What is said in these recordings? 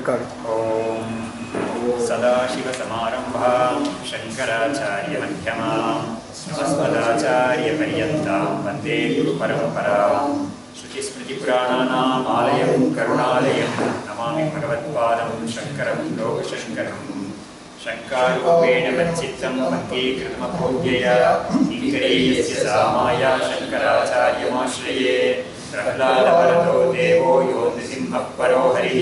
ಹೇಳಬೇಕಾಗುತ್ತೆ. ಓಂ ಸದಾಶಿವಸಮಾರಂಭಾಂ ಶಂಕರಾಚಾರ್ಯಮಧ್ಯಮಾಂ ಅಸ್ಮದಾಚಾರ್ಯಪರ್ಯಂತಾಂ ವಂದೇ ಗುರುಪರಂಪರಾಂ ಶ್ರುತಿಸ್ಮೃತಿಪುರಾಣಾನಾಮಾಲಯಂ ಕರುಣಾಲಯಂ ನಮಾಮಿ ಭಗವತ್ಪಾದಂ ಶಂಕರಂ ಲೋಕಶಂಕರಂ. ಶಂಕಾರೂಪೇಣ ಮಚ್ಚಿತ್ತಂ ಪಂಕೀಕೃತಮಭೋಗ್ಯಯ ಇಂಕರೇಯಸ್ಯ ಸಾಮಾಯ ಶಂಕರಾಚಾರ್ಯಮಾಶ್ರಯೇ. ಪ್ರಹ್ಲಾದವರದೋ ದೇವೋ ಯೋ ನೃಸಿಂಹಃ ಪರೋ ಹರಿಃ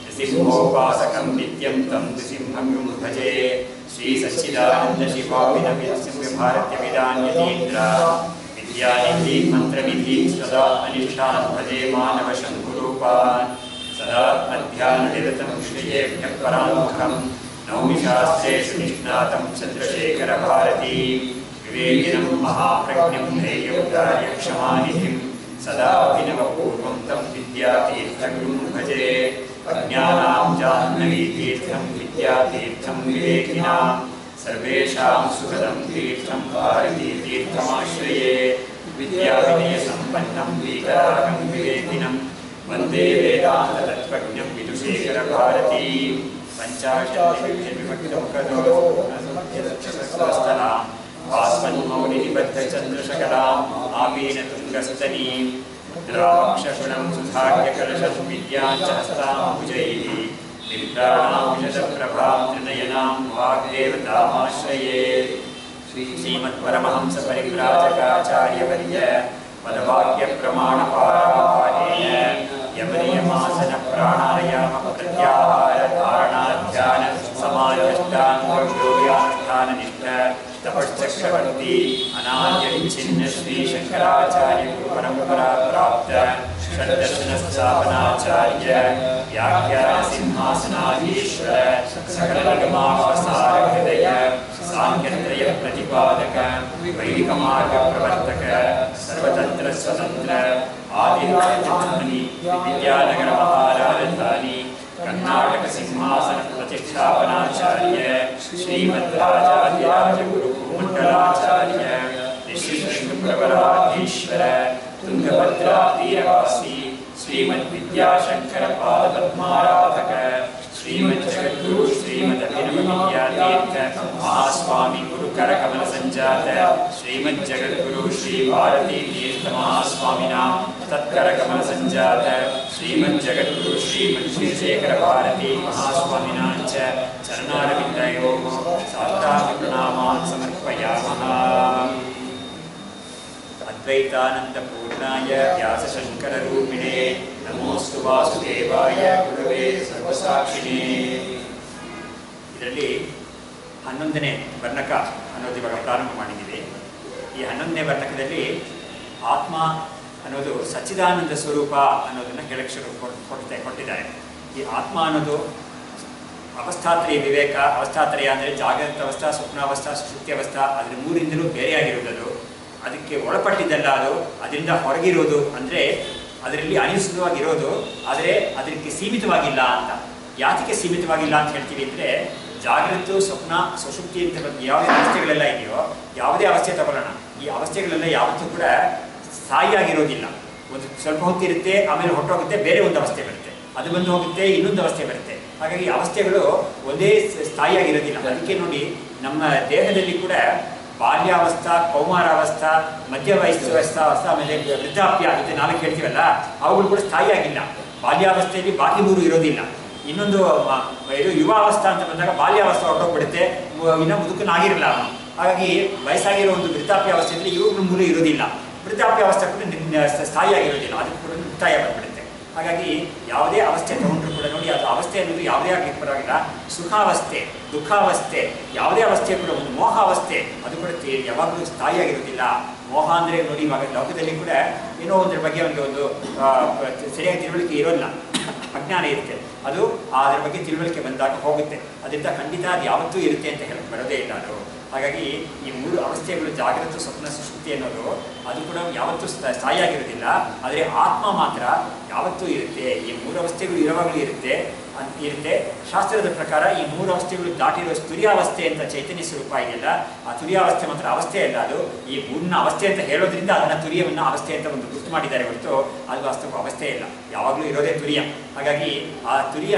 ನೃಸಿಂಹೋಪಾಸಕಂ ನಿತ್ಯಂ ತಂ ನೃಸಿಂಹಂ ಭಜೆ. ಶ್ರೀ ಸಚ್ಚಿದಾನಂದ ಶಿವಾಭಿನವ್ಯ ಭಾರತ್ಯವಿದಾನ್ಯತೀಂದ್ರ ವಿದ್ಯಾನಿಧಿ ಮಂತ್ರವಿಧಿ ಸದಾ ಅನಿಷ್ಠಾನ್ ಭಜೆ ಮಾನವ ಶಂಭುರೂಪಾನ್. ಸದಾ ಅಧ್ಯಾನನಿರತಂ ಶ್ರೇಯೇಭ್ಯಃ ಪರಾಮುಖಂ ನೌಮಿ ಶಾಸ್ತ್ರೇಷು ನಿಷ್ಣಾತಂ ಚಂದ್ರಶೇಖರ ಭಾರತೀ. ವಿವೇಕಿನಂ ಮಹಾಪ್ರಜ್ಞಂ ಧೈರ್ಯೋದಾರ್ಯ ಕ್ಷಮಾನಿಧಿಂ ಸದಾ ಅಭಿನವಪೂರ್ವಂ ತಂ ವಿದ್ಯಾತೀರ್ಥಗುರುಂ ಭಜೆ. ಅಜ್ಞಾನಾಂ ಜಾಹ್ನವೀತೀರ್ಥಂ ವಿದ್ಯಾತೀರ್ಥಂ ವಿವೇಕಿನಾಂ ಸರ್ವೇಷಾಂ ಸುಖದಂ ತೀರ್ಥಂ ಭಾರತೀತೀರ್ಥಮಾಶ್ರಯೇ. ವಿದ್ಯಾವಿನಯಸಂಪನ್ನಂ ವೀತರಾಗಂ ವಿವೇಕಿನಂ ವಂದೇ ವೇದಾಂತತತ್ತ್ವಜ್ಞಂ ವಿದುಷೇಖರ ಭಾರತೀ. ಪಂಚಾಶತವಿಭಕ್ತಮುಖದೋಸ್ತಲಾಂ ಆಸ್ಮನ್ಮೌಲಿನಿಬದ್ಧಚಂದ್ರಶಕಲಾಂ ಆಪೀನತುಂಗಸ್ತನೀಂ ಮುದ್ರಾಕ್ಷಗುಣಂ ಸುಧಾರ್ಯಕಲಶಂ ವಿದ್ಯಾಂಚ ಹಸ್ತಾಂಬುಜೈಃ. ಬಿಭ್ರಾಣಾಂ ವಿಶದಪ್ರಭಾಂ ತ್ರಿನಯನಾಂ ವಾಗ್ದೇವತಾಮಾಶ್ರಯೇ. ಶ್ರೀಮತ್ಪರಮಹಂಸ ಪರಿವ್ರಾಜಕಾಚಾರ್ಯವರ್ಯ ಪದವಾಕ್ಯಪ್ರಮಾಣಪಾರಾಯಣ ಯಮನಿಯಮಾಸನ ಪ್ರಾಣಾಯಾಮ ಪ್ರತ್ಯಾಹಾರ ಧಾರಣಾಧ್ಯಾನ ಸಮಾಧಿಷ್ಠಾಂಗೋಗ್ಯಾನುಷ್ಠಾನ ನಿಷ್ಠ ತಪಶ್ಚಕ್ರವರ್ತಿ ಅನಾದ್ಯ ವಿಚ್ಛಿನ್ನ ಶ್ರೀ ಶಂಕರಾಚಾರ್ಯ ಗುರು ಪರಂಪರಾ ಪ್ರಾಪ್ತ ಷಡ್ದರ್ಶನ ಸ್ಥಾಪನಾಚಾರ್ಯ ವ್ಯಾಖ್ಯಾನ ಸಿಂಹಾಸನಾಧೀಶ್ವರ ಸಕಲ ನಿಗಮಾವಸಾರ ಹೃದಯ ಸಾಂಖ್ಯತ್ರಯ ಪ್ರತಿಪಾದಕ ವೈದಿಕ ಮಾರ್ಗ ಪ್ರವರ್ತಕ ಸರ್ವತಂತ್ರ ಸ್ವತಂತ್ರ ಆದಿನಾಥಮನಿ ವಿದ್ಯಾನಗರ ಮಹಾರಾಜಧಾನಿ ಕರ್ನಾಟಕ ಸಿಂಹಾಸನ ಪ್ರತಿಷ್ಠಾಪನಾಚಾರ್ಯ ಶ್ರೀಮದ್ರಾಜಾದಿರಾಜ ಗುರು ಮಂಡಲಾಚಾರ್ಯ ಋಷಿಶೃಂಗಪ್ರವರಾಧೀಶ್ವರ ತುಂಗಭದ್ರಾ ತೀರವಾಸಿ ಶ್ರೀಮದ್ ವಿದ್ಯಾಶಂಕರ ಪಾದಪದ್ಮಾರಾಧಕ ಶ್ರೀಮದ್ ಜಗದ್ಗುರು ಶ್ರೀಮದ್ ಅಭಿನವ ವಿದ್ಯಾತೀರ್ಥ ಮಹಾಸ್ವಾಮಿ ಗುರು ಕರಕಮಲ ಸಂಜಾತ ಶ್ರೀಮದ್ ಜಗದ್ಗುರು ಶ್ರೀ ಭಾರತೀ ತೀರ್ಥ ಮಹಾಸ್ವಾಮಿನಾ ತತ್ಕರಕಮಲ ಸಂಜಾತ ಶ್ರೀಮದ್ ಜಗದ್ಗುರು ಶ್ರೀಮದ್ ಶ್ರೀಶೇಖರ ಭಾರತೀ ಮಹಾಸ್ವಾಮಿನಾಂಚ ಚರಣಾರವಿಂದಯೋಃ ಸಾಷ್ಟಾಂಗ ಪ್ರಣಾಮಾನ್ ಸಮರ್ಪಯಾಮಃ. ಅದ್ವೈತಾನಂದ ಪೂರ್ಣಾಯ ವ್ಯಾಸಶಂಕರರೂಪಿಣೇ ನಮೋಸ್ತು ವಾಸುದೇವಾಯ ಗುರವೇ ಸರ್ವಸಾಕ್ಷಿಣೇ. ಇದರಲ್ಲಿ 11ನೇ ವರ್ಣಕ ಅನ್ನೋದು ಇವಾಗ ಪ್ರಾರಂಭ ಮಾಡಿದ್ದೀವಿ. ಈ 11ನೇ ವರ್ಣಕದಲ್ಲಿ ಆತ್ಮ ಅನ್ನೋದು ಸಚ್ಚಿದಾನಂದ ಸ್ವರೂಪ ಅನ್ನೋದನ್ನು ಹೇಳಕ್ಕೆ ಕೊಟ್ಟಿದ್ದಾರೆ. ಈ ಆತ್ಮ ಅನ್ನೋದು ಅವಸ್ಥಾತ್ರಯ ವಿವೇಕ, ಅವಸ್ಥಾತ್ರಯ ಅಂದರೆ ಜಾಗೃತ ಅವಸ್ಥಾ, ಸ್ವಪ್ನಾವಸ್ಥಾ, ಸುಷುಪ್ತ್ಯವಸ್ಥಾ, ಅದರ ಮೂರಿಂದಲೂ ಬೇರೆಯಾಗಿರುವುದದು. ಅದಕ್ಕೆ ಒಳಪಟ್ಟಿದ್ದಲ್ಲ, ಅದು ಅದರಿಂದ ಹೊರಗಿರೋದು, ಅಂದರೆ ಅದರಲ್ಲಿ ಅನಿಸುವಾಗಿರೋದು, ಆದರೆ ಅದಕ್ಕೆ ಸೀಮಿತವಾಗಿಲ್ಲ ಅಂತ. ಯಾತಕ್ಕೆ ಸೀಮಿತವಾಗಿಲ್ಲ ಅಂತ ಹೇಳ್ತೀವಿ ಅಂದರೆ, ಜಾಗೃತ, ಸ್ವಪ್ನ, ಸುಷುಪ್ತಿ ಅಂತ ಯಾವುದೇ ಅವಸ್ಥೆಗಳೆಲ್ಲ ಇದೆಯೋ, ಯಾವುದೇ ಅವಸ್ಥೆ ತಗೊಳ್ಳೋಣ, ಈ ಅವಸ್ಥೆಗಳೆಲ್ಲ ಯಾವತ್ತೂ ಕೂಡ ಸ್ಥಾಯಿಯಾಗಿರೋದಿಲ್ಲ. ಒಂದು ಸ್ವಲ್ಪ ಹೊತ್ತಿರುತ್ತೆ, ಆಮೇಲೆ ಹೊರಟೋಗುತ್ತೆ, ಬೇರೆ ಒಂದು ಅವಸ್ಥೆ ಬರುತ್ತೆ, ಅದು ಬಂದು ಹೋಗುತ್ತೆ, ಇನ್ನೊಂದು ಅವಸ್ಥೆ ಬರುತ್ತೆ. ಹಾಗಾಗಿ ಅವಸ್ಥೆಗಳು ಒಂದೇ ಸ್ಥಾಯಿಯಾಗಿರೋದಿಲ್ಲ. ಅದಕ್ಕೆ ನೋಡಿ, ನಮ್ಮ ದೇಹದಲ್ಲಿ ಕೂಡ ಬಾಲ್ಯಾವಸ್ಥಾ, ಕೌಮಾರಾವಸ್ಥಾ, ಮಧ್ಯವಯಸ್ಸಾವಸ್ಥಾ, ಆಮೇಲೆ ವೃದ್ಧಾಪ್ಯ, ಇದು 4 ಹೇಳ್ತೀವಲ್ಲ, ಅವುಗಳು ಕೂಡ ಸ್ಥಾಯಿಯಾಗಿಲ್ಲ. ಬಾಲ್ಯಾವಸ್ಥೆಯಲ್ಲಿ ಬಾಕಿ 3 ಇರೋದಿಲ್ಲ. ಇನ್ನೊಂದು ಇದು ಯುವಾವಸ್ಥಾ ಅಂತ ಬಂದಾಗ ಬಾಲ್ಯಾವಸ್ಥೆ ಹೊರಟೋಗ್ಬಿಡುತ್ತೆ, ಇನ್ನೂ ಮುದುಕನಾಗಿರಲ್ಲ ಅವನು. ಹಾಗಾಗಿ ವಯಸ್ಸಾಗಿರೋ ಒಂದು ವೃದ್ಧಾಪ್ಯಾವಸ್ಥೆ ಅಂದರೆ ಇವುಗಳು 3 ಇರೋದಿಲ್ಲ. ವೃದ್ಧಾಪ್ಯಾವಸ್ಥೆ ಕೂಡ ಸ್ಥಾಯಿಯಾಗಿರೋದಿಲ್ಲ, ಅದಕ್ಕೆ ಕೂಡ ಮುಕ್ತಾಯ ಬಂದ್ಬಿಡುತ್ತೆ. ಹಾಗಾಗಿ ಯಾವುದೇ ಅವಸ್ಥೆ ತಗೊಂಡ್ರು ಕೂಡ ನೋಡಿ, ಅದು ಅವಸ್ಥೆ ಅನ್ನೋದು ಯಾವುದೇ ಆಗಲಿಕ್ಕೆ ಪರವಾಗಿಲ್ಲ. ಸುಖಾವಸ್ಥೆ, ದುಃಖಾವಸ್ಥೆ, ಯಾವುದೇ ಅವಸ್ಥೆ ಕೂಡ ಒಂದು ಮೋಹಾವಸ್ಥೆ, ಅದು ಕೂಡ ಯಾವಾಗಲೂ ಸ್ಥಾಯಿಯಾಗಿರೋದಿಲ್ಲ. ಮೋಹ ಅಂದರೆ ನೋಡಿ, ಇವಾಗ ಲೋಕದಲ್ಲಿ ಕೂಡ ಏನೋ ಒಂದ್ರ ಬಗ್ಗೆ ಅವನಿಗೆ ಒಂದು ಸರಿಯಾಗಿ ತಿಳುವಳಿಕೆ ಇರೋಲ್ಲ, ಅಜ್ಞಾನ ಇರುತ್ತೆ. ಅದು ಅದರ ಬಗ್ಗೆ ತಿಳುವಳಿಕೆ ಬಂದಾಗ ಹೋಗುತ್ತೆ. ಅದರಿಂದ ಖಂಡಿತ ಅದು ಯಾವತ್ತೂ ಇರುತ್ತೆ ಅಂತ ಹೇಳಕ್ಕೆ ಬರೋದೇ ಇಲ್ಲ ಅದು. ಹಾಗಾಗಿ ಈ 3 ಅವಸ್ಥೆಗಳು, ಜಾಗೃತ, ಸ್ವಪ್ನ, ಸುಷುಪ್ತಿ ಅನ್ನೋದು ಅದು ಕೂಡ ಯಾವತ್ತೂ ಸ್ಥಾಯಿಯಾಗಿರೋದಿಲ್ಲ. ಆದರೆ ಆತ್ಮ ಮಾತ್ರ ಯಾವತ್ತೂ ಇರುತ್ತೆ. ಈ 3 ಅವಸ್ಥೆಗಳು ಇರುವಾಗಲೂ ಇರುತ್ತೆ. ಶಾಸ್ತ್ರದ ಪ್ರಕಾರ ಈ 3 ಅವಸ್ಥೆಗಳು ದಾಟಿರೋ ತುರ್ಯಾವಸ್ಥೆ ಅಂತ ಚೈತನ್ಯ ಸ್ವರೂಪ ಇದೆಯಲ್ಲ, ಆ ತುರ್ಯಾವಸ್ಥೆ ಮಾತ್ರ ಅವಸ್ಥೆ ಅಲ್ಲ, ಅದು ಈ 3ನ ಅವಸ್ಥೆ ಅಂತ ಹೇಳೋದ್ರಿಂದ ಅದನ್ನು ತುರ್ಯವನ್ನು ಅವಸ್ಥೆ ಅಂತ ಒಂದು ಗುರುತು ಮಾಡಿದ್ದಾರೆ ಹೊರತು ಅದು ವಾಸ್ತವ ಅವಸ್ಥೆ ಇಲ್ಲ. ಯಾವಾಗಲೂ ಇರೋದೇ ತುರಿಯ. ಹಾಗಾಗಿ ಆ ತುರಿಯ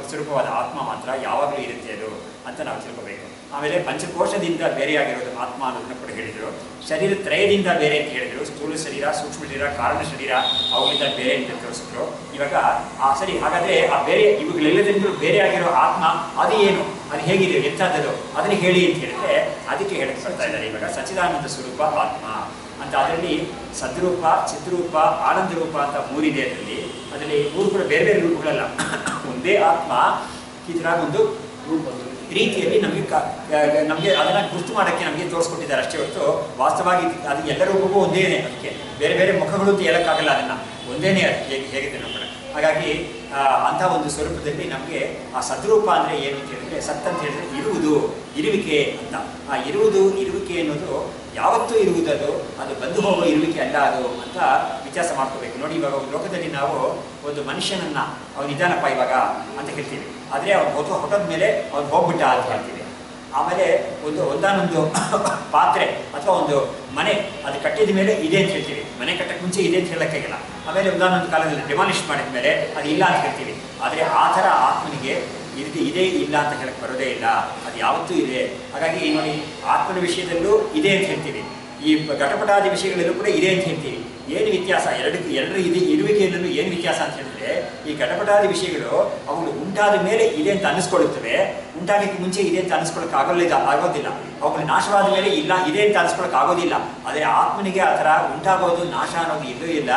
ಸ್ವರೂಪವಾದ ಆತ್ಮ ಮಾತ್ರ ಯಾವಾಗಲೂ ಇರುತ್ತೆ ಅದು ಅಂತ ನಾವು ತಿಳ್ಕೋಬೇಕು. ಆಮೇಲೆ ಪಂಚಕೋಶದಿಂದ ಬೇರೆಯಾಗಿರೋದು ಆತ್ಮ ಅನ್ನೋದನ್ನ ಕೂಡ ಹೇಳಿದರು. ಶರೀರ ತ್ರಯದಿಂದ ಬೇರೆ ಅಂತ ಹೇಳಿದರು. ಸ್ಥೂಲ ಶರೀರ, ಸೂಕ್ಷ್ಮ ಶರೀರ, ಕಾರಣ ಶರೀರ ಅವುಗಳಿಂದ ಬೇರೆ ಅಂತ ತೋರಿಸಿದ್ರು. ಇವಾಗ ಸರಿ, ಹಾಗಾದರೆ ಆ ಬೇರೆ ಇವುಗಳೆಲ್ಲದಿಂದಲೂ ಬೇರೆ ಆಗಿರೋ ಆತ್ಮ ಅದು ಏನು, ಅದು ಹೇಗಿದೆ, ಎಂಥದ್ದು ಅದನ್ನು ಹೇಳಿ ಅಂತ ಹೇಳಿದ್ರೆ ಅದಕ್ಕೆ ಹೇಳಕ್ಕೆ ಬರ್ತಾ ಇದ್ದಾರೆ. ಇವಾಗ ಸಚ್ಚಿದಾನಂದ ಸ್ವರೂಪ ಆತ್ಮ ಅಂತ, ಅದರಲ್ಲಿ ಸದ್ರೂಪ, ಚಿತ್ರೂಪ, ಆನಂದ ರೂಪ ಅಂತ ಮೂರಿದೆ. ಅದರಲ್ಲಿ ಮೂರು ಕೂಡ ಬೇರೆ ಬೇರೆ ರೂಪಗಳಲ್ಲ, ಒಂದೇ ಆತ್ಮ ಈ ಥರ ಒಂದು ರೀತಿಯಲ್ಲಿ ನಮಗೆ ಅದನ್ನು ಗುರ್ತು ಮಾಡೋಕ್ಕೆ ನಮಗೆ ತೋರಿಸ್ಕೊಟ್ಟಿದ್ದಾರೆ ಅಷ್ಟೇ ಹೊರತು ವಾಸ್ತವವಾಗಿ ಅದು ಎಲ್ಲ ರೂಪವೂ ಒಂದೇನೆ. ಅದಕ್ಕೆ ಬೇರೆ ಬೇರೆ ಮುಖಗಳು ಅಂತ ಹೇಳೋಕ್ಕಾಗಲ್ಲ, ಅದನ್ನು ಒಂದೇನೇ ಹೇಗಿದೆ ನಮ್ಮ. ಹಾಗಾಗಿ ಅಂಥ ಒಂದು ಸ್ವರೂಪದಲ್ಲಿ ನಮಗೆ ಆ ಸದ್ರೂಪ ಅಂದರೆ ಏನು ಅಂತ ಹೇಳಿದ್ರೆ, ಸತ್ ಅಂತ ಹೇಳಿದ್ರೆ ಇರುವುದು, ಇರುವಿಕೆ ಅಂತ. ಆ ಇರುವಿಕೆ ಅನ್ನೋದು ಯಾವತ್ತೂ ಇರುವುದದು, ಅದು ಬಂದು ಹೋಗೋ ಇರುವಿಕೆ ಅಲ್ಲ ಅದು ಅಂತ ವ್ಯತ್ಯಾಸ ಮಾಡ್ಕೋಬೇಕು. ನೋಡಿ, ಇವಾಗ ಒಂದು ಲೋಕದಲ್ಲಿ ನಾವು ಒಂದು ಮನುಷ್ಯನನ್ನು ಅವನಿದ್ದಾನಪ್ಪ ಇವಾಗ ಅಂತ ಹೇಳ್ತೀವಿ, ಆದರೆ ಅವನು ಹೊಟ್ಟದ ಮೇಲೆ ಅವ್ನು ಹೋಗ್ಬಿಟ್ಟ ಅಂತ ಹೇಳ್ತೀವಿ. ಆಮೇಲೆ ಒಂದಾನೊಂದು ಪಾತ್ರೆ ಅಥವಾ ಒಂದು ಮನೆ ಅದು ಕಟ್ಟಿದ ಮೇಲೆ ಇದೆ ಅಂತ ಹೇಳ್ತೀವಿ, ಮನೆ ಕಟ್ಟಕ್ಕೆ ಮುಂಚೆ ಇದೆ ಅಂತ ಹೇಳೋಕ್ಕಾಗಿಲ್ಲ. ಆಮೇಲೆ ಒಂದಾನೊಂದು ಕಾಲದಲ್ಲಿ ಡೆಮಾಲಿಷ್ ಮಾಡಿದ ಮೇಲೆ ಅದು ಇಲ್ಲ ಅಂತ ಹೇಳ್ತೀವಿ. ಆದರೆ ಆ ಥರ ಆತ್ಮನಿಗೆ ಇದೆ ಇಲ್ಲ ಅಂತ ಹೇಳಕ್ಕೆ ಬರೋದೇ ಇಲ್ಲ, ಅದು ಯಾವತ್ತೂ ಇದೆ. ಹಾಗಾಗಿ ನೋಡಿ, ಆತ್ಮನ ವಿಷಯದಲ್ಲೂ ಇದೆ ಅಂತ ಹೇಳ್ತೀವಿ, ಈ ಘಟಪಟಾದಿ ವಿಷಯಗಳಲ್ಲೂ ಕೂಡ ಇದೆ ಅಂತ ಹೇಳ್ತೀವಿ. ಏನು ವ್ಯತ್ಯಾಸ ಎರಡರ ಇರುವಿಕೆಯಲ್ಲೂ ಏನು ವ್ಯತ್ಯಾಸ ಅಂತ ಹೇಳಿದ್ರೆ, ಈ ಘಟಪಟಾದಿ ವಿಷಯಗಳು ಅವುಗಳು ಉಂಟಾದ ಮೇಲೆ ಇದೆ ಅಂತ ಅನ್ನಿಸ್ಕೊಳ್ಳುತ್ತವೆ, ಉಂಟಾಗಕ್ಕೆ ಮುಂಚೆ ಇದೆ ಅಂತ ಅನ್ನಿಸ್ಕೊಳ್ಳೋಕೆ ಆಗೋದಿಲ್ಲ. ಅವುಗಳು ನಾಶವಾದ ಮೇಲೆ ಇಲ್ಲ ಇದೆ ಅಂತ ಅನ್ನಿಸ್ಕೊಳ್ಳೋಕೆ ಆಗೋದಿಲ್ಲ. ಆದರೆ ಆತ್ಮನಿಗೆ ಆ ಥರ ಉಂಟಾಗೋದು, ನಾಶ ಅನ್ನೋದು ಇಲ್ಲೂ ಇಲ್ಲ.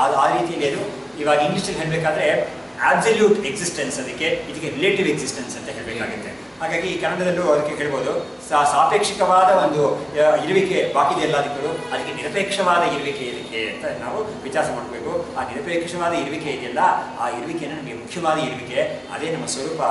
ಅದು ಆ ರೀತಿಯಲ್ಲಿ ಅದು ಇವಾಗ ಇಂಗ್ಲೀಷಲ್ಲಿ ಹೇಳಬೇಕಾದ್ರೆ ಆಬ್ಸಲ್ಯೂಟ್ ಎಕ್ಸಿಸ್ಟೆನ್ಸ್, ಇದಕ್ಕೆ ರಿಲೇಟಿವ್ ಎಕ್ಸಿಸ್ಟೆನ್ಸ್ ಅಂತ ಹೇಳಬೇಕಾಗುತ್ತೆ. ಹಾಗಾಗಿ ಈ ಕನ್ನಡದಲ್ಲೂ ಅದಕ್ಕೆ ಹೇಳ್ಬೋದು, ಸಾಪೇಕ್ಷಿಕವಾದ ಒಂದು ಇರುವಿಕೆ ಬಾಕಿದೆ ಎಲ್ಲದಕ್ಕೂ, ಅದಕ್ಕೆ ನಿರಪೇಕ್ಷವಾದ ಇರುವಿಕೆ ಇದಕ್ಕೆ ಅಂತ ನಾವು ವ್ಯತ್ಯಾಸ ಮಾಡಬೇಕು. ಆ ನಿರಪೇಕ್ಷವಾದ ಇರುವಿಕೆ ಇದೆಯಲ್ಲ, ಆ ಇರುವಿಕೆನ ನಮಗೆ ಮುಖ್ಯವಾದ ಇರುವಿಕೆ, ಅದೇ ನಮ್ಮ ಸ್ವರೂಪ,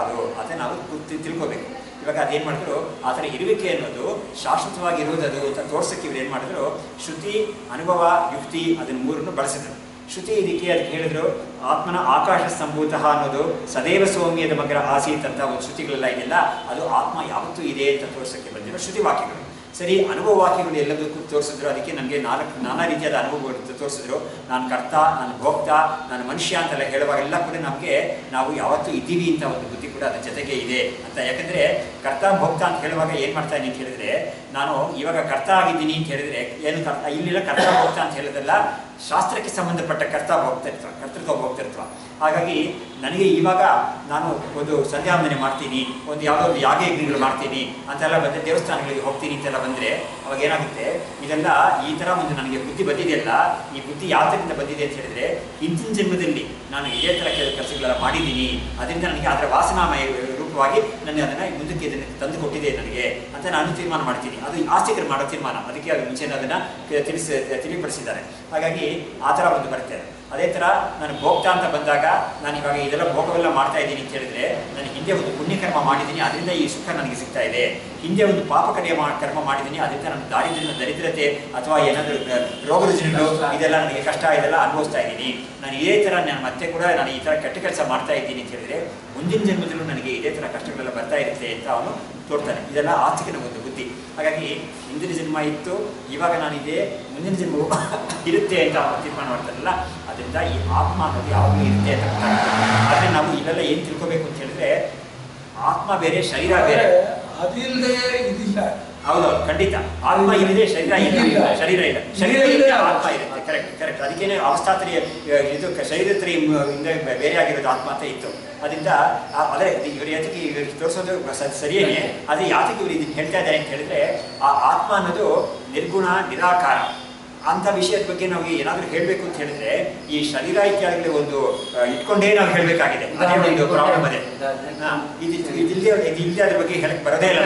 ಅದನ್ನು ನಾವು ತಿಳ್ಕೋಬೇಕು. ಇವಾಗ ಅದೇನು ಮಾಡಿದ್ರು, ಆ ಥರ ಇರುವಿಕೆ ಅನ್ನೋದು ಶಾಶ್ವತವಾಗಿರುವುದದು ಅಂತ ತೋರ್ಸೋಕ್ಕೆ ಇವ್ರು ಏನು ಮಾಡಿದ್ರು, ಶ್ರುತಿ, ಅನುಭವ, ಯುಕ್ತಿ ಅದನ್ನು ಮೂರನ್ನು ಬಳಸಿದ್ರು. ಶ್ರುತಿ ಇದಕ್ಕೆ ಅದಕ್ಕೆ ಹೇಳಿದ್ರು, ಆತ್ಮನ ಆಕಾಶ ಸಂಭೂತ ಅನ್ನೋದು ಸದೈವ ಸೌಮ್ಯದ ಮಗ್ರ ಆಸೀತ್ ಅಂತ ಒಂದು ಶ್ರುತಿಗಳೆಲ್ಲ ಇದೆಯಲ್ಲ, ಅದು ಆತ್ಮ ಯಾವತ್ತೂ ಇದೆ ಅಂತ ತೋರಿಸೋಕ್ಕೆ ಬಂದಿರೋ ಶ್ರುತಿ ವಾಕ್ಯಗಳು. ಸರಿ, ಅನುಭವ ವಾಕ್ಯಗಳು ಎಲ್ಲದಕ್ಕೂ ತೋರಿಸಿದ್ರು. ಅದಕ್ಕೆ ನಮಗೆ ನಾನಾ ರೀತಿಯಾದ ಅನುಭವಗಳು ತೋರಿಸಿದ್ರು. ನಾನು ಕರ್ತ, ನಾನು ಭೋಕ್ತ, ನಾನು ಮನುಷ್ಯ ಅಂತೆಲ್ಲ ಹೇಳುವಾಗೆಲ್ಲ ಕೂಡ ನಮಗೆ ನಾವು ಯಾವತ್ತೂ ಇದ್ದೀವಿ ಅಂತ ಒಂದು ಬುದ್ಧಿ ಕೂಡ ಅದ್ರ ಜೊತೆಗೆ ಇದೆ ಅಂತ. ಯಾಕಂದರೆ ಕರ್ತ ಭೋಕ್ತ ಅಂತ ಹೇಳುವಾಗ ಏನು ಮಾಡ್ತಾ ಇದ್ದೀನಿ ಅಂತ ಹೇಳಿದ್ರೆ, ನಾನು ಇವಾಗ ಕರ್ತ ಆಗಿದ್ದೀನಿ ಅಂತ ಹೇಳಿದ್ರೆ ಏನು ಇಲ್ಲಿಲ್ಲ, ಕರ್ತ ಭೋಕ್ತ ಅಂತ ಹೇಳೋದಲ್ಲ, ಶಾಸ್ತ್ರಕ್ಕೆ ಸಂಬಂಧಪಟ್ಟ ಕರ್ತೃತ್ವ ಭೋಕ್ತೃತ್ವ. ಹಾಗಾಗಿ ನನಗೆ ಇವಾಗ ನಾನು ಒಂದು ಸಂಧ್ಯಾವಂದನೆ ಮಾಡ್ತೀನಿ, ಒಂದು ಯಾವುದೋ ಒಂದು ಯಾಗ ಯಜ್ಞಗಳು ಮಾಡ್ತೀನಿ ಅಂತೆಲ್ಲ ಬಂದರೆ, ದೇವಸ್ಥಾನಗಳಿಗೆ ಹೋಗ್ತೀನಿ ಅಂತೆಲ್ಲ ಬಂದರೆ ಅವಾಗ ಏನಾಗುತ್ತೆ, ಇದೆಲ್ಲ ಈ ಥರ ಒಂದು ನನಗೆ ಬುದ್ಧಿ ಬಂದಿದೆಯಲ್ಲ, ಈ ಬುದ್ಧಿ ಯಾತರಿಂದ ಬಂದಿದೆ ಅಂತ ಹೇಳಿದ್ರೆ, ಹಿಂದಿನ ಜನ್ಮದಲ್ಲಿ ನಾನು ಇದೇ ಥರ ಕೆಲಸಗಳೆಲ್ಲ ಮಾಡಿದ್ದೀನಿ, ಅದರಿಂದ ನನಗೆ ಅದರ ವಾಸನಾಮಯ ರೂಪವಾಗಿ ನನಗೆ ಅದನ್ನು ಮುಂದಕ್ಕೆ ಇದನ್ನು ತಂದು ಕೊಟ್ಟಿದೆ ನನಗೆ ಅಂತ ನಾನು ತೀರ್ಮಾನ ಮಾಡ್ತೀನಿ. ಅದು ಆಸ್ತಿಕರು ಮಾಡೋ ತೀರ್ಮಾನ, ಅದಕ್ಕೆ ಅದು ಮುಂಚೆನೇ ಅದನ್ನು ತಿಳಿಪಡಿಸಿದ್ದಾರೆ. ಹಾಗಾಗಿ ಆ ಥರ ಒಂದು ಬರುತ್ತೆ. ಅದೇ ಥರ ನಾನು ಭೋಕ್ತ ಅಂತ ಬಂದಾಗ, ನಾನು ಇವಾಗ ಇದೆಲ್ಲ ಭೋಗವೆಲ್ಲ ಮಾಡ್ತಾ ಇದ್ದೀನಿ ಅಂತ ಹೇಳಿದ್ರೆ, ನಾನು ಹಿಂದೆ ಒಂದು ಪುಣ್ಯಕರ್ಮ ಮಾಡಿದ್ದೀನಿ, ಅದರಿಂದ ಈ ಸುಖ ನನಗೆ ಸಿಗ್ತಾ ಇದೆ. ಹಿಂದೆ ಒಂದು ಪಾಪ ಕರ್ಮ ಮಾಡಿದ್ದೀನಿ, ಅದರಿಂದ ನನ್ನ ದರಿದ್ರತೆ ಅಥವಾ ಏನಾದರೂ ರೋಗ ರುಜಿನಗಳು ಇದೆಲ್ಲ ನನಗೆ ಕಷ್ಟ ಇದೆಲ್ಲ ಅನುಭವಿಸ್ತಾ ಇದ್ದೀನಿ. ನಾನು ಇದೇ ಥರ ನಾನು ಮತ್ತೆ ಕೂಡ ನಾನು ಈ ಥರ ಕೆಟ್ಟ ಕೆಲಸ ಮಾಡ್ತಾ ಇದ್ದೀನಿ ಅಂತ ಹೇಳಿದ್ರೆ, ಮುಂದಿನ ಜನ್ಮದಲ್ಲೂ ನನಗೆ ಇದೇ ಥರ ಕಷ್ಟಗಳೆಲ್ಲ ಬರ್ತಾ ಇರುತ್ತೆ ಅಂತ ಅವನು ತೋರ್ತಾನೆ. ಇದೆಲ್ಲ ಆಸ್ತಿಕನ ಒಂದು ಬುದ್ಧಿ. ಹಾಗಾಗಿ ಹಿಂದಿನ ಜನ್ಮ ಇತ್ತು, ಇವಾಗ ನಾನಿದೆ, ಮುಂದಿನ ಜನ್ಮವು ಇರುತ್ತೆ ಅಂತ ಅವನು ತೀರ್ಮಾನ ಮಾಡ್ತಾರಲ್ಲ, ಅದರಿಂದ ಈ ಆತ್ಮ ಅನ್ನೋದು ಯಾವಾಗಲೂ ಇರುತ್ತೆ ಅಂತ ಗೊತ್ತಾಗುತ್ತೆ. ಆದರೆ ನಾವು ಇವೆಲ್ಲ ಏನು ತಿಳ್ಕೊಬೇಕು ಅಂತ ಹೇಳಿದ್ರೆ, ಆತ್ಮ ಬೇರೆ, ಶರೀರ ಬೇರೆ. ಹೌದೌದು, ಖಂಡಿತ. ಆತ್ಮ ಇಲ್ಲದೆ ಶರೀರ ಇಲ್ಲ, ಶರೀರ ಇಲ್ಲ, ಶರೀರ ಇಲ್ಲದೆ ಆತ್ಮ ಇರುತ್ತೆ. ಕರೆಕ್ಟ್. ಅದಕ್ಕೇನೆ ಅವಸ್ಥಾತ್ರಿಯ ಇದು ಶರೀರತ್ರಿಯಿಂದ ಬೇರೆ ಆಗಿರೋದು ಆತ್ಮ ಅಂತ ಇತ್ತು. ಅದರಿಂದ ಅದೇ ಇವರು ಯಾತಕ್ಕೆ ಇವ್ರಿಗೆ ತೋರಿಸೋದು ಸರಿಯೇ, ಅದೇ ಯಾತಕ್ಕೆ ಇವರು ಇದನ್ನು ಹೇಳ್ತಾ ಇದ್ದಾರೆ ಅಂತ ಹೇಳಿದ್ರೆ, ಆ ಆತ್ಮ ಅನ್ನೋದು ನಿರ್ಗುಣ, ನಿರಾಕಾರ ಅಂಥ ವಿಷಯದ ಬಗ್ಗೆ ನಾವು ಏನಾದರೂ ಹೇಳಬೇಕು ಅಂತ ಹೇಳಿದ್ರೆ, ಈ ಶರೀರ ಇತ್ಯಾದಿಗಳು ಒಂದು ಇಟ್ಕೊಂಡೇ ನಾವು ಹೇಳಬೇಕಾಗಿದೆ. ಅದೇ ಒಂದು ಪ್ರಾಬ್ಲಮ್ ಅದೇ. ಇದಿಲ್ಲದೆ ಅದ್ರ ಬಗ್ಗೆ ಹೇಳಕ್ಕೆ ಬರೋದೇ ಇಲ್ಲ.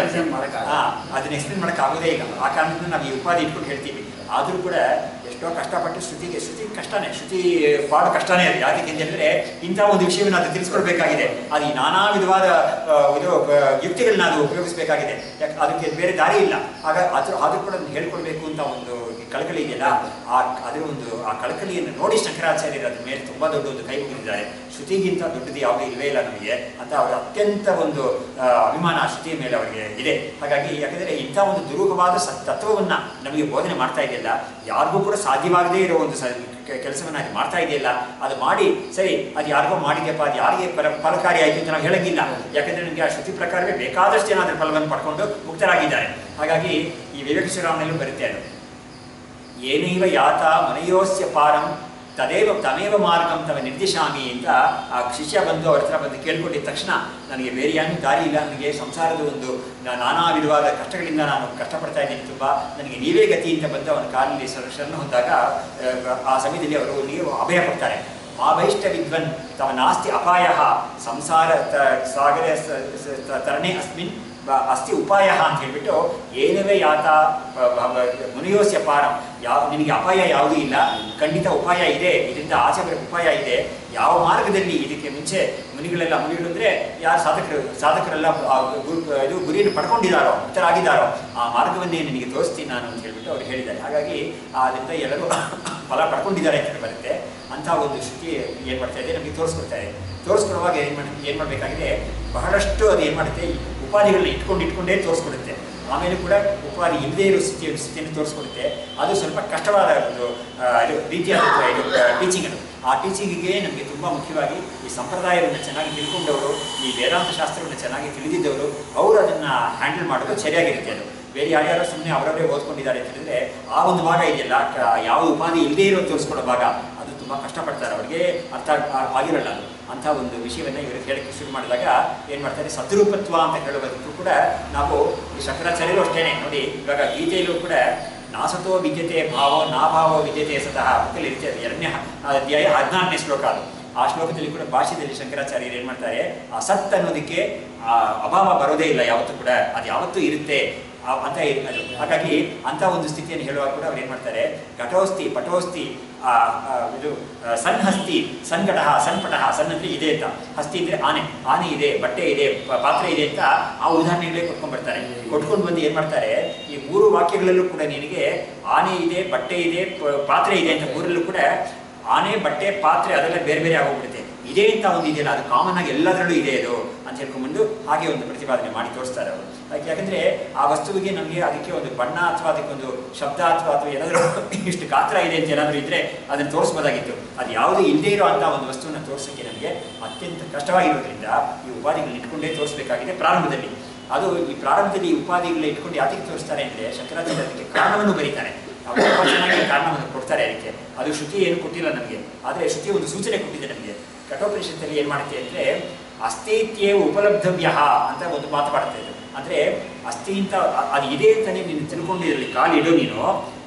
ಅದನ್ನ ಎಕ್ಸ್ಪ್ಲೇನ್ ಮಾಡೋಕ್ಕಾಗೋದೇ ಇಲ್ಲ. ಆ ಕಾರಣದಿಂದ ನಾವು ಈ ಉಪಾಧಿ ಇಟ್ಕೊಂಡು ಹೇಳ್ತೀವಿ. ಆದರೂ ಕೂಡ ಎಷ್ಟೋ ಕಷ್ಟಪಟ್ಟು ಶ್ರುತಿ ಕಷ್ಟನೇ, ಶ್ರುತಿ ಪಾಡು ಕಷ್ಟನೇ ಅದು. ಯಾಕೆ ಅಂತ ಹೇಳಿದ್ರೆ, ಇಂಥ ಒಂದು ವಿಷಯವನ್ನು ಅದು ತಿಳಿಸ್ಕೊಡ್ಬೇಕಾಗಿದೆ. ಅದು ಈ ನಾನಾ ವಿಧವಾದ ಯುಕ್ತಿಗಳನ್ನ ಅದು ಉಪಯೋಗಿಸಬೇಕಾಗಿದೆ. ಯಾಕೆ ಅದಕ್ಕೆ ಬೇರೆ ದಾರಿ ಇಲ್ಲ. ಆದರೂ ಕೂಡ ಹೇಳ್ಕೊಡ್ಬೇಕು ಅಂತ ಒಂದು ಕಳಕಳಿ ಇದೆಯಲ್ಲ, ಆ ಕಳಕಳಿಯನ್ನು ನೋಡಿ ಶಂಕರಾಚಾರ್ಯರು ಅದ್ರ ಮೇಲೆ ತುಂಬ ದೊಡ್ಡ ಒಂದು ಕೈ ಮುಗಿದಿದ್ದಾರೆ. ಶ್ರುತಿಗಿಂತ ದೊಡ್ಡದು ಯಾವುದೂ ಇಲ್ಲವೇ ಇಲ್ಲ ನಮಗೆ ಅಂತ ಅವರ ಅತ್ಯಂತ ಒಂದು ಅಭಿಮಾನ ಶ್ರುತಿಯ ಮೇಲೆ ಅವರಿಗೆ ಇದೆ. ಹಾಗಾಗಿ ಯಾಕಂದರೆ ಇಂಥ ಒಂದು ದುರೂಹವಾದ ತತ್ವವನ್ನು ನಮಗೆ ಬೋಧನೆ ಮಾಡ್ತಾ ಇದೆಯಲ್ಲ, ಯಾರಿಗೂ ಕೂಡ ಸಾಧ್ಯವಾಗದೇ ಇರೋ ಒಂದು ಕೆಲಸವನ್ನು ಅದು ಮಾಡ್ತಾ ಇದೆಯಲ್ಲ, ಅದು ಮಾಡಿ ಸರಿ ಅದು ಯಾರಿಗೋ ಮಾಡಿದ್ಯಪ್ಪ, ಅದು ಯಾರಿಗೆ ಫಲಕಾರಿ ಆಯಿತು ಅಂತ ನಾವು ಹೇಳಂಗಿಲ್ಲ. ಯಾಕಂದರೆ ನನಗೆ ಆ ಶ್ರುತಿ ಪ್ರಕಾರವೇ ಬೇಕಾದಷ್ಟು ಜನ ಅದರ ಫಲವನ್ನು ಪಡ್ಕೊಂಡು ಮುಕ್ತರಾಗಿದ್ದಾರೆ. ಹಾಗಾಗಿ ಈ ವಿವೇಕ ಶ್ರೀರಾಮನಲ್ಲೂ ಬರುತ್ತೆ ಅದು, ಏನೈವ ಯಾತ ಮನಯೋಸ್ಯ ಪಾರಂ ತಮೇವ ಮಾರ್ಗಂ ತವ ನಿರ್ದಿಶಾಮಿ ಅಂತ ಆ ಶಿಷ್ಯ ಬಂದು ಅವ್ರ ಹತ್ರ ಬಂದು ಕೇಳ್ಕೊಂಡಿದ್ದ ತಕ್ಷಣ ನನಗೆ ಬೇರೆ ಏನೂ ದಾರಿ ಇಲ್ಲ, ನನಗೆ ಸಂಸಾರದ ಒಂದು ನಾನಾ ವಿಧವಾದ ಕಷ್ಟಗಳಿಂದ ನಾನು ಕಷ್ಟಪಡ್ತಾ ಇದ್ದೀನಿ ತುಂಬ, ನನಗೆ ನೀವೇ ಗತಿ ಅಂತ ಬಂದು ಅವನ ಕಾಲಲ್ಲಿ ಶರಣ ಹೊಂದಾಗ ಆ ಸಮಯದಲ್ಲಿ ಅವರು ನೀವು ಅಭಯ ಕೊಡ್ತಾರೆ. ಮಾ ವೈಷ್ಟ ವಿದ್ವನ್ ತವ ನಾಸ್ತಿ ಅಪಾಯ ಸಂಸಾರ ಸಾಗರ ತರಣೆ ಅಸ್ಮಿನ್ ಅಸ್ತಿ ಉಪಾಯ ಅಂತ ಹೇಳ್ಬಿಟ್ಟು ಏನವೇ ಯಾತ ಮುನಿಯೋಸ್ಯ ಪಾರಂ, ನಿನಗೆ ಅಪಾಯ ಯಾವುದೂ ಇಲ್ಲ, ಖಂಡಿತ ಉಪಾಯ ಇದೆ, ಇದರಿಂದ ಆಚೆ ಬರೋಕ್ಕೆ ಉಪಾಯ ಇದೆ. ಯಾವ ಮಾರ್ಗದಲ್ಲಿ ಇದಕ್ಕೆ ಮುಂಚೆ ಮುನಿಗಳು ಅಂದರೆ ಯಾರು ಸಾಧಕರೆಲ್ಲ ಇದು ಗುರಿಯನ್ನು ಪಡ್ಕೊಂಡಿದ್ದಾರೋ, ಮುಕ್ತರಾಗಿದ್ದಾರೋ ಆ ಮಾರ್ಗವನ್ನೇ ನಿನಗೆ ತೋರಿಸ್ತೀನಿ ನಾನು ಅಂತ ಹೇಳ್ಬಿಟ್ಟು ಅವ್ರು ಹೇಳಿದ್ದಾರೆ. ಹಾಗಾಗಿ ಅದರಿಂದ ಎಲ್ಲರೂ ಫಲ ಪಡ್ಕೊಂಡಿದ್ದಾರೆ ಅಂತ ಬರುತ್ತೆ. ಅಂಥ ಒಂದು ಶ್ರುತಿ ಏನು ಮಾಡ್ತಾ ಇದೆ ನಮಗೆ ತೋರಿಸ್ಕೊಡ್ತಾ ಇದೆ. ತೋರಿಸ್ಕೊಡುವಾಗ ಏನು ಮಾಡಬೇಕಾಗಿದೆ, ಬಹಳಷ್ಟು ಅದು ಏನು ಮಾಡುತ್ತೆ, ಉಪಾಧಿಗಳನ್ನ ಇಟ್ಕೊಂಡೇ ತೋರಿಸ್ಕೊಡುತ್ತೆ. ಆಮೇಲೆ ಕೂಡ ಉಪಾಧಿ ಇಲ್ಲದೇ ಇರೋ ಸ್ಥಿತಿಯನ್ನು ತೋರಿಸ್ಕೊಡುತ್ತೆ. ಅದು ಸ್ವಲ್ಪ ಕಷ್ಟವಾದ ಒಂದು ರೀತಿಯಾದ ಟೀಚಿಂಗ್ ಅದು. ಆ ಟೀಚಿಂಗಿಗೆ ನಮಗೆ ತುಂಬ ಮುಖ್ಯವಾಗಿ ಈ ಸಂಪ್ರದಾಯವನ್ನು ಚೆನ್ನಾಗಿ ತಿಳ್ಕೊಂಡವರು, ಈ ವೇದಾಂತ ಶಾಸ್ತ್ರವನ್ನು ಚೆನ್ನಾಗಿ ತಿಳಿದಿದ್ದವರು, ಅವರು ಅದನ್ನು ಹ್ಯಾಂಡಲ್ ಮಾಡೋದು ಸರಿಯಾಗಿರುತ್ತೆ. ಅದು ಬೇರೆ ಯಾರ್ಯಾರೋ ಸುಮ್ಮನೆ ಅವರವರೇ ಓದ್ಕೊಂಡಿದ್ದಾರೆ ಅಂತ ಹೇಳಿದ್ರೆ ಆ ಒಂದು ಭಾಗ ಇದೆಯಲ್ಲ, ಯಾವ ಉಪಾಧಿ ಇಲ್ಲದೇ ಇರೋ ತೋರಿಸ್ಕೊಡೋ ಭಾಗ, ಅದು ತುಂಬ ಕಷ್ಟಪಡ್ತಾರೆ, ಅವ್ರಿಗೆ ಅರ್ಥ ಆಗಿರಲ್ಲ ಅದು. ಅಂಥ ಒಂದು ವಿಷಯವನ್ನು ಇವರು ಹೇಳಕ್ಕೆ ಶುರು ಮಾಡಿದಾಗ ಏನು ಮಾಡ್ತಾರೆ, ಸದ್ರೂಪತ್ವ ಅಂತ ಹೇಳೋದಕ್ಕೂ ಕೂಡ ನಾವು ಈ ಶಂಕರಾಚಾರ್ಯರು ಅಷ್ಟೇ ನೋಡಿ. ಇವಾಗ ಗೀತೆಯಲ್ಲೂ ಕೂಡ ನಾಸತೋ ವಿದ್ಯತೆ ಭಾವೋ ನಾಭಾವೋ ವಿದ್ಯತೆ ಸತಃ ಅಂತೇಳಿ ಇರ್ತದೆ. 2ನೇ ಅಧ್ಯಾಯ 14ನೇ ಶ್ಲೋಕ ಅದು. ಆ ಶ್ಲೋಕದಲ್ಲಿ ಕೂಡ ಭಾಷೆಯಲ್ಲಿ ಶಂಕರಾಚಾರ್ಯರು ಏನು ಮಾಡ್ತಾರೆ, ಆ ಸತ್ ಅನ್ನೋದಕ್ಕೆ ಅಭಾವ ಬರೋದೇ ಇಲ್ಲ ಯಾವತ್ತೂ ಕೂಡ, ಅದು ಯಾವತ್ತೂ ಇರುತ್ತೆ ಅಂತ ಅದು. ಹಾಗಾಗಿ ಅಂಥ ಒಂದು ಸ್ಥಿತಿಯನ್ನು ಹೇಳುವಾಗ ಕೂಡ ಅವ್ರು ಏನು ಮಾಡ್ತಾರೆ, ಘಟೋಸ್ತಿ ಪಟೋಸ್ತಿ ಇದು ಸನ್ಹಸ್ತಿ ಸನ್ಘಟ ಸನ್ಪಟ, ಸನ್ ಅಂದರೆ ಇದೆ ಅಂತ, ಹಸ್ತಿ ಅಂದರೆ ಆನೆ ಇದೆ, ಬಟ್ಟೆ ಇದೆ, ಪಾತ್ರೆ ಇದೆ ಅಂತ ಆ ಉದಾಹರಣೆಗಳೇ ಕೊಟ್ಕೊಂಡ್ಬರ್ತಾರೆ. ಕೊಟ್ಕೊಂಡು ಬಂದು ಏನು ಮಾಡ್ತಾರೆ, ಈ 3 ವಾಕ್ಯಗಳಲ್ಲೂ ಕೂಡ ನಿನಗೆ ಆನೆ ಇದೆ, ಬಟ್ಟೆ ಇದೆ, ಪಾತ್ರೆ ಇದೆ ಅಂತ ಮೂರಲ್ಲೂ ಕೂಡ ಆನೆ ಬಟ್ಟೆ ಪಾತ್ರೆ ಅದೆಲ್ಲ ಬೇರೆ ಬೇರೆ ಆಗೋಗ್ಬಿಡುತ್ತೆ. ಇದೇ ಅಂತ ಒಂದು ಇದೆಯಲ್ಲ, ಅದು ಕಾಮನ್ ಆಗಿ ಎಲ್ಲದರಲ್ಲೂ ಇದೆ ಅದು ಅಂತ ಹೇಳ್ಕೊಂಡ್ಬಂದು ಹಾಗೆ ಒಂದು ಪ್ರತಿಪಾದನೆ ಮಾಡಿ ತೋರಿಸ್ತಾರೆ ಅವರು. ಯಾಕಂದರೆ ಆ ವಸ್ತುವಿಗೆ ನಮಗೆ ಅದಕ್ಕೆ ಒಂದು ಬಣ್ಣ ಅಥವಾ ಅದಕ್ಕೊಂದು ಶಬ್ದ ಅಥವಾ ಏನಾದರೂ ಇಷ್ಟು ಗಾತ್ರ ಇದೆ ಅಂತ ಏನಾದರೂ ಇದ್ದರೆ ಅದನ್ನು ತೋರಿಸ್ಬೋದಾಗಿತ್ತು. ಅದು ಯಾವುದೂ ಇಲ್ಲದೇ ಇರೋ ಅಂಥ ಒಂದು ವಸ್ತುವನ್ನು ತೋರಿಸೋಕ್ಕೆ ನಮಗೆ ಅತ್ಯಂತ ಕಷ್ಟವಾಗಿರೋದ್ರಿಂದ ಈ ಉಪಾಧಿಗಳನ್ನ ಇಟ್ಕೊಂಡೇ ತೋರಿಸಬೇಕಾಗಿದೆ ಪ್ರಾರಂಭದಲ್ಲಿ. ಅದು ಈ ಪ್ರಾರಂಭದಲ್ಲಿ ಈ ಉಪಾಧಿಗಳನ್ನ ಇಟ್ಕೊಂಡು ಯಾತಕ್ಕೆ ತೋರಿಸ್ತಾರೆ ಅಂದರೆ ಶಂಕರಾಚಾರ್ಯ ಅದಕ್ಕೆ ಕಾರಣವನ್ನು ಬರೀತಾರೆ. ಅವರು ಚೆನ್ನಾಗಿ ಕಾರಣವನ್ನು ಕೊಡ್ತಾರೆ ಅದಕ್ಕೆ. ಅದು ಶ್ರುತಿ ಏನು ಕೊಟ್ಟಿಲ್ಲ ನಮಗೆ, ಆದರೆ ಶ್ರುತಿ ಒಂದು ಸೂಚನೆ ಕೊಟ್ಟಿದೆ ನಮಗೆ. ಕಠೋಪನಿಷತ್ತಲ್ಲಿ ಏನು ಮಾಡುತ್ತೆ ಅಂದರೆ ಅಸ್ಥಿತ್ಯೇ ಉಪಲಬ್ಧವ್ಯ ಅಂತ ಒಂದು ಮಾತು ಮಾಡುತ್ತೆ. ಇದು ಅಂದರೆ ಅಸ್ಥಿ ಅಂತ ಅದು ಇದೆ ಅಂತಲೇ ನೀನು ತಿಳ್ಕೊಂಡಿದ್ರಲ್ಲಿ ಕಾಲಿಡು ನೀನು,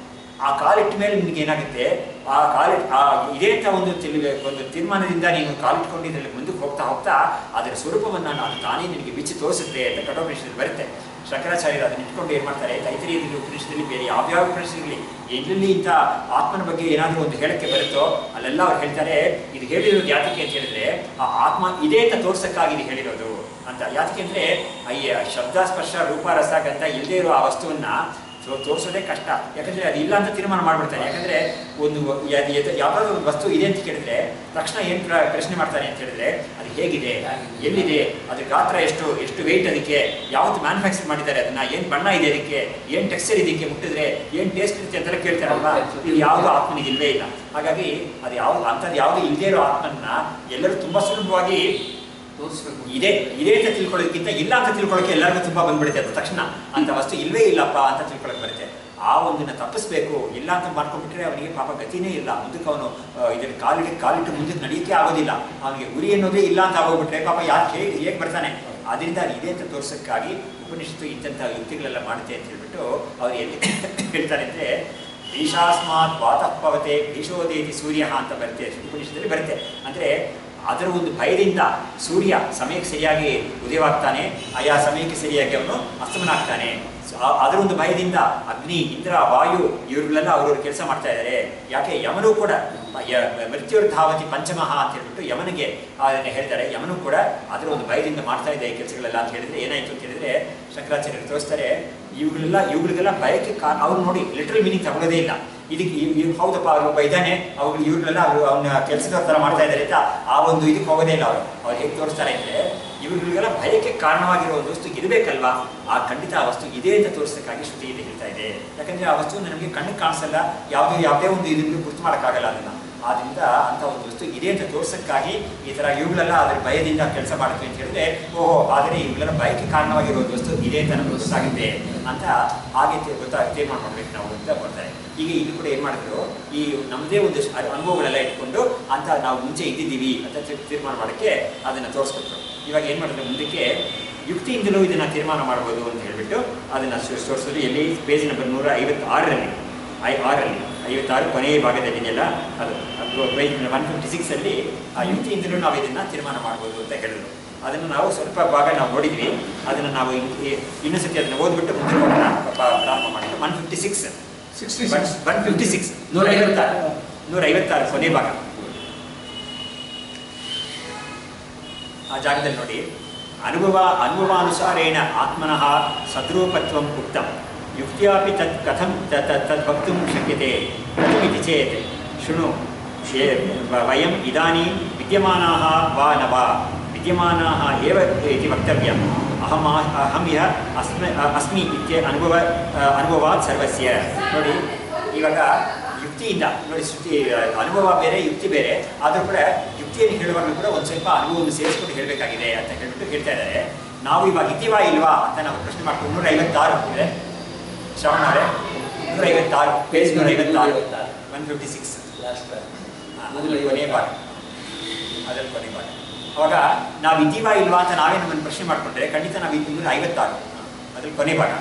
ಆ ಕಾಲಿಟ್ಟ ಮೇಲೆ ನಿನಗೆ ಏನಾಗುತ್ತೆ, ಆ ಇದೇ ಅಂತ ಒಂದು ತೀರ್ಮಾನದಿಂದ ನೀನು ಕಾಲಿಟ್ಕೊಂಡಿದ್ರಲ್ಲಿ ಮುಂದಕ್ಕೆ ಹೋಗ್ತಾ ಅದರ ಸ್ವರೂಪವನ್ನು ಅದು ತಾನೇ ನಿನಗೆ ಬಿಚ್ಚಿ ತೋರಿಸುತ್ತೆ ಅಂತ ಕಠೋಪನಿಷತ್ತಲ್ಲಿ ಬರುತ್ತೆ. ಶಂಕರಾಚಾರ್ಯರು ಅದನ್ನ ಇಟ್ಕೊಂಡು ಏನು ಮಾಡ್ತಾರೆ, ತೈತರೀಯದಲ್ಲಿ ಉಪನಿಷತ್ತಲ್ಲಿ ಬೇರೆ ಯಾವ್ಯಾವ ಉಪನಿಷತ್ತಲ್ಲಿ ಎಲ್ಲೆಲ್ಲಿ ಇಂಥ ಆತ್ಮನ ಬಗ್ಗೆ ಏನಾದರೂ ಒಂದು ಹೇಳಕ್ಕೆ ಬರುತ್ತೋ ಅಲ್ಲೆಲ್ಲ ಅವ್ರು ಹೇಳ್ತಾರೆ, ಇದು ಹೇಳಿರೋದು ಯಾತಕ್ಕೆ ಅಂತ ಹೇಳಿದ್ರೆ ಆ ಆತ್ಮ ಇದೇ ಅಂತ ತೋರ್ಸಕ್ಕಾಗಿ ಇದು ಹೇಳಿರೋದು ಅಂತ. ಯಾತಕ್ಕೆ ಅಂದರೆ ಶಬ್ದ ಸ್ಪರ್ಶ ರೂಪ ರಸ ಗಂಧ ಇಲ್ಲದೇ ಇರೋ ಆ ವಸ್ತುವನ್ನ ತೋರಿಸೋದೇ ಕಷ್ಟ. ಯಾಕಂದರೆ ಅದು ಇಲ್ಲ ಅಂತ ತೀರ್ಮಾನ ಮಾಡ್ಬಿಡ್ತಾನೆ. ಯಾಕಂದರೆ ಒಂದು ಯಾವುದಾದ್ರು ಒಂದು ವಸ್ತು ಇದೆ ಅಂತ ಕೇಳಿದ್ರೆ ತಕ್ಷಣ ಏನು ಪ್ರಶ್ನೆ ಮಾಡ್ತಾನೆ ಅಂತ ಹೇಳಿದ್ರೆ ಅದು ಹೇಗಿದೆ, ಎಲ್ಲಿದೆ, ಅದ್ರ ಗಾತ್ರ ಎಷ್ಟು ವೆಯ್ಟ್, ಅದಕ್ಕೆ ಯಾವತ್ತು ಮ್ಯಾನುಫ್ಯಾಕ್ಚರ್ ಮಾಡಿದ್ದಾರೆ, ಅದನ್ನ ಏನು ಬಣ್ಣ ಇದೆ, ಅದಕ್ಕೆ ಏನು ಟೆಕ್ಸ್ಚರ್ ಇದಕ್ಕೆ ಮುಟ್ಟಿದ್ರೆ ಏನು ಟೇಸ್ಟ್ ಇರುತ್ತೆ ಅಂತೆಲ್ಲ ಕೇಳ್ತಾರಲ್ವಾ. ಇದು ಯಾವುದೋ ಆತ್ಮನಿಗೆ ಇಲ್ಲವೇ ಇಲ್ಲ. ಹಾಗಾಗಿ ಅದು ಅಂಥದ್ದು ಯಾವುದೂ ಇಲ್ಲದೇ ಇರೋ ಆತ್ಮನ್ನ ಎಲ್ಲರೂ ತುಂಬ ಸುಲಭವಾಗಿ ಇದೆ ಅಂತ ತಿಳ್ಕೊಳ್ಳೋದಕ್ಕಿಂತ ಇಲ್ಲ ಅಂತ ತಿಳ್ಕೊಳ್ಳೋಕೆ ಎಲ್ಲರಿಗೂ ತುಂಬ ಬಂದ್ಬಿಡುತ್ತೆ. ಅದು ತಕ್ಷಣ ಅಂತ ವಸ್ತು ಇಲ್ಲವೇ ಇಲ್ಲಪ್ಪ ಅಂತ ತಿಳ್ಕೊಳ್ಳೋಕೆ ಬರುತ್ತೆ. ಆ ಒಂದನ್ನು ತಪ್ಪಿಸ್ಬೇಕು. ಇಲ್ಲ ಅಂತ ಮಾಡ್ಕೊಂಡ್ಬಿಟ್ರೆ ಅವನಿಗೆ ಪಾಪ ಗತಿನೇ ಇಲ್ಲ. ಮುಂದಕ್ಕೆ ಅವನು ಇದನ್ನು ಕಾಲಿಟ್ಟು ಮುಂದಕ್ಕೆ ನಡೆಯೋಕ್ಕೆ ಆಗೋದಿಲ್ಲ. ಅವನಿಗೆ ಗುರಿ ಅನ್ನೋದೇ ಇಲ್ಲ ಅಂತ ಆಗೋಗ್ಬಿಟ್ರೆ ಪಾಪ ಹೇಗೆ ಬರ್ತಾನೆ. ಅದರಿಂದ ಇದೆ ಅಂತ ತೋರ್ಸೋಕ್ಕಾಗಿ ಉಪನಿಷತ್ತು ಇಂಥ ಯುಕ್ತಿಗಳೆಲ್ಲ ಮಾಡುತ್ತೆ ಅಂತ ಹೇಳ್ಬಿಟ್ಟು ಅವ್ರು ಎಲ್ಲಿ ಹೇಳ್ತಾರೆ ಅಂದರೆ ಭೀಷಾಸ್ಮಾತ್ ವಾತಃಪವತೆ ಭೀಷೋದೇತಿ ಸೂರ್ಯ ಅಂತ ಬರುತ್ತೆ, ಉಪನಿಷತ್ತಲ್ಲಿ ಬರುತ್ತೆ. ಅಂದರೆ ಅದರ ಒಂದು ಭಯದಿಂದ ಸೂರ್ಯ ಸಮಯಕ್ಕೆ ಸರಿಯಾಗಿ ಉದಯವಾಗ್ತಾನೆ, ಆಯಾ ಸಮಯಕ್ಕೆ ಸರಿಯಾಗಿ ಅವನು ಅಸ್ತಮನಾಗ್ತಾನೆ. ಅದರ ಒಂದು ಭಯದಿಂದ ಅಗ್ನಿ, ಇಂದ್ರ, ವಾಯು ಇವರುಗಳೆಲ್ಲ ಅವ್ರವ್ರ ಕೆಲಸ ಮಾಡ್ತಾ ಇದ್ದಾರೆ. ಯಾಕೆ ಯಮನೂ ಕೂಡ ಮೃತ್ಯುರ್ಧಾವತಿ ಪಂಚಮಃ ಅಂತ ಹೇಳ್ಬಿಟ್ಟು ಯಮನಿಗೆ ಅದನ್ನು ಹೇಳ್ತಾರೆ. ಯಮನೂ ಕೂಡ ಅದರ ಒಂದು ಭಯದಿಂದ ಮಾಡ್ತಾ ಇದೆ ಈ ಕೆಲಸಗಳೆಲ್ಲ ಅಂತ ಹೇಳಿದ್ರೆ ಏನಾಯಿತು ಅಂತ ಹೇಳಿದ್ರೆ ಶಂಕರಾಚಾರ್ಯರು ತೋರಿಸ್ತಾರೆ, ಇವುಗಳಿಗೆಲ್ಲ ಭಯಕ್ಕೆ ಅವ್ರು ನೋಡಿ ಲಿಟ್ರಲ್ ಮೀನಿಂಗ್ ತಗೊಳ್ಳೋದೇ ಇಲ್ಲ. ಇದಕ್ಕೆ ಹೌದಪ್ಪ ಒಬ್ಬ ಇದ್ದಾನೆ, ಇವ್ರನ್ನೆಲ್ಲ ಅವನ ಕೆಲಸದ ಥರ ಮಾಡ್ತಾ ಇದ್ದಾರೆ ಅಂತ ಆ ಒಂದು ಇದಕ್ಕೆ ಹೋಗೋದೇ ಇಲ್ಲ. ಅವ್ರು ಹೇಗೆ ತೋರಿಸ್ತಾರೆ ಅಂದರೆ ಇವುಗಳಿಗೆಲ್ಲ ಭಯಕ್ಕೆ ಕಾರಣವಾಗಿರೋ ಒಂದು ವಸ್ತು ಇರಬೇಕಲ್ವಾ, ಆ ಖಂಡಿತ ಆ ವಸ್ತು ಇದೆ ಅಂತ ತೋರಿಸೋದಕ್ಕಾಗಿ ಶ್ರುತಿ ಇಲ್ಲಿ ಹೇಳ್ತಾ ಇದೆ. ಯಾಕಂದ್ರೆ ಆ ವಸ್ತು ನಮಗೆ ಕಣ್ಣಿಗೆ ಕಾಣಿಸಲ್ಲ, ಯಾವುದೇ ಒಂದು ಇದನ್ನು ಗುರುತು ಮಾಡೋಕ್ಕಾಗಲ್ಲ ಅದನ್ನ. ಆದ್ರಿಂದ ಅಂತ ಒಂದು ವಸ್ತು ಇದೆ ಅಂತ ತೋರ್ಸಕ್ಕಾಗಿ ಈ ತರ ಇವುಗಳೆಲ್ಲ ಅದ್ರ ಭಯದಿಂದ ಕೆಲಸ ಮಾಡುತ್ತೆ ಅಂತ ಹೇಳಿದ್ರೆ, ಓಹೋ ಆದರೆ ಇವುಗಳೆಲ್ಲ ಭಯಕ್ಕೆ ಕಾರಣವಾಗಿರೋ ಒಂದು ವಸ್ತು ಇದೆ ಅಂತ ನಮ್ಗೆ ಗೊತ್ತಾಗುತ್ತೆ ಅಂತ ಹಾಗೆ ತೀರ್ಮಾನ ಮಾಡ್ಬೇಕು ನಾವು ಅಂತ ಬರ್ತಾರೆ. ಈಗ ಇಲ್ಲಿ ಕೂಡ ಏನ್ ಮಾಡಿದ್ರು, ಈ ನಮ್ಮದೇ ಒಂದು ಅನುಭವಗಳೆಲ್ಲ ಇಟ್ಕೊಂಡು ಅಂತ ನಾವು ಮುಂಚೆ ಇದ್ದಿದ್ದೀವಿ ಅಂತ ತೀರ್ಮಾನ ಮಾಡೋಕ್ಕೆ ಅದನ್ನ ತೋರಿಸ್ಕೊಟ್ರು. ಇವಾಗ ಏನ್ ಮಾಡಿದ್ರು, ಮುಂದಕ್ಕೆ ಯುಕ್ತಿಯಿಂದಲೂ ಇದನ್ನ ತೀರ್ಮಾನ ಮಾಡ್ಬೋದು ಅಂತ ಹೇಳ್ಬಿಟ್ಟು ಅದನ್ನ ತೋರಿಸಿದ್ರು. ಎಲ್ಲಿ ಪೇಜ್ ನಂಬರ್ 156ರಲ್ಲಿ 56 ಕೊನೆಯ ಭಾಗದಲ್ಲಿದೆಯಲ್ಲ ಅದು ಪೇಜ್ 156 ಅಲ್ಲಿ ಆ ಯುಕ್ತಿಯಿಂದಲೂ ನಾವು ಇದನ್ನ ತೀರ್ಮಾನ ಮಾಡ್ಬೋದು ಅಂತ ಹೇಳಿದ್ರು. ಅದನ್ನು ನಾವು ಸ್ವಲ್ಪ ಭಾಗ ನಾವು ನೋಡಿದ್ವಿ, ಅದನ್ನು ನಾವು ಇನ್ನೊಂದ್ಸತಿ ಅದನ್ನು ಓದ್ಬಿಟ್ಟು ಮುಂದೆ ಪ್ರಾರಂಭ ಮಾಡಿದ್ದು. 156 156 ಕೊನೆ ಭಾಗ ಆ ಜಾಗದಲ್ಲಿ ನೋಡಿ, ಅನುಭವಾನುಸಾರೇಣ ಆತ್ಮನಃ ಸದ್ರೂಪತ್ವಂ ಉಕ್ತಂ ಯುಕ್ತಿಯಾಪಿ ತತ್ ಕಥಂ ತದ್ ವಕ್ತುಂ ಶಕ್ಯತೆ ಕಥಮಿತಿ ಚೇತ್ ಶೃಣು ವಯಂ ಇದಾನೀಂ ವಿದ್ಯಮಾನಾಃ ವಾ ನ ವಾ ವಿದ್ಯಮಾನಾಃ ಏವ ಇತಿ ವಕ್ತವ್ಯಂ ಅಹಂ ಯಃ ಅಸ್ಮಿ ಇತ್ಯ ಅನುಭವಾತ್ ಸರ್ವಸ್ಯ. ನೋಡಿ ಇವಾಗ ಯುಕ್ತಿಯಿಂದ ನೋಡಿ, ಶ್ರುತಿ ಅನುಭವ ಬೇರೆ ಯುಕ್ತಿ ಬೇರೆ, ಆದರೂ ಕೂಡ ಯುಕ್ತಿಯನ್ನು ಹೇಳುವಾಗಲೂ ಕೂಡ ಒಂದು ಸ್ವಲ್ಪ ಅನುಭವವನ್ನು ಸೇರಿಸ್ಕೊಂಡು ಹೇಳಬೇಕಾಗಿದೆ ಅಂತ ಹೇಳ್ಬಿಟ್ಟು ಹೇಳ್ತಾ ಇದ್ದಾರೆ. ನಾವು ಇವಾಗ ಇದ್ದೀವಾ ಇಲ್ವಾ ಅಂತ ನಾವು ಪ್ರಶ್ನೆ ಮಾಡ್ಕೊಂಡು 156 ಇದೆ ಶ್ರವಣವರೇ, 156 ಪೇಜ್ 156 156 ಕೊನೆಯ ಭಾಗ, ಅದರಲ್ಲಿ ಕೊನೆಯ ಭಾಗ. ಅವಾಗ ನಾವು ಇದ್ದೀವಾ ಇಲ್ವಾ ಅಂತ ನಾವೇ ನಮ್ಮನ್ನು ಪ್ರಶ್ನೆ ಮಾಡಿಕೊಂಡ್ರೆ ಖಂಡಿತ ನಾವು 156 ಅದ್ರಲ್ಲಿ ಕೊನೆ ಭಾಗ.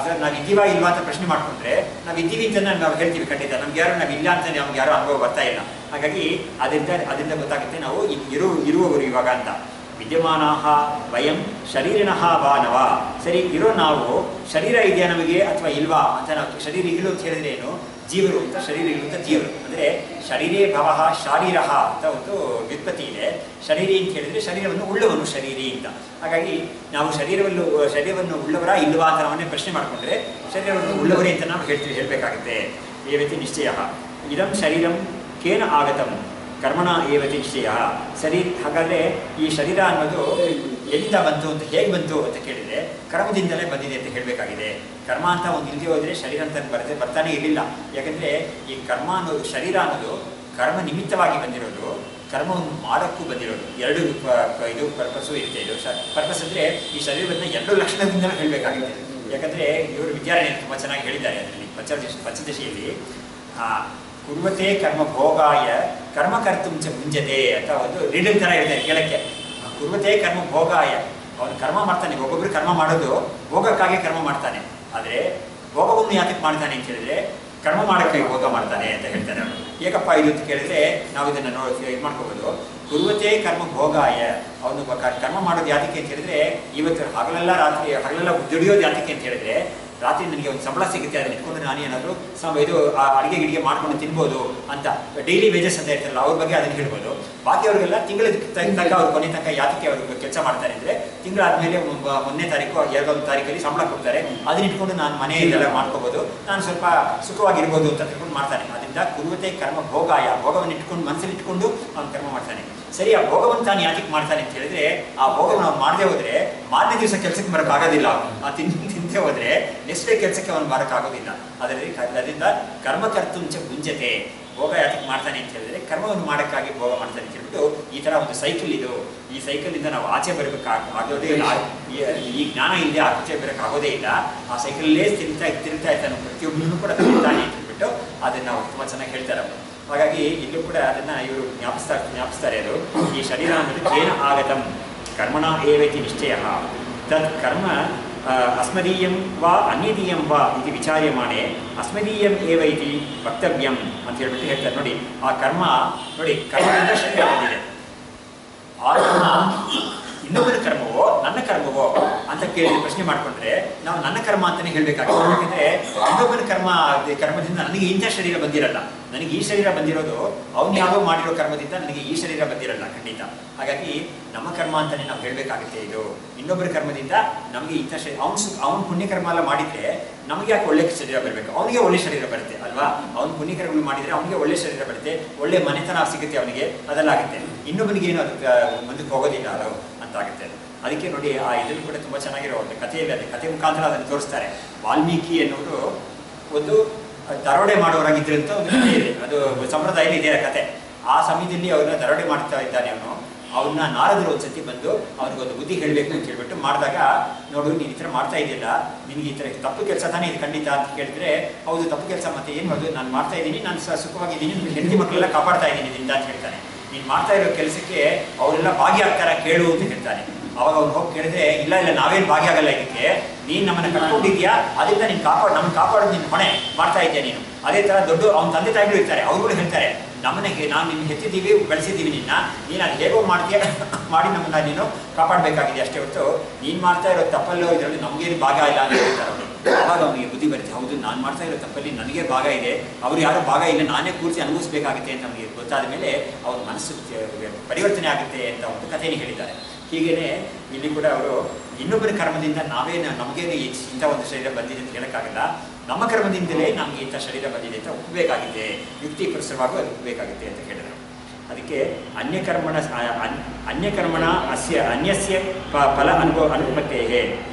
ಸರ್ ನಾವು ಇದ್ದೀವಾ ಇಲ್ವಾ ಅಂತ ಪ್ರಶ್ನೆ ಮಾಡ್ಕೊಂಡ್ರೆ ನಾವು ಇದ್ದೀವಿ ಅಂತ ನಾವು ಹೇಳ್ತೀವಿ ಖಂಡಿತ. ನಮ್ಗೆ ಯಾರು ನಾವು ಇಲ್ಲ ಅಂತ ನಮ್ಗೆ ಯಾರೋ ಅನುಭವ ಬರ್ತಾ ಇಲ್ಲ. ಹಾಗಾಗಿ ಅದರಿಂದ ಗೊತ್ತಾಗುತ್ತೆ ನಾವು ಇರುವವರು ಇವಾಗ ಅಂತ. ವಿದ್ಯಮಾನಾಃ ವಯಂ ಶರೀರಿಣಃ ವಾ ನ ವಾ. ಸರಿ, ಇರೋ ನಾವು ಶರೀರ ಇದೆಯಾ ನಮಗೆ ಅಥವಾ ಇಲ್ವಾ ಅಂತ ನಾವು ಶರೀರ ಇರು ಅಂತ ಹೇಳಿದ್ರೆ ಏನು, ಜೀವರು ಅಂತ ಶರೀರ ಇರು ಅಂತ ಜೀವರು ಅಂದರೆ ಶರೀರೇ ಭವಃ ಶಾರೀರಃ ಅಂತ ಒಂದು ವ್ಯುತ್ಪತ್ತಿ ಇದೆ. ಶರೀರಿ ಅಂತ ಹೇಳಿದ್ರೆ ಶರೀರವನ್ನು ಉಳ್ಳವನು ಶರೀರಿ ಅಂತ. ಹಾಗಾಗಿ ನಾವು ಶರೀರವನ್ನು ಉಳ್ಳವರ ಇಲ್ವಾ ಅಂತ ನಾವನ್ನೇ ಪ್ರಶ್ನೆ ಮಾಡಿಕೊಂಡ್ರೆ ಶರೀರವನ್ನು ಉಳ್ಳವರೇ ಅಂತ ನಾವು ಹೇಳಬೇಕಾಗುತ್ತೆ. ಏವತಿ ನಿಶ್ಚಯ ಇದಂ ಶರೀರಂ ಕೇನ ಆಗತಂ ಕರ್ಮಣ ಏವತಿ ನಿಶ್ಚಯ. ಸರಿ, ಹಾಗಾದರೆ ಈ ಶರೀರ ಅನ್ನೋದು ಎಲ್ಲಿಂದ ಬಂತು ಅಂತ, ಹೇಗೆ ಬಂತು ಅಂತ ಕೇಳಿದರೆ ಕರ್ಮದಿಂದಲೇ ಬಂದಿದೆ ಅಂತ ಹೇಳಬೇಕಾಗಿದೆ. ಕರ್ಮ ಅಂತ ಒಂದು ಇಲ್ಲದೆ ಹೋದರೆ ಶರೀರ ಅಂತ ಬರ್ತಾನೆ ಇರಲಿಲ್ಲ. ಯಾಕಂದರೆ ಈ ಕರ್ಮ ಅನ್ನೋದು, ಶರೀರ ಅನ್ನೋದು ಕರ್ಮ ನಿಮಿತ್ತವಾಗಿ ಬಂದಿರೋದು, ಕರ್ಮವನ್ನು ಮಾಡೋಕ್ಕೂ ಬಂದಿರೋದು. ಎರಡು ಇದು ಪರ್ಪಸ್ಸು ಇರುತ್ತೆ. ಇದು ಪರ್ಪಸ್ ಅಂದರೆ ಈ ಶರೀರವನ್ನು 2 ಲಕ್ಷಣದಿಂದಲೂ ಹೇಳಬೇಕಾಗಿದೆ. ಯಾಕಂದರೆ ಇವರು ವಿದ್ಯಾರಣ್ಯರು ತುಂಬ ಚೆನ್ನಾಗಿ ಹೇಳಿದ್ದಾರೆ ಅದರಲ್ಲಿ ಪಂಚದಶಿಯಲ್ಲಿ. ಕುರ್ವತೆ ಕರ್ಮ ಭೋಗಾಯ ಕರ್ಮ ಕರ್ತುಂಚ ಮುಂಜತೆ ಅಂತ ಒಂದು ರೀಡಲ್ ಥರ ಹೇಳ್ತಾರೆ ಕೇಳಕ್ಕೆ. ಕುರ್ವತೆ ಕರ್ಮ ಭೋಗಾಯ, ಅವನು ಕರ್ಮ ಮಾಡ್ತಾನೆ. ಒಬ್ಬೊಬ್ಬರು ಕರ್ಮ ಮಾಡೋದು ಭೋಗಕ್ಕಾಗಿ ಕರ್ಮ ಮಾಡ್ತಾನೆ. ಆದರೆ ಭೋಗವನ್ನು ಯಾತಕ್ಕೆ ಮಾಡ್ತಾನೆ ಅಂತ ಹೇಳಿದ್ರೆ ಕರ್ಮ ಮಾಡೋಕ್ಕಾಗಿ ಭೋಗ ಮಾಡ್ತಾನೆ ಅಂತ ಹೇಳ್ತಾರೆ ಅವರು. ಏಕಪ್ಪ ಇದು ಅಂತ ಕೇಳಿದ್ರೆ ನಾವು ಇದನ್ನು ಇದು ಮಾಡ್ಕೋಬೋದು. ಕುರ್ವತೆ ಕರ್ಮ ಭೋಗಾಯ, ಅವನು ಕರ್ಮ ಮಾಡೋದು ಯಾತಕ್ಕೆ ಅಂತ ಹೇಳಿದ್ರೆ ಇವತ್ತು ಹಗಲೆಲ್ಲ ದುಡಿಯೋದು ಯಾತಕ್ಕೆ ಅಂತ ಹೇಳಿದ್ರೆ ರಾತ್ರಿ ನನಗೆ ಒಂದು ಸಂಬಳ ಸಿಗುತ್ತೆ, ಅದನ್ನ ಇಟ್ಕೊಂಡು ನಾನು ಏನಾದರೂ ಇದು ಅಡುಗೆ ಗಿಡಿಗೆ ಮಾಡ್ಕೊಂಡು ತಿನ್ಬೋದು ಅಂತ ಡೈಲಿ ವೇಜಸ್ ಅಂತ ಇರ್ತಾರಲ್ಲ ಅವ್ರ ಬಗ್ಗೆ ಅದನ್ನು ಹೇಳ್ಬೋದು. ಬಾಕಿ ಅವ್ರಿಗೆಲ್ಲ ತಿಂಗಳ ತನಕ ಅವ್ರು ಕೊನೆ ತನಕ ಯಾತಕ್ಕೆ ಅವರು ಕೆಲಸ ಮಾಡ್ತಾರೆ ಅಂದರೆ ತಿಂಗಳಾದ್ಮೇಲೆ 1ನೇ ತಾರೀಕು 2ನೇ ತಾರೀಕಲ್ಲಿ ಸಂಬಳ ಕೊಡ್ತಾರೆ, ಅದನ್ನ ಇಟ್ಕೊಂಡು ನಾನು ಮನೆಯಲ್ಲೆಲ್ಲ ಮಾಡ್ಕೋಬೋದು, ನಾನು ಸ್ವಲ್ಪ ಸುಖವಾಗಿರ್ಬೋದು ಅಂತ ತಿಳ್ಕೊಂಡು ಮಾಡ್ತಾನೆ. ಅದರಿಂದ ಕುರುವತೆ ಕರ್ಮ ಭೋಗಾಯ, ಭೋಗವನ್ನು ಇಟ್ಕೊಂಡು ಮನಸ್ಸಲ್ಲಿ ಇಟ್ಕೊಂಡು ಅವ್ನು ಕರ್ಮ ಮಾಡ್ತಾನೆ. ಸರಿ, ಆ ಭೋಗವನ್ನು ತಾನು ಯಾತಕ್ಕೆ ಮಾಡ್ತಾನೆ ಅಂತ ಹೇಳಿದ್ರೆ ಆ ಭೋಗವನ್ನು ಅವ್ನು ಮಾಡದೆ ಹೋದ್ರೆ ಮಾರನೇ ದಿವಸ ಕೆಲಸಕ್ಕೆ ಬರೋಕ್ಕಾಗೋದಿಲ್ಲ. ಆ ತಿಂದೇ ಹೋದ್ರೆ ನೆಕ್ಸ್ಟ್ ಡೇ ಕೆಲಸಕ್ಕೆ ಅವನು ಬರೋಕ್ಕಾಗೋದಿಲ್ಲ. ಅದರಿಂದ ಕರ್ಮಕರ್ತುಂಚ ಮುಂಜತೆ, ಭೋಗ ಯಾತಕ್ಕೆ ಮಾಡ್ತಾನೆ ಅಂತ ಹೇಳಿದ್ರೆ ಕರ್ಮವನ್ನು ಮಾಡೋಕ್ಕಾಗಿ ಭೋಗ ಮಾಡ್ತಾನೆ ಅಂತ ಹೇಳ್ಬಿಟ್ಟು ಈ ಥರ ಒಂದು ಸೈಕಲ್ ಇದು. ಈ ಸೈಕಲಿಂದ ನಾವು ಆಚೆ ಬರಬೇಕಾಗೋದೇ ಇಲ್ಲ. ಈ ಜ್ಞಾನ ಇಲ್ಲದೆ ಆಚೆ ಬರೋಕ್ಕಾಗೋದೇ ಇಲ್ಲ. ಆ ಸೈಕಲಲ್ಲೇ ತಿರುಗ್ತಾ ಇರ್ತಾನೆ, ಪ್ರತಿಯೊಬ್ಬನೂ ಕೂಡ ತಿರುಗ್ತಾನೆ ಅಂತ ಹೇಳ್ಬಿಟ್ಟು ಅದನ್ನು ನಾವು ತುಂಬ ಚೆನ್ನಾಗಿ ಹೇಳ್ತಾರೆ ಅವರು. ಹಾಗಾಗಿ ಇಲ್ಲೂ ಕೂಡ ಅದನ್ನು ಇವರು ಜ್ಞಾಪಿಸ್ತಾರೆ. ಅದು ಈ ಶರೀರ ಅನ್ನೋದು ಕೇನ ಆಗತಂ ಕರ್ಮಣ ಏವೈತಿ ನಿಶ್ಚಯ ತತ್ ಕರ್ಮ ಅಸ್ಮದೀಯಂ ವಾ ಅನ್ಯದೀಯಂ ವಾ ಇದು ವಿಚಾರ್ಯಮಾಣೆ ಅಸ್ಮದೀಯಂ ಏವೈತಿ ವಕ್ತವ್ಯಂ ಅಂತ ಹೇಳ್ಬಿಟ್ಟು ಹೇಳ್ತಾರೆ. ನೋಡಿ, ಆ ಕರ್ಮ ನೋಡಿ, ಕರ್ಮದಿಂದ ಶರೀರ ಬಂದಿದೆ. ಆ ಕರ್ಮ ಇನ್ನೊಬ್ಬರ ಕರ್ಮವೋ ನನ್ನ ಕರ್ಮವೋ ಅಂತ ಕೇಳಿ ಪ್ರಶ್ನೆ ಮಾಡ್ಕೊಂಡ್ರೆ ನಾವು ನನ್ನ ಕರ್ಮ ಅಂತಾನೆ ಹೇಳ್ಬೇಕಾಗುತ್ತೆ. ಯಾಕಂದ್ರೆ ಇನ್ನೊಬ್ಬರ ಕರ್ಮದಿಂದ ನನಗೆ ಇಂಥ ಶರೀರ ಬಂದಿರಲ್ಲ. ನನಗೆ ಈ ಶರೀರ ಬಂದಿರೋದು ಅವ್ನು ಯಾವುದೋ ಮಾಡಿರೋ ಕರ್ಮದಿಂದ ನನಗೆ ಈ ಶರೀರ ಬಂದಿರಲ್ಲ ಖಂಡಿತ. ಹಾಗಾಗಿ ನಮ್ಮ ಕರ್ಮ ಅಂತಾನೆ ನಾವು ಹೇಳಬೇಕಾಗುತ್ತೆ. ಇದು ಇನ್ನೊಬ್ಬರ ಕರ್ಮದಿಂದ ನಮಗೆ ಇಂಥ ಶರೀರ, ಅವ್ನು ಪುಣ್ಯಕರ್ಮ ಎಲ್ಲ ಮಾಡಿದ್ರೆ ನಮಗೆ ಯಾಕೆ ಒಳ್ಳೆ ಶರೀರ ಬರಬೇಕು? ಅವನಿಗೆ ಒಳ್ಳೆ ಶರೀರ ಬರುತ್ತೆ ಅಲ್ವಾ? ಅವ್ನು ಪುಣ್ಯಕರ್ಮಗಳು ಮಾಡಿದ್ರೆ ಅವನಿಗೆ ಒಳ್ಳೆ ಶರೀರ ಬರುತ್ತೆ, ಒಳ್ಳೆ ಮನೆತನ ಸಿಗುತ್ತೆ ಅವನಿಗೆ, ಅದೆಲ್ಲ ಆಗುತ್ತೆ. ಇನ್ನೊಬ್ಬನಿಗೆ ಏನು ಅದಕ್ಕೆ ಮುಂದಕ್ಕೆ ಹೋಗೋದಿಲ್ಲ ಅದು ಅಂತ ಅಂತ ಆಗುತ್ತೆ. ಅದಕ್ಕೆ ನೋಡಿ ಆ ಇದನ್ನು ಕೂಡ ತುಂಬ ಚೆನ್ನಾಗಿರೋ ಒಂದು ಕಥೆಯಲ್ಲಿ ಅದೇ ಕಥೆ ಮುಖಾಂತರ ಅದನ್ನು ತೋರಿಸ್ತಾರೆ. ವಾಲ್ಮೀಕಿ ಎನ್ನುವುದು ಒಂದು ದರೋಡೆ ಮಾಡೋರಾಗಿದ್ರಂತ ಒಂದು ಕಥೆ ಇದೆ, ಅದು ಸಂಪ್ರದಾಯದಲ್ಲಿ ಇದೆ ಆ ಕಥೆ. ಆ ಸಮಯದಲ್ಲಿ ಅವ್ರನ್ನ ದರೋಡೆ ಮಾಡ್ತಾ ಇದ್ದಾನೆ ಅವನು. ಅವನ್ನ ನಾರದರು ಒಂದ್ಸತಿ ಬಂದು ಅವ್ನಿಗೊಂದು ಬುದ್ಧಿ ಹೇಳಬೇಕು ಅಂತ ಹೇಳ್ಬಿಟ್ಟು ಮಾಡಿದಾಗ, ನೋಡು ನೀನು ಈ ಥರ ಮಾಡ್ತಾ ಇದೆಯಲ್ಲ, ನಿನಗೆ ಈ ಥರ ತಪ್ಪು ಕೆಲಸ ತಾನೇ ಇದು ಖಂಡಿತ ಅಂತ ಕೇಳಿದ್ರೆ, ಹೌದು ತಪ್ಪು ಕೆಲಸ, ಮತ್ತೆ ಏನು ಮಾಡೋದು, ನಾನು ಮಾಡ್ತಾ ಇದ್ದೀನಿ, ನಾನು ಸುಖವಾಗಿದ್ದೀನಿ, ನಿಮ್ಮ ಹೆಂಡತಿ ಮಕ್ಕಳೆಲ್ಲ ಕಾಪಾಡ್ತಾ ಇದ್ದೀನಿ ಇದರಿಂದ ಅಂತ ಹೇಳ್ತಾನೆ. ನೀನು ಮಾಡ್ತಾ ಇರೋ ಕೆಲಸಕ್ಕೆ ಅವರೆಲ್ಲ ಭಾಗಿಯಾಗ್ತಾರ ಕೇಳು ಅಂತ ಹೇಳ್ತಾನೆ. ಅವಾಗ ಅವ್ನು ಹೋಗಿ ಕೇಳಿದ್ರೆ, ಇಲ್ಲ ಇಲ್ಲ ನಾವೇನು ಭಾಗಿಯಾಗಲ್ಲ, ಇದಕ್ಕೆ ನೀನು ನಮ್ಮನ್ನು ಕಟ್ಕೊಂಡಿದ್ಯಾ, ಅದರಿಂದ ನೀನು ನಮ್ಮನ್ನು ಕಾಪಾಡೋದು ನಿನ್ನ ಹೊಣೆ ಮಾಡ್ತಾ ಇದ್ಯಾ ನೀನು. ಅದೇ ಥರ ದೊಡ್ಡ ಅವ್ನ ತಂದೆ ತಾಯಿಗಳು ಇರ್ತಾರೆ, ಅವ್ರುಗಳು ಹೇಳ್ತಾರೆ, ನಮ್ಮನೆಗೆ ನಾವು ನಿನ್ನ ಹೆತ್ತಿದ್ದೀವಿ, ಬೆಳೆಸಿದ್ದೀವಿ, ನೀನು ಅದು ಹೇಗೋ ಮಾಡ್ತೀಯ ಮಾಡಿ ನಮ್ಮನ್ನ ನೀನು ಕಾಪಾಡಬೇಕಾಗಿದೆ ಅಷ್ಟೇ ಹೊರತು ನೀನು ಮಾಡ್ತಾ ಇರೋ ತಪ್ಪಲ್ಲೋ ಇದರಲ್ಲಿ ನಮಗೇನು ಭಾಗ ಇಲ್ಲ ಅಂತ ಹೇಳ್ತಾರೆ ಅವರು. ಆವಾಗ ಅವನಿಗೆ ಬುದ್ಧಿ ಬರುತ್ತೆ, ಹೌದು ನಾನು ಮಾಡ್ತಾ ಇರೋ ತಪ್ಪಲ್ಲಿ ನನಗೆ ಭಾಗ ಇದೆ, ಅವರು ಯಾರೋ ಭಾಗ ಇಲ್ಲ, ನಾನೇ ಪೂರ್ತಿ ಅನುಭವಿಸಬೇಕಾಗುತ್ತೆ ಅಂತ ನಮಗೆ ಗೊತ್ತಾದ ಮೇಲೆ ಅವ್ರ ಮನಸ್ಸು ಪರಿವರ್ತನೆ ಆಗುತ್ತೆ ಅಂತ ಒಂದು ಕಥೆಯನ್ನು ಹೇಳಿದ್ದಾರೆ. ಹೀಗೇ ಇಲ್ಲಿ ಕೂಡ ಅವರು ಇನ್ನೊಬ್ಬರ ಕರ್ಮದಿಂದ ನಮಗೇನು ಇಂಥ ಒಂದು ಶರೀರ ಬಂದಿದೆ ಅಂತ ಹೇಳೋಕ್ಕಾಗಲ್ಲ, ನಮ್ಮ ಕರ್ಮದಿಂದಲೇ ನಮಗೆ ಇಂಥ ಶರೀರ ಬಂದಿದೆ ಅಂತ ಒಪ್ಪಬೇಕಾಗಿದೆ, ಯುಕ್ತಿಪುರಸ್ಸರವಾಗೂ ಅದು ಒಪ್ಪಬೇಕಾಗುತ್ತೆ ಅಂತ ಹೇಳಿದರು. ಅದಕ್ಕೆ ಅನ್ಯಕರ್ಮಣ ಅನ್ಯಸ್ಯ ಫಲ ಅನುಪತ್ತೇ,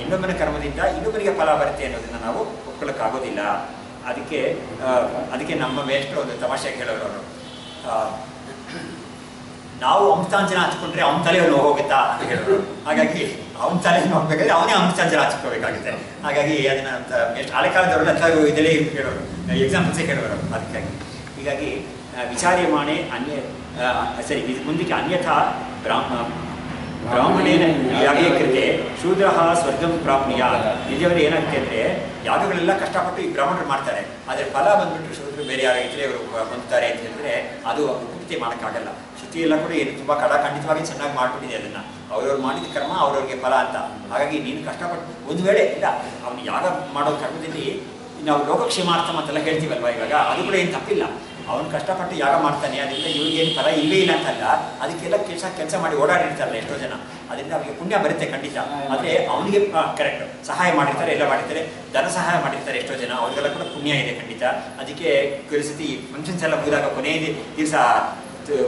ಇನ್ನೊಬ್ಬನ ಕರ್ಮದಿಂದ ಇನ್ನೊಬ್ಬರಿಗೆ ಫಲ ಬರುತ್ತೆ ಅನ್ನೋದನ್ನು ನಾವು ಒಪ್ಕೊಳ್ಳೋಕ್ಕಾಗೋದಿಲ್ಲ. ಅದಕ್ಕೆ ನಮ್ಮ ಮೇಷ್ಟ್ರು ಒಂದು ತಮಾಷೆಗೆ ಹೇಳೋರು ಅವರು, ನಾವು ಅಮೃತಾಂಜನ ಹಚ್ಕೊಂಡ್ರೆ ಅವನ ತಲೆ ಹೋಗುತ್ತಾ ಅಂತ ಹೇಳೋರು. ಹಾಗಾಗಿ ಅವನ ತಲೆಯನ್ನು ಹೋಗ್ಬೇಕಾದ್ರೆ ಅವನೇ ಅಮೃತಾಂಜನ ಹಚ್ಕೋಬೇಕಾಗುತ್ತೆ. ಹಾಗಾಗಿ ಅದನ್ನ ಎಷ್ಟು ಹಳೆ ಕಾಲದವರು ಅಂತ ಇದರಲ್ಲಿ ಹೇಳೋರು, ಎಕ್ಸಾಂಪಲ್ಸೇ ಹೇಳೋರು. ಅದಕ್ಕಾಗಿ ಹೀಗಾಗಿ ವಿಚಾರ್ಯಮಾಣೆ ಸರಿ ಮುಂದಕ್ಕೆ ಅನ್ಯಥಾ ಬ್ರಾಹ್ಮಣೇನ ಯಾಗೇ ಕೃತೆ ಶೂದ್ರ ಸ್ವರ್ಗಂ ಪ್ರಾಪ್ನಿಯ. ನಿಜವರು ಏನಾಗುತ್ತೆ ಅಂದರೆ, ಯಾಗಗಳೆಲ್ಲ ಕಷ್ಟಪಟ್ಟು ಈ ಬ್ರಾಹ್ಮಣರು ಮಾಡ್ತಾರೆ, ಆದರೆ ಫಲ ಬಂದ್ಬಿಟ್ಟು ಶೂದ್ರರು ಬೇರೆ ಯಾರು ಇತರೆ ಅವರು ಹೊಂದ್ತಾರೆ ಅಂತ ಹೇಳಿದ್ರೆ ಅದು ಪೂರ್ತಿ ಮಾಡೋಕ್ಕಾಗಲ್ಲ. ಶ್ರುತಿ ಎಲ್ಲ ಕೂಡ ಏನು ತುಂಬ ಖಂಡಿತವಾಗಿ ಚೆನ್ನಾಗಿ ಮಾಡಿಬಿಟ್ಟಿದೆ ಅದನ್ನು, ಅವ್ರವ್ರು ಮಾಡಿದ ಕರ್ಮ ಅವ್ರವ್ರಿಗೆ ಫಲ ಅಂತ. ಹಾಗಾಗಿ ನೀನು ಕಷ್ಟಪಟ್ಟು ಒಂದು ವೇಳೆ ಇಲ್ಲ ಅವನು ಯಾಗ ಮಾಡೋ ಕರ್ಮದಲ್ಲಿ ನಾವು ಲೋಕಕ್ಷೇಮಾರ್ಥ ಅಂತೆಲ್ಲ ಹೇಳ್ತೀವಲ್ವ, ಇವಾಗ ಅದು ಕೂಡ ಏನು ತಪ್ಪಿಲ್ಲ. ಅವನು ಕಷ್ಟಪಟ್ಟು ಯಾಗ ಮಾಡ್ತಾನೆ, ಅದರಿಂದ ಇವ್ರಿಗೇನು ಫಲ ಇಲ್ಲವೇ ಇಲ್ಲ ಅಂತಲ್ಲ, ಅದಕ್ಕೆಲ್ಲ ಕೆಲಸ ಮಾಡಿ ಓಡಾಡಿರ್ತಾರಲ್ಲ ಎಷ್ಟೋ ಜನ, ಅದರಿಂದ ಅವರಿಗೆ ಪುಣ್ಯ ಬರುತ್ತೆ ಖಂಡಿತ. ಆದರೆ ಅವನಿಗೆ ಕರೆಕ್ಟ್ ಸಹಾಯ ಮಾಡಿರ್ತಾರೆ, ಎಲ್ಲ ಮಾಡಿರ್ತಾರೆ, ಧನ ಸಹಾಯ ಮಾಡಿರ್ತಾರೆ ಎಷ್ಟೋ ಜನ, ಅವ್ರಿಗೆಲ್ಲ ಕೂಡ ಪುಣ್ಯ ಇದೆ ಖಂಡಿತ. ಅದಕ್ಕೆ ಕೆಲಸತಿ ಫಂಕ್ಷನ್ಸ್ ಎಲ್ಲ ಮುಗಿದಾಗ ಕೊನೆಯ ದಿವಸ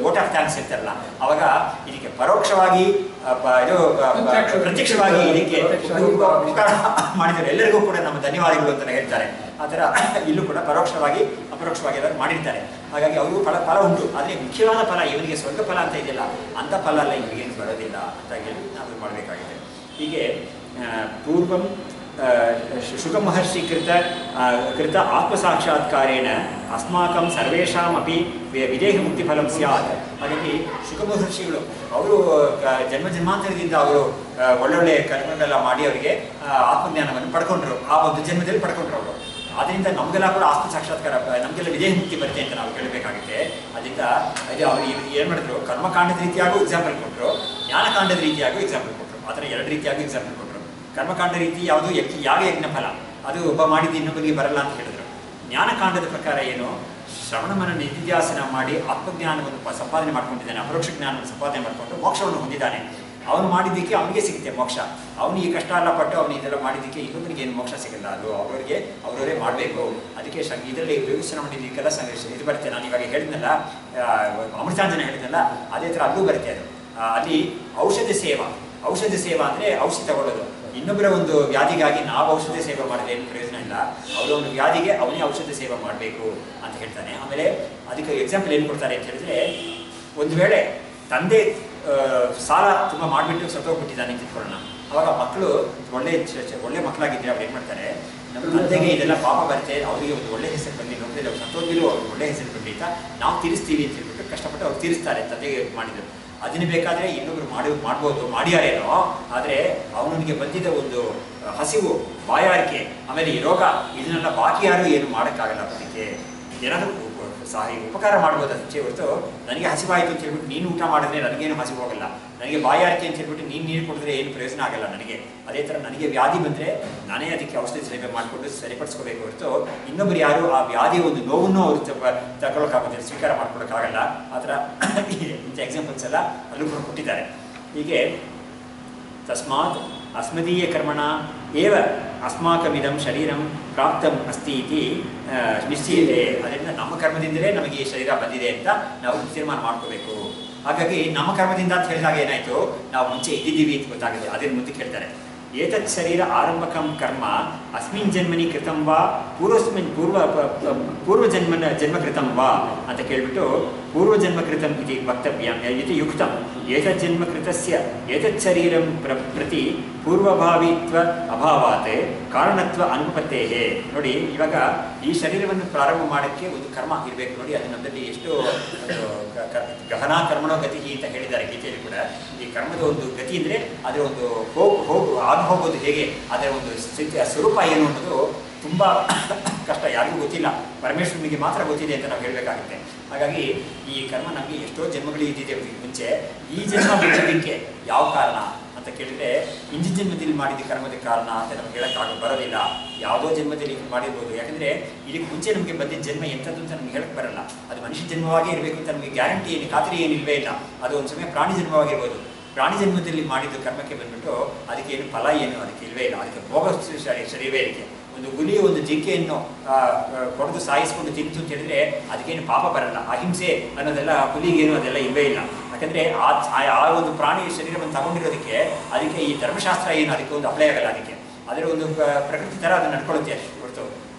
ವೋಟ್ ಆಫ್ ಥ್ಯಾಂಕ್ಸ್ ಇರ್ತಾರಲ್ಲ, ಅವಾಗ ಇದಕ್ಕೆ ಪರೋಕ್ಷವಾಗಿ ಪ್ರತ್ಯಕ್ಷವಾಗಿ ಇದಕ್ಕೆ ಮಾಡಿದ್ದಾರೆ ಎಲ್ಲರಿಗೂ ಕೂಡ ನಮ್ಮ ಧನ್ಯವಾದಗಳು ಅಂತ ಹೇಳ್ತಾರೆ. ಆ ಥರ ಇಲ್ಲೂ ಕೂಡ ಪರೋಕ್ಷವಾಗಿ ಅಪರೋಕ್ಷವಾಗಿ ಎಲ್ಲರೂ ಮಾಡಿರ್ತಾರೆ. ಹಾಗಾಗಿ ಅವ್ರಿಗೂ ಫಲ ಉಂಟು, ಆದರೆ ಮುಖ್ಯವಾದ ಫಲ ಇವನಿಗೆ ಸ್ವರ್ಗ ಫಲ ಅಂತ ಇದೆಯಲ್ಲ, ಅಂಥ ಫಲ ಎಲ್ಲ ಇವರಿಗೇನು ಬರೋದಿಲ್ಲ ಅಂತ ಹೇಳಿ ನಾವು ಮಾಡಬೇಕಾಗಿದೆ. ಹೀಗೆ ಪೂರ್ವಂ ಶುಕಮಹರ್ಷಿ ಕೃತ ಆತ್ಮಸಾಕ್ಷಾತ್ಕಾರೇಣ ಅಸ್ಮಾಕಂ ಸರ್ವೇಷಾಮಪಿ ವಿದೇಹ ಮುಕ್ತಿಫಲಂ ಸ್ಯಾತ್. ಹಾಗಾಗಿ ಶುಕಮಹರ್ಷಿಗಳು ಅವರು ಜನ್ಮಾಂತರದಿಂದ ಅವರು ಒಳ್ಳೊಳ್ಳೆ ಕರ್ಮಗಳೆಲ್ಲ ಮಾಡಿ ಅವರಿಗೆ ಆತ್ಮಜ್ಞಾನವನ್ನು ಪಡ್ಕೊಂಡ್ರು, ಆ ಒಂದು ಜನ್ಮದಲ್ಲಿ ಪಡ್ಕೊಂಡ್ರು ಅವರು. ಅದರಿಂದ ನಮಗೆಲ್ಲ ಕೂಡ ಆತ್ಮ ಸಾಕ್ಷಾತ್ಕಾರ, ನಮಗೆಲ್ಲ ವಿದೇಹ ಮುಕ್ತಿ ಬರುತ್ತೆ ಅಂತ ನಾವು ಕೇಳಬೇಕಾಗುತ್ತೆ. ಅದರಿಂದ ಅವರು ಏನು ಮಾಡಿದ್ರು, ಕರ್ಮಕಾಂಡದ ರೀತಿಯಾಗೂ ಎಕ್ಸಾಂಪಲ್ ಕೊಟ್ಟರು, ಜ್ಞಾನಕಾಂಡದ ರೀತಿಯಾಗೂ ಎಕ್ಸಾಂಪಲ್ ಕೊಟ್ಟರು. ಆ ಥರ ಎರಡು ರೀತಿಯಾಗೂ ಎಕ್ಸಾಂಪಲ್ ಕೊಟ್ಟರು. ಕರ್ಮಕಾಂಡ ರೀತಿ ಯಾವುದು ಯಾಗ ಯಜ್ಞ ಫಲ, ಅದು ಒಬ್ಬ ಮಾಡಿದ್ದು ಇನ್ನೊಬ್ಬರಿಗೆ ಬರಲ್ಲ ಅಂತ ಹೇಳಿದ್ರು. ಜ್ಞಾನಕಾಂಡದ ಪ್ರಕಾರ ಏನು, ಶ್ರವಣಮನ ನಿಧಿಧ್ಯಾಸನ ಮಾಡಿ ಆತ್ಮಜ್ಞಾನವನ್ನು ಸಂಪಾದನೆ ಮಾಡ್ಕೊಂಡಿದ್ದಾನೆ, ಅಪರೋಕ್ಷ ಜ್ಞಾನವನ್ನು ಸಂಪಾದನೆ ಮಾಡಿಕೊಂಡು ಮೋಕ್ಷವನ್ನು ಹೊಂದಿದ್ದಾನೆ. ಅವನು ಮಾಡಿದ್ದಕ್ಕೆ ಅವನಿಗೆ ಸಿಗುತ್ತೆ ಮೋಕ್ಷ. ಅವನು ಈ ಕಷ್ಟ ಎಲ್ಲ ಪಟ್ಟು ಅವನು ಇದೆಲ್ಲ ಮಾಡಿದ್ದಕ್ಕೆ ಇನ್ನೊಬ್ಬರಿಗೆ ಏನು ಮೋಕ್ಷ ಸಿಗಲ್ಲ, ಅದು ಅವರವರೇ ಮಾಡಬೇಕು. ಅದಕ್ಕೆ ಇದರಲ್ಲಿ ವಿವೇಚನೆ ಮಾಡಿದ್ದಕ್ಕೆಲ್ಲ ಇದು ಬರುತ್ತೆ. ನಾನು ಇವಾಗ ಹೇಳಿದ್ನಲ್ಲ, ಅಮೃತಾಂಜನ ಹೇಳಿದ್ನಲ್ಲ, ಅದೇ ಥರ ಅಲ್ಲೂ ಬರುತ್ತೆ. ಅದು ಅಲ್ಲಿ ಔಷಧ ಸೇವಾ ಅಂದರೆ ಔಷಧಿ ತಗೊಳ್ಳೋದು. ಇನ್ನೊಬ್ಬರ ಒಂದು ವ್ಯಾಧಿಗಾಗಿ ನಾವು ಔಷಧಿ ಸೇವೆ ಮಾಡಿದ್ರೆ ಏನು ಪ್ರಯೋಜನ ಇಲ್ಲ, ಅವರ ಒಂದು ವ್ಯಾಧಿಗೆ ಅವನೇ ಔಷಧ ಸೇವೆ ಮಾಡಬೇಕು ಅಂತ ಹೇಳ್ತಾನೆ. ಆಮೇಲೆ ಅದಕ್ಕೆ ಎಕ್ಸಾಂಪಲ್ ಏನು ಕೊಡ್ತಾರೆ ಅಂತ ಹೇಳಿದ್ರೆ, ಒಂದು ವೇಳೆ ತಂದೆ ಸಾಲ ತುಂಬ ಮಾಡಿಬಿಟ್ಟು ಸತ್ತೋಗ್ಬಿಟ್ಟಿದ್ದಾನೆ ಅಂತ ಇಟ್ಕೊಳ್ಳೋಣ. ಅವಾಗ ಮಕ್ಕಳು ಒಳ್ಳೆ ಮಕ್ಕಳಾಗಿದ್ದರೆ ಅವ್ರು ಏನು ಮಾಡ್ತಾರೆ, ನಮ್ಮ ತಂದೆಗೆ ಇದೆಲ್ಲ ಪಾಪ ಬರುತ್ತೆ, ಅವರಿಗೆ ಒಂದು ಒಳ್ಳೆ ಹೆಸರು ಬರಲಿ, ನೋಡಿದ್ರೆ ಅವ್ರು ಸತ್ತೋಗಿದ್ರು ಅವ್ರಿಗೆ ಒಳ್ಳೆ ಹೆಸರು ಬರಲಿ ಅಂತ ನಾವು ತೀರಿಸ್ತೀವಿ ಅಂತ ಹೇಳ್ಬಿಟ್ಟು ಕಷ್ಟಪಟ್ಟು ಅವ್ರು ತೀರಿಸ್ತಾರೆ ತಂದೆಗೆ ಮಾಡಿದ್ರು. ಅದನ್ನು ಬೇಕಾದರೆ ಇನ್ನೊಬ್ರು ಮಾಡ್ಬೋದು, ಮಾಡಿಯಾರೇನೋ, ಆದರೆ ಅವನಿಗೆ ಬಂದಿದ್ದ ಒಂದು ಹಸಿವು, ಬಾಯಾರಿಕೆ, ಆಮೇಲೆ ಈ ರೋಗ, ಇದನ್ನೆಲ್ಲ ಬಾಕಿ ಯಾರು ಏನು ಮಾಡೋಕ್ಕಾಗಲ್ಲ. ಅದಕ್ಕೆ ಏನಾದರೂ ಉಪಕಾರ ಮಾಡ್ಬೋದು ಅಷ್ಟೇ ಹೊರತು, ನನಗೆ ಹಸಿವಾಯಿತು ಅಂತ ಹೇಳ್ಬಿಟ್ಟು ನೀನು ಊಟ ಮಾಡಿದ್ರೆ ನನಗೇನು ಹಸಿವು ಹೋಗಲ್ಲ, ನನಗೆ ಬಾಯಾರಿಕೆ ಅಂತ ಹೇಳ್ಬಿಟ್ಟು ನೀರು ಕುಡಿದ್ರೆ ಏನು ಪ್ರಯೋಜನ ಆಗಲ್ಲ ನನಗೆ. ಅದೇ ಥರ ನನಗೆ ವ್ಯಾಧಿ ಬಂದರೆ ನಾನೇ ಅದಕ್ಕೆ ಔಷಧಿ ಸೇವೆ ಮಾಡಿಕೊಂಡು ಸರಿಪಡಿಸ್ಕೋಬೇಕು ಹೊರತು ಇನ್ನೊಬ್ಬರು ಯಾರು ಆ ವ್ಯಾಧಿ ಒಂದು ನೋವನ್ನು ಅವರು ತಗೊಳ್ಳೋಕ್ಕಾಗೋದಿಲ್ಲ, ಸ್ವೀಕಾರ ಮಾಡ್ಕೊಳಕ್ಕಾಗಲ್ಲ. ಆ ಥರ ಇಂಥ ಎಕ್ಸಾಂಪಲ್ಸ್ ಎಲ್ಲ ಅಲ್ಲೂ ಕೂಡ ಕೊಟ್ಟಿದ್ದಾರೆ. ಹೀಗೆ ತಸ್ಮಾತ್ ಅಸ್ಮದೀಯ ಕರ್ಮಣ ಏವ ಅಸ್ಮಾಕಮಿದಂ ಶರೀರಂ ಪ್ರಾಪ್ತಂ ಅಸ್ತಿ ಇತಿ ನಿಶ್ಚಯತೆ. ಅದರಿಂದ ನಮ್ಮ ಕರ್ಮದಿಂದಲೇ ನಮಗೆ ಈ ಶರೀರ ಬಂದಿದೆ ಅಂತ ನಾವು ತೀರ್ಮಾನ ಮಾಡ್ಕೋಬೇಕು. ಹಾಗಾಗಿ ನಮ್ಮ ಕರ್ಮದಿಂದ ಅಂತ ಹೇಳಿದಾಗ ಏನಾಯ್ತು, ನಾವು ಮುಂಚೆ ಇದ್ದಿದ್ದೀವಿ ಅಂತ ಗೊತ್ತಾಗುತ್ತೆ. ಅದನ್ನು ಮುಂದೆ ಕೇಳ್ತಾರೆ, ಏತತ್ ಶರೀರ ಆರಂಭಕಂ ಕರ್ಮ ಅಸ್ಮಿನ್ ಜನ್ಮನಿ ಕೃತಂ ವಾ ಪೂರ್ವಜನ್ಮ ವಾ ಅಂತ ಕೇಳ್ಬಿಟ್ಟು ಪೂರ್ವಜನ್ಮ ಕೃತಂ ಇತಿ ವಕ್ತವ್ಯಂ ಇತಿ ಯುಕ್ತಂ. ಏತತ್ ಜನ್ಮ ಕೃತಸ್ಯ ಏತತ್ ಶರೀರಂ ಪ್ರತಿ ಪೂರ್ವಭಾವಿತ್ವ ಅಭಾವಾತ್ ಕಾರಣತ್ವ ಅನುಪತ್ತೇಹೇ. ನೋಡಿ, ಇವಾಗ ಈ ಶರೀರವನ್ನು ಪ್ರಾರಂಭ ಮಾಡೋಕ್ಕೆ ಒಂದು ಕರ್ಮ ಇರಬೇಕು. ನೋಡಿ, ಅದು ನಮ್ಮಲ್ಲಿ ಎಷ್ಟು ಗಹನಾ ಕರ್ಮಣೋ ಗತಿ ಅಂತ ಹೇಳಿದ್ದಾರೆ ಗೀತೆಯಲ್ಲಿ ಕೂಡ. ಈ ಕರ್ಮದ ಒಂದು ಗತಿ ಅಂದರೆ ಅದರ ಒಂದು ಹೋಗೋದು ಹೇಗೆ, ಅದರ ಒಂದು ಸ್ಥಿತಿಯ ಸ್ವರೂಪ ಏನು ಅನ್ನೋದು ತುಂಬ ಕಷ್ಟ, ಯಾರಿಗೂ ಗೊತ್ತಿಲ್ಲ, ಪರಮೇಶ್ವರನಿಗೆ ಮಾತ್ರ ಗೊತ್ತಿದೆ ಅಂತ ನಾವು ಹೇಳಬೇಕಾಗುತ್ತೆ. ಹಾಗಾಗಿ ಈ ಕರ್ಮ ನಮಗೆ ಎಷ್ಟೋ ಜನ್ಮಗಳು ಇದ್ದಿದೆ ಮುಂಚೆ. ಈ ಜನ್ಮ ಬಿಡೋದಕ್ಕೆ ಯಾವ ಕಾರಣ ಅಂತ ಕೇಳಿದರೆ, ಹಿಂದಿನ ಜನ್ಮದಲ್ಲಿ ಮಾಡಿದ ಕರ್ಮದ ಕಾರಣ ಅಂತ ನಮ್ಗೆ ಹೇಳೋಕ್ಕಾಗ ಬರೋದಿಲ್ಲ. ಯಾವುದೋ ಜನ್ಮದಲ್ಲಿ ಮಾಡಿರ್ಬೋದು. ಯಾಕಂದರೆ ಇದಕ್ಕೆ ಮುಂಚೆ ನಮಗೆ ಬಂದಿದ್ದ ಜನ್ಮ ಎಂಥದ್ದು ಅಂತ ನಮ್ಗೆ ಹೇಳಕ್ಕೆ ಬರಲ್ಲ. ಅದು ಮನುಷ್ಯ ಜನ್ಮವಾಗೇ ಇರಬೇಕು ಅಂತ ನಮಗೆ ಗ್ಯಾರಂಟಿ ಏನು, ಖಾತ್ರಿ ಏನು ಇಲ್ಲವೇ ಇಲ್ಲ. ಅದು ಒಂದು ಸಮಯ ಪ್ರಾಣಿ ಜನ್ಮವಾಗಿರ್ಬೋದು. ಪ್ರಾಣಿ ಜನ್ಮದಲ್ಲಿ ಮಾಡಿದ ಕರ್ಮಕ್ಕೆ ಬಂದ್ಬಿಟ್ಟು ಅದಕ್ಕೆ ಏನು ಫಲ ಏನು ಅದಕ್ಕೆ ಇಲ್ಲವೇ ಇಲ್ಲ. ಅದಕ್ಕೆ ಭೋಗ ಶರೀರವೇ ಇದಕ್ಕೆ. ಒಂದು ಹುಲಿ ಒಂದು ಜಿಂಕೆಯನ್ನು ಹೊಡೆದು ಸಾಯಿಸ್ಕೊಂಡು ತಿಂತು ಅಂತ ಹೇಳಿದ್ರೆ ಅದಕ್ಕೇನು ಪಾಪ ಬರಲ್ಲ. ಅಹಿಂಸೆ ಅನ್ನೋದೆಲ್ಲ ಹುಲಿಗೇನು ಅದೆಲ್ಲ ಇಲ್ಲವೇ ಇಲ್ಲ. ಯಾಕಂದರೆ ಆ ಒಂದು ಪ್ರಾಣಿ ಶರೀರವನ್ನು ತಗೊಂಡಿರೋದಕ್ಕೆ ಅದಕ್ಕೆ ಈ ಧರ್ಮಶಾಸ್ತ್ರ ಏನು ಅದಕ್ಕೆ ಒಂದು ಅಪ್ಲೈ ಆಗಲ್ಲ. ಅದಕ್ಕೆ ಅದರ ಒಂದು ಪ್ರಕೃತಿ ಥರ ಅದು ನಡ್ಕೊಳ್ಳುತ್ತೆ ಅಷ್ಟು ಹೊರತು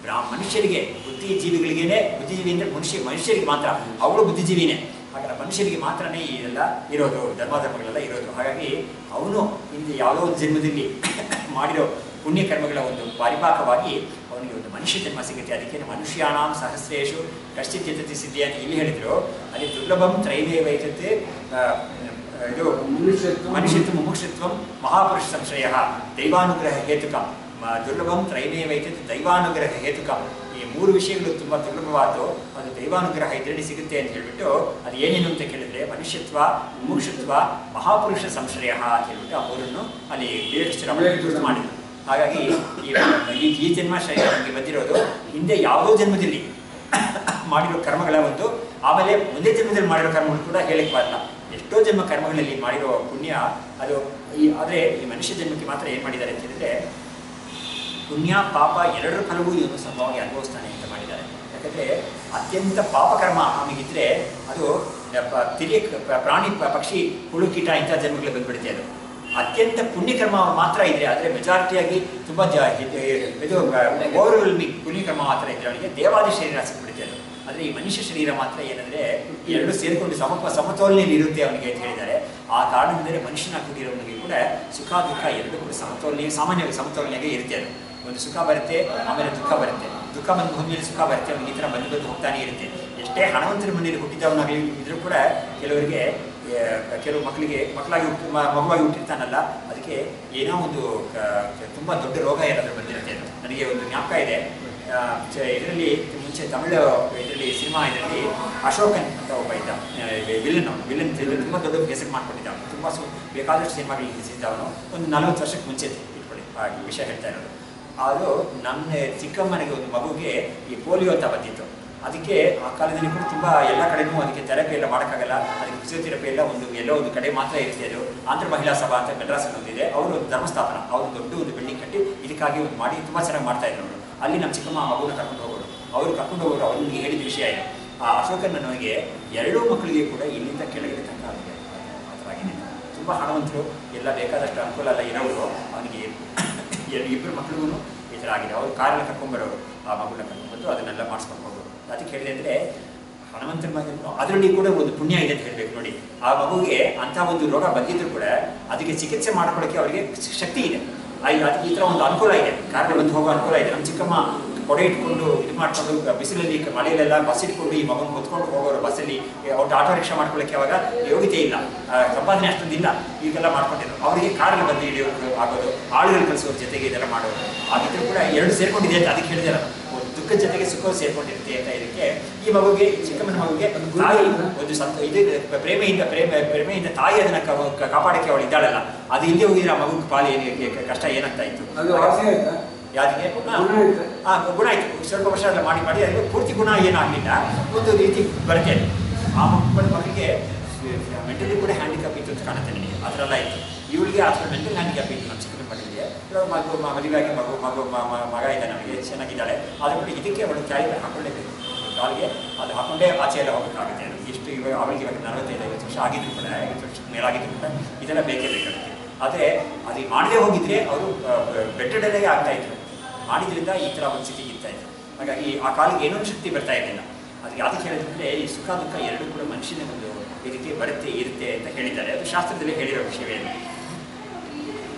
ಮನುಷ್ಯರಿಗೆ, ಬುದ್ಧಿಜೀವಿಗಳಿಗೇನೆ, ಬುದ್ಧಿಜೀವಿ ಅಂದರೆ ಮನುಷ್ಯರಿಗೆ ಮಾತ್ರ, ಅವಳು ಬುದ್ಧಿಜೀವಿನೇ. ಹಾಗಾದ್ರೆ ಮನುಷ್ಯರಿಗೆ ಮಾತ್ರನೇ ಇದೆಲ್ಲ ಇರೋದು, ಧರ್ಮಗಳೆಲ್ಲ ಇರೋದು. ಹಾಗಾಗಿ ಅವನು ಹಿಂದೆ ಯಾವುದೋ ಒಂದು ಜನ್ಮದಲ್ಲಿ ಮಾಡಿರೋ ಪುಣ್ಯಕರ್ಮಗಳ ಒಂದು ಪರಿಪಾಕವಾಗಿ ಅವನಿಗೆ ಒಂದು ಮನುಷ್ಯ ಜನ್ಮ ಸಿಗುತ್ತೆ. ಅದಕ್ಕೆ ಮನುಷ್ಯಾಣಾಂ ಸಹಸ್ರೇಶು ಕಶ್ಚಿತ್ ಯತತಿ ಸಿದ್ಧಿ ಅಂತ ಇಲ್ಲಿ ಹೇಳಿದ್ರು. ಅಲ್ಲಿ ದುರ್ಲಭಂ ತ್ರೈಮೇವೈತತ್ ಇದು ಮನುಷ್ಯತ್ವ ಮುಮುಕ್ಷತ್ವಂ ಮಹಾಪುರುಷ ಸಂಶ್ರಯ ದೈವಾನುಗ್ರಹ ಹೇತುಕಂ. ದುರ್ಲಭಂ ತ್ರೈಮೇವೈತತ್ ದೈವಾನುಗ್ರಹ ಹೇತುಕಂ. ಈ ಮೂರು ವಿಷಯಗಳು ತುಂಬ ದುರ್ಲಭವಾದ್ದು, ಅದು ದೈವಾನುಗ್ರಹ ಇದರಲ್ಲಿ ಸಿಗುತ್ತೆ ಅಂತ ಹೇಳ್ಬಿಟ್ಟು ಅದು ಏನೇನು ಅಂತ ಕೇಳಿದ್ರೆ ಮನುಷ್ಯತ್ವ, ಮುಮುಕ್ಷತ್ವ, ಮಹಾಪುರುಷ ಸಂಶ್ರಯ ಅಂತ ಹೇಳ್ಬಿಟ್ಟು ಆ ಮೂರನ್ನು ಅಲ್ಲಿ ಗುರುತು ಮಾಡಿದ್ರು. ಹಾಗಾಗಿ ಈ ಜನ್ಮ ಶರೀರ ನಮಗೆ ಬಂದಿರೋದು ಹಿಂದೆ ಯಾವುದೋ ಜನ್ಮದಲ್ಲಿ ಮಾಡಿರೋ ಕರ್ಮಗಳ ಒಂದು, ಆಮೇಲೆ ಒಂದೇ ಜನ್ಮದಲ್ಲಿ ಮಾಡಿರೋ ಕರ್ಮಗಳು ಕೂಡ ಹೇಳಕ್ಕೆ ಬರಲ್ಲ. ಎಷ್ಟೋ ಜನ್ಮ ಕರ್ಮಗಳಲ್ಲಿ ಮಾಡಿರೋ ಪುಣ್ಯ ಅದು ಆದರೆ ಈ ಮನುಷ್ಯ ಜನ್ಮಕ್ಕೆ ಮಾತ್ರ ಏನು ಮಾಡಿದ್ದಾರೆ ಅಂತ ಹೇಳಿದ್ರೆ ಪುಣ್ಯ ಪಾಪ ಎರಡರ ಫಲವೂ ಇವನು ಸಮವಾಗಿ ಅನುಭವಿಸ್ತಾನೆ ಅಂತ ಮಾಡಿದ್ದಾರೆ. ಯಾಕಂದರೆ ಅತ್ಯಂತ ಪಾಪಕರ್ಮ ಅವನಿಗಿದ್ರೆ ಅದು ಪ್ರಾಣಿ ಪಕ್ಷಿ ಹುಳು ಕೀಟ ಇಂಥ ಜನ್ಮಗಳು ಬಂದ್ಬಿಡುತ್ತೆ. ಅದು ಅತ್ಯಂತ ಪುಣ್ಯಕರ್ಮ ಮಾತ್ರ ಇದೆ. ಆದರೆ ಮೆಜಾರಿಟಿಯಾಗಿ ತುಂಬ ಇದು ಓವರ್ವೆಲ್ಮಿಂಗ್ ಪುಣ್ಯಕರ್ಮ ಮಾತ್ರ ಇದ್ರೆ ಅವನಿಗೆ ದೇವಾದಿ ಶರೀರ ಸಿಕ್ಬಿಡುತ್ತೆ. ಅದು ಆದರೆ ಈ ಮನುಷ್ಯ ಶರೀರ ಮಾತ್ರ ಏನಂದರೆ ಎರಡು ಸೇರಿಕೊಂಡು ಸಮತೋಲನೆಯಲ್ಲಿ ಇರುತ್ತೆ ಅವನಿಗೆ ಅಂತ ಹೇಳಿದ್ದಾರೆ. ಆ ಕಾರಣದಿಂದಲೇ ಮನುಷ್ಯನ ಕೂಡಿರೋವನಿಗೆ ಕೂಡ ಸುಖ ದುಃಖ ಎರಡು ಕೂಡ ಸಾಮಾನ್ಯವಾಗಿ ಸಮತೋಲನೆಗೆ ಇರುತ್ತೆ. ಅದು ಒಂದು ಸುಖ ಬರುತ್ತೆ, ಆಮೇಲೆ ದುಃಖ ಬರುತ್ತೆ. ದುಃಖ ಬಂದು ಹೋದ್ಮೇಲೆ ಸುಖ ಬರುತ್ತೆ. ಅವನಿಗೆ ಈ ಥರ ಬಂದು ಹೋಗ್ತಾನೆ ಇರುತ್ತೆ. ಎಷ್ಟೇ ಹಣವಂತರ ಮನೆಯಲ್ಲಿ ಹುಟ್ಟಿದವನಾಗಲಿ ಇದ್ರೂ ಕೂಡ ಕೆಲವರಿಗೆ, ಕೆಲವು ಮಕ್ಕಳಾಗಿ ಮಗುವಾಗಿ ಹುಟ್ಟಿರ್ತಾನಲ್ಲ, ಅದಕ್ಕೆ ಏನೋ ಒಂದು ತುಂಬ ದೊಡ್ಡ ರೋಗ ಏನಾದರೂ ಬಂದಿರುತ್ತೆ. ಅದು ನನಗೆ ಒಂದು ಜ್ಞಾಪಕ ಇದೆ. ಇದರಲ್ಲಿ ಮುಂಚೆ ತಮಿಳು ಇದರಲ್ಲಿ ಸಿನಿಮಾ ಇದರಲ್ಲಿ ಅಶೋಕನ್ ಅಂತ ಒಬ್ಬ ಇದ್ದ ವಿಲನ್ ತುಂಬ ದೊಡ್ಡ ಹೆಸರು ಮಾಡ್ಕೊಂಡಿದ್ದ. ತುಂಬ ಬೇಕಾದಷ್ಟು ಸಿನಿಮಾಗಳಿಗೆ ನಿಲ್ಲಿಸಿದ್ದವನು. ಒಂದು 40 ವರ್ಷಕ್ಕೆ ಮುಂಚೆ ಇಟ್ಕೊಳ್ಳಿ ಆ ವಿಷಯ ಹೇಳ್ತಾ ಇರೋದು. ಅದು ನಮ್ಮ ಚಿಕ್ಕಮ್ಮನಿಗೆ ಒಂದು ಮಗುಗೆ ಈ ಪೋಲಿಯೋ ಅಂತ ಬಂದಿತ್ತು. ಅದಕ್ಕೆ ಆ ಕಾಲದಲ್ಲಿ ಕೂಡ ತುಂಬ ಎಲ್ಲ ಕಡೆಯೂ ಅದಕ್ಕೆ ಥೆರಪಿ ಎಲ್ಲ ಮಾಡೋಕ್ಕಾಗಲ್ಲ. ಅದಕ್ಕೆ ಫಿಸಿಯೋಥೆರಪಿ ಎಲ್ಲ ಎಲ್ಲೋ ಒಂದು ಕಡೆ ಮಾತ್ರ ಇರುತ್ತೆ. ಅದು ಆಂಧ್ರ ಮಹಿಳಾ ಸಭಾ ಅಂತ ಮೆಡ್ರಾಸಲ್ಲಿ ಒಂದಿದೆ. ಅವರು ಒಂದು ಧರ್ಮಸ್ಥಾಪನ, ಅವರು ದೊಡ್ಡ ಒಂದು ಬಿಲ್ಡಿಂಗ್ ಕಟ್ಟಿ ಇದಕ್ಕಾಗಿ ಒಂದು ಮಾಡಿ ತುಂಬ ಚೆನ್ನಾಗಿ ಮಾಡ್ತಾಯಿದ್ರು ಅವರು. ಅಲ್ಲಿ ನಮ್ಮ ಚಿಕ್ಕಮ್ಮ ಮಗುನ ಕರ್ಕೊಂಡು ಹೋಗೋರು. ಅವರು ಕರ್ಕೊಂಡು ಹೋಗೋರು. ಅವ್ರಿಗೆ ಹೇಳಿದ ವಿಷಯ ಏನು, ಆ ಅಶೋಕನ್ ನನಗೆ 2 ಮಕ್ಕಳಿಗೆ ಕೂಡ ಇಲ್ಲಿಂದ ಕೆಳಗಿದೆ ತನಕ ಅವನಿಗೆ ಮಾತ್ರವಾಗಿದೆ. ತುಂಬ ಹಣವಂತರು, ಎಲ್ಲ ಬೇಕಾದಷ್ಟು ಅನುಕೂಲ ಎಲ್ಲ ಇರೋರು. ಅವನಿಗೆ 2 ಮಕ್ಕಳಿಗೂ ಈ ಥರ ಆಗಿದೆ. ಅವರು ಕಾರಲ್ಲಿ ಕರ್ಕೊಂಡ್ಬರೋರು, ಆ ಮಗುನ ಕರ್ಕೊಂಡ್ಬಂದು ಅದನ್ನೆಲ್ಲ ಮಾಡಿಸ್ಕೊಂಡು ಹೋಗೋರು. ಅದಕ್ಕೆ ಹೇಳಿದೆ ಅಂದರೆ ಹನುಮಂತರ ಮಗ ಅದರಲ್ಲಿ ಕೂಡ ಒಂದು ಪುಣ್ಯ ಇದೆ ಅಂತ ಹೇಳಬೇಕು. ನೋಡಿ, ಆ ಮಗುಗೆ ಅಂಥ ಒಂದು ರೋಗ ಬಂದಿದ್ರು ಕೂಡ ಅದಕ್ಕೆ ಚಿಕಿತ್ಸೆ ಮಾಡ್ಕೊಳ್ಳೋಕ್ಕೆ ಅವರಿಗೆ ಶಕ್ತಿ ಇದೆ. ಅದಕ್ಕೆ ಈ ಥರ ಒಂದು ಅನುಕೂಲ ಇದೆ. ಕಾರಲ್ಲಿ ಬಂದು ಹೋಗೋ ಅನುಕೂಲ ಇದೆ. ನಮ್ಮ ಚಿಕ್ಕಮ್ಮ ಕೊಡೆ ಇಟ್ಕೊಂಡು ಇದು ಮಾಡಿಕೊಂಡು ಬಿಸಿಲಲ್ಲಿ ಮಳೆಯಲ್ಲೆಲ್ಲ ಬಸ್ ಇಟ್ಕೊಂಡು ಈ ಮಗನ ಹೊತ್ಕೊಂಡು ಹೋಗೋರು. ಬಸ್ಸಲ್ಲಿ ಅವ್ರು ಆಟೋ ರಿಕ್ಷಾ ಮಾಡ್ಕೊಳ್ಳೋಕ್ಕೆ ಅವಾಗ ಯೋಗ್ಯತೆ ಇಲ್ಲ, ಸಂಪಾದನೆ ಅಷ್ಟೊಂದಿಲ್ಲ. ಈಗೆಲ್ಲ ಮಾಡ್ಕೊಂಡಿದ್ರು. ಅವರಿಗೆ ಕಾರಲ್ಲಿ ಬಂದು ಹಿಡಿಯೋದು ಆಗೋದು, ಆಳುಗಳು ಕಲಿಸೋದ್ರ ಜೊತೆಗೆ ಇದೆಲ್ಲ ಮಾಡೋದು. ಆಗಿದ್ರೂ ಕೂಡ 2 ಸೇರ್ಕೊಂಡಿದೆ ಅಂತ ಅದಕ್ಕೆ ಹೇಳಿದಾರೆ. ದುಃಖದ ಜೊತೆಗೆ ಸುಖ ಸೇರ್ಕೊಂಡಿರುತ್ತೆ ಅಂತ ಇದಕ್ಕೆ. ಈ ಮಗುಗೆ, ಚಿಕ್ಕಮ್ಮನ ಮಗುಗೆ ತಾಯಿ ಒಂದು ಇದು ಪ್ರೇಮೆಯಿಂದ ತಾಯಿ ಅದನ್ನು ಕಾಪಾಡೋಕ್ಕೆ ಅವಳು ಇದ್ದಾಳಲ್ಲ, ಅದು ಇಲ್ಲದೆ ಹೋಗಿದ್ರೆ ಆ ಮಗುಗೆ ಪಾಲು ಕಷ್ಟ ಏನಾಗ್ತಾ ಇತ್ತು. ಯಾರಿಗೆ ಗುಣ ಆಯಿತು. ಸ್ವಲ್ಪ ವರ್ಷ ಎಲ್ಲ ಮಾಡಿ ಅದಕ್ಕೆ ಪೂರ್ತಿ ಗುಣ ಏನಾಗಲಿಲ್ಲ, ಒಂದು ರೀತಿ ಬರುತ್ತೆ. ಆ ಮಕ್ಕಳಿಗೆ ಮೆಂಟಲಿ ಕೂಡ ಹ್ಯಾಂಡಿಕ್ಯಾಪ್ ಇತ್ತು ಅಂತ ಕಾಣುತ್ತೆ ನನಗೆ. ಆ ಥರ ಎಲ್ಲ ಇತ್ತು. ಇವಳಿಗೆ ಆ ಥರ ಮೆಂಟಲ್ ಹ್ಯಾಂಡಿಕ್ಯಾಪ್ ಇತ್ತು ನಮ್ಮ ಚಿಕ್ಕನ ಮಗಳಿಗೆ. ಮದುವೆಯಾಗಿ ಮಗ ಇದ್ದಾನೆ, ನಮಗೆ ಚೆನ್ನಾಗಿದ್ದಾಳೆ. ಆದರೂ ಕೂಡ ಇದಕ್ಕೆ ಅವಳು ಕ್ಯಾರಿ ಹಾಕೊಳ್ಳೇಬೇಕು. ಕಾಲಿಗೆ ಅದು ಹಾಕೊಂಡೇ ಆಚೆ ಎಲ್ಲ ಹೋಗೋಕ್ಕಾಗುತ್ತೆ. ಅದು ಇಷ್ಟು ಇವಾಗ ಅವಳಿಗೆ ಇವಾಗ 45-50 ವರ್ಷ ಆಗಿದ್ರು ಕೂಡ 50 ವರ್ಷಕ್ಕೆ ಮೇಲಾಗಿದ್ರು ಕೂಡ ಇದೆಲ್ಲ ಬೇಕೇ ಬೇಕಾಗುತ್ತೆ. ಆದರೆ ಅದು ಮಾಡದೇ ಹೋಗಿದ್ರೆ ಅವರು ಬೆಟ್ಟಡಲ್ಲೇ ಆಗ್ತಾ ಇದ್ರು. ಮಾಡಿದ್ರಿಂದ ಈ ಥರ ಒಂದು ಸ್ಥಿತಿಗೆ ಇರ್ತಾ ಇತ್ತು. ಹಾಗಾಗಿ ಆ ಕಾಲಿಗೆ ಏನೋ ಶಕ್ತಿ ಬರ್ತಾ ಇರಲಿಲ್ಲ. ಅದು ಯಾವ್ದಕ್ಕೆ ಹೇಳಿದ್ರೆ ಈ ಸುಖ ದುಃಖ ಎರಡೂ ಕೂಡ ಮನುಷ್ಯನ ಒಂದು ಇದಕ್ಕೆ ಬರುತ್ತೆ ಇರುತ್ತೆ ಅಂತ ಹೇಳಿದ್ದಾರೆ. ಅದು ಶಾಸ್ತ್ರದಲ್ಲಿ ಹೇಳಿರೋ ವಿಷಯವೇ.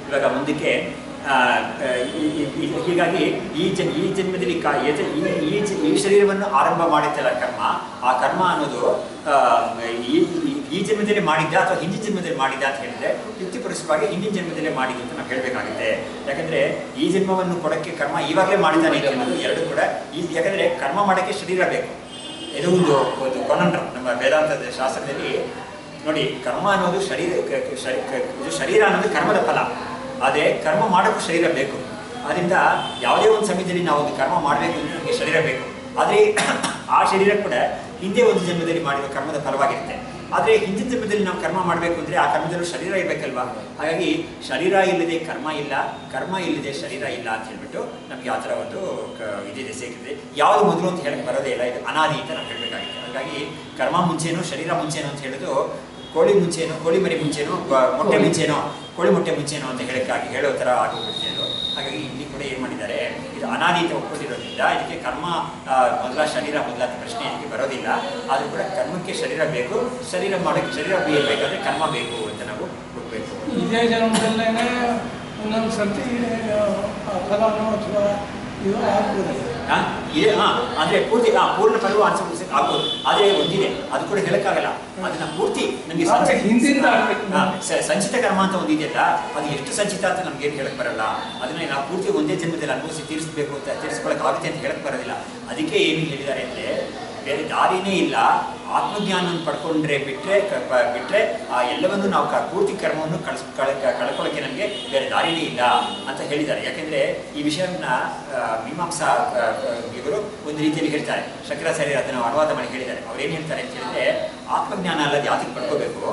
ಇವಾಗ ಮುಂದಕ್ಕೆ ಹೀಗಾಗಿ ಈ ಜನ್ಮದಲ್ಲಿ ಈ ಶರೀರವನ್ನು ಆರಂಭ ಮಾಡುತ್ತಲ್ಲ ಕರ್ಮ, ಆ ಕರ್ಮ ಅನ್ನೋದು ಈ ಜನ್ಮದಲ್ಲೇ ಮಾಡಿದ್ದ ಅಥವಾ ಹಿಂದಿನ ಜನ್ಮದಲ್ಲಿ ಮಾಡಿದ್ದ ಅಂತ ಹೇಳಿದ್ರೆ ಯುಕ್ತಿಪಡಿಸುವಾಗ ಹಿಂದಿನ ಜನ್ಮದಲ್ಲೇ ಮಾಡಿದ್ದು ಅಂತ ನಾವು ಹೇಳಬೇಕಾಗುತ್ತೆ. ಯಾಕಂದರೆ ಈ ಜನ್ಮವನ್ನು ಕೊಡೋಕ್ಕೆ ಕರ್ಮ ಇವಾಗಲೇ ಮಾಡಿದ್ದಾನೆ ಅಂತ ಹೇಳೋದು ಎರಡು ಕೂಡ ಯಾಕಂದರೆ ಕರ್ಮ ಮಾಡೋಕ್ಕೆ ಶರೀರ ಬೇಕು. ಇದು ಒಂದು ಕೊನಂಡ್ರಮ್ ನಮ್ಮ ವೇದಾಂತದ ಶಾಸ್ತ್ರದಲ್ಲಿ ನೋಡಿ. ಕರ್ಮ ಅನ್ನೋದು ಶರೀರ ಅನ್ನೋದು ಕರ್ಮದ ಫಲ. ಆದರೆ ಕರ್ಮ ಮಾಡೋಕ್ಕೂ ಶರೀರ ಬೇಕು. ಆದ್ದರಿಂದ ಯಾವುದೇ ಒಂದು ಸಮಯದಲ್ಲಿ ನಾವು ಒಂದು ಕರ್ಮ ಮಾಡಬೇಕು ಅಂದರೆ ನಮಗೆ ಶರೀರ ಬೇಕು. ಆದರೆ ಆ ಶರೀರ ಕೂಡ ಹಿಂದೆ ಒಂದು ಜನ್ಮದಲ್ಲಿ ಮಾಡಿರೋ ಕರ್ಮದ ಫಲವಾಗಿರುತ್ತೆ. ಆದರೆ ಹಿಂದಿನ ಜನ್ಮದಲ್ಲಿ ನಾವು ಕರ್ಮ ಮಾಡಬೇಕು ಅಂದರೆ ಆ ಕರ್ಮದಲ್ಲೂ ಶರೀರ ಇರಬೇಕಲ್ವಾ. ಹಾಗಾಗಿ ಶರೀರ ಇಲ್ಲದೆ ಕರ್ಮ ಇಲ್ಲ, ಕರ್ಮ ಇಲ್ಲದೆ ಶರೀರ ಇಲ್ಲ ಅಂತ ಹೇಳ್ಬಿಟ್ಟು ನಮಗೆ ಆ ಥರ ಒಂದು ಇದಿದೆ ಸೇರಿದೆ. ಯಾವುದು ಮೊದಲು ಅಂತ ಹೇಳಕ್ಕೆ ಬರೋದೇ ಇಲ್ಲ. ಇದು ಅನಾದಿ ಅಂತ ನಾವು ಹೇಳಬೇಕಾಗಿದೆ. ಹಾಗಾಗಿ ಕರ್ಮ ಮುಂಚೆನೋ ಶರೀರ ಮುಂಚೆನೋ ಅಂತ ಹೇಳೋದು ಕೋಳಿ ಮುಂಚೆನೋ, ಕೋಳಿ ಮರಿ ಮುಂಚೆನೋ, ಮೊಟ್ಟೆ ಮುಂಚೆನೋ, ಕೋಳಿ ಮೊಟ್ಟೆ ಮುಂಚೆನೋ ಅಂತ ಹೇಳೋ ಥರ ಆಗೋಗ್ಬಿಡ್ತೀವಿ ಅದು. ಹಾಗಾಗಿ ಇಲ್ಲಿ ಕೂಡ ಏನು ಮಾಡಿದ್ದಾರೆ, ಇದು ಅನಾದಿ ಅಂತ ಒಪ್ಪಿರೋದ್ರಿಂದ ಇದಕ್ಕೆ ಕರ್ಮ ಮೊದಲ ಶರೀರ ಮೊದಲ ಅಂತ ಪ್ರಶ್ನೆ ಇದಕ್ಕೆ ಬರೋದಿಲ್ಲ. ಆದರೂ ಕೂಡ ಕರ್ಮಕ್ಕೆ ಶರೀರ ಬೇಕು. ಶರೀರ ಮಾಡೋಕ್ಕೆ ಶರೀರ ಬೇಕಾದರೆ ಕರ್ಮ ಬೇಕು ಅಂತ ನಾವು ಕೊಡಬೇಕು. ಇದೇ ಜನ್ಮದಲ್ಲೇ ಒಂದೊಂದು ಸರ್ತಿ ಫಲನೋ ಅಥವಾ ಇದು ಆಗ್ಬೋದು. ಅಂದರೆ ಪೂರ್ತಿ ಪೂರ್ಣ ಫಲವು ಅನ್ಸೋಕೆ ಆಗ್ಬೋದು. ಆದರೆ ಒಂದಿದೆ, ಅದು ಕೂಡ ಹೇಳಕ್ಕಾಗಲ್ಲ. ಅದನ್ನ ಪೂರ್ತಿ ನಮಗೆ ಸಂಚಿತ ಕರ್ಮ ಅಂತ ಒಂದಿದೆಯಲ್ಲ, ಅದು ಎಷ್ಟು ಸಂಚಿತ ಅಂತ ನಮ್ಗೇನು ಹೇಳಕ್ ಬರಲ್ಲ. ಅದನ್ನ ನಾವು ಪೂರ್ತಿ ಒಂದೇ ಜನ್ಮದಲ್ಲಿ ಅನುಭವಿಸಿ ತೀರಿಸಬೇಕು ಅಂತ ತೀರಿಸ್ಕೊಳಕ್ಕಾಗುತ್ತೆ ಅಂತ ಹೇಳಕ್ ಬರೋದಿಲ್ಲ. ಅದಕ್ಕೆ ಏನು ಹೇಳಿದ್ದಾರೆ ಅಂದರೆ ಬೇರೆ ದಾರಿನೇ ಇಲ್ಲ. ಆತ್ಮಜ್ಞಾನವನ್ನು ಪಡ್ಕೊಂಡ್ರೆ ಬಿಟ್ಟರೆ ಆ ಎಲ್ಲವನ್ನು ನಾವು ಪೂರ್ತಿ ಕರ್ಮವನ್ನು ಕಳ್ಕೊಳ್ಳೋಕ್ಕೆ ನಮಗೆ ಬೇರೆ ದಾರಿನೇ ಇಲ್ಲ ಅಂತ ಹೇಳಿದ್ದಾರೆ. ಯಾಕೆಂದರೆ ಈ ವಿಷಯವನ್ನು ಮೀಮಾಂಸಾ ಇವರು ಒಂದು ರೀತಿಯಲ್ಲಿ ಹೇಳ್ತಾರೆ. ಶಂಕರಾಚಾರ್ಯರು ಅದನ್ನು ಅನುವಾದ ಮಾಡಿ ಹೇಳಿದ್ದಾರೆ. ಅವ್ರೇನು ಹೇಳ್ತಾರೆ ಅಂತ ಹೇಳಿದ್ರೆ, ಆತ್ಮಜ್ಞಾನ ಅಲ್ಲದೆ ಯಾತಕ್ಕೆ ಪಡ್ಕೋಬೇಕು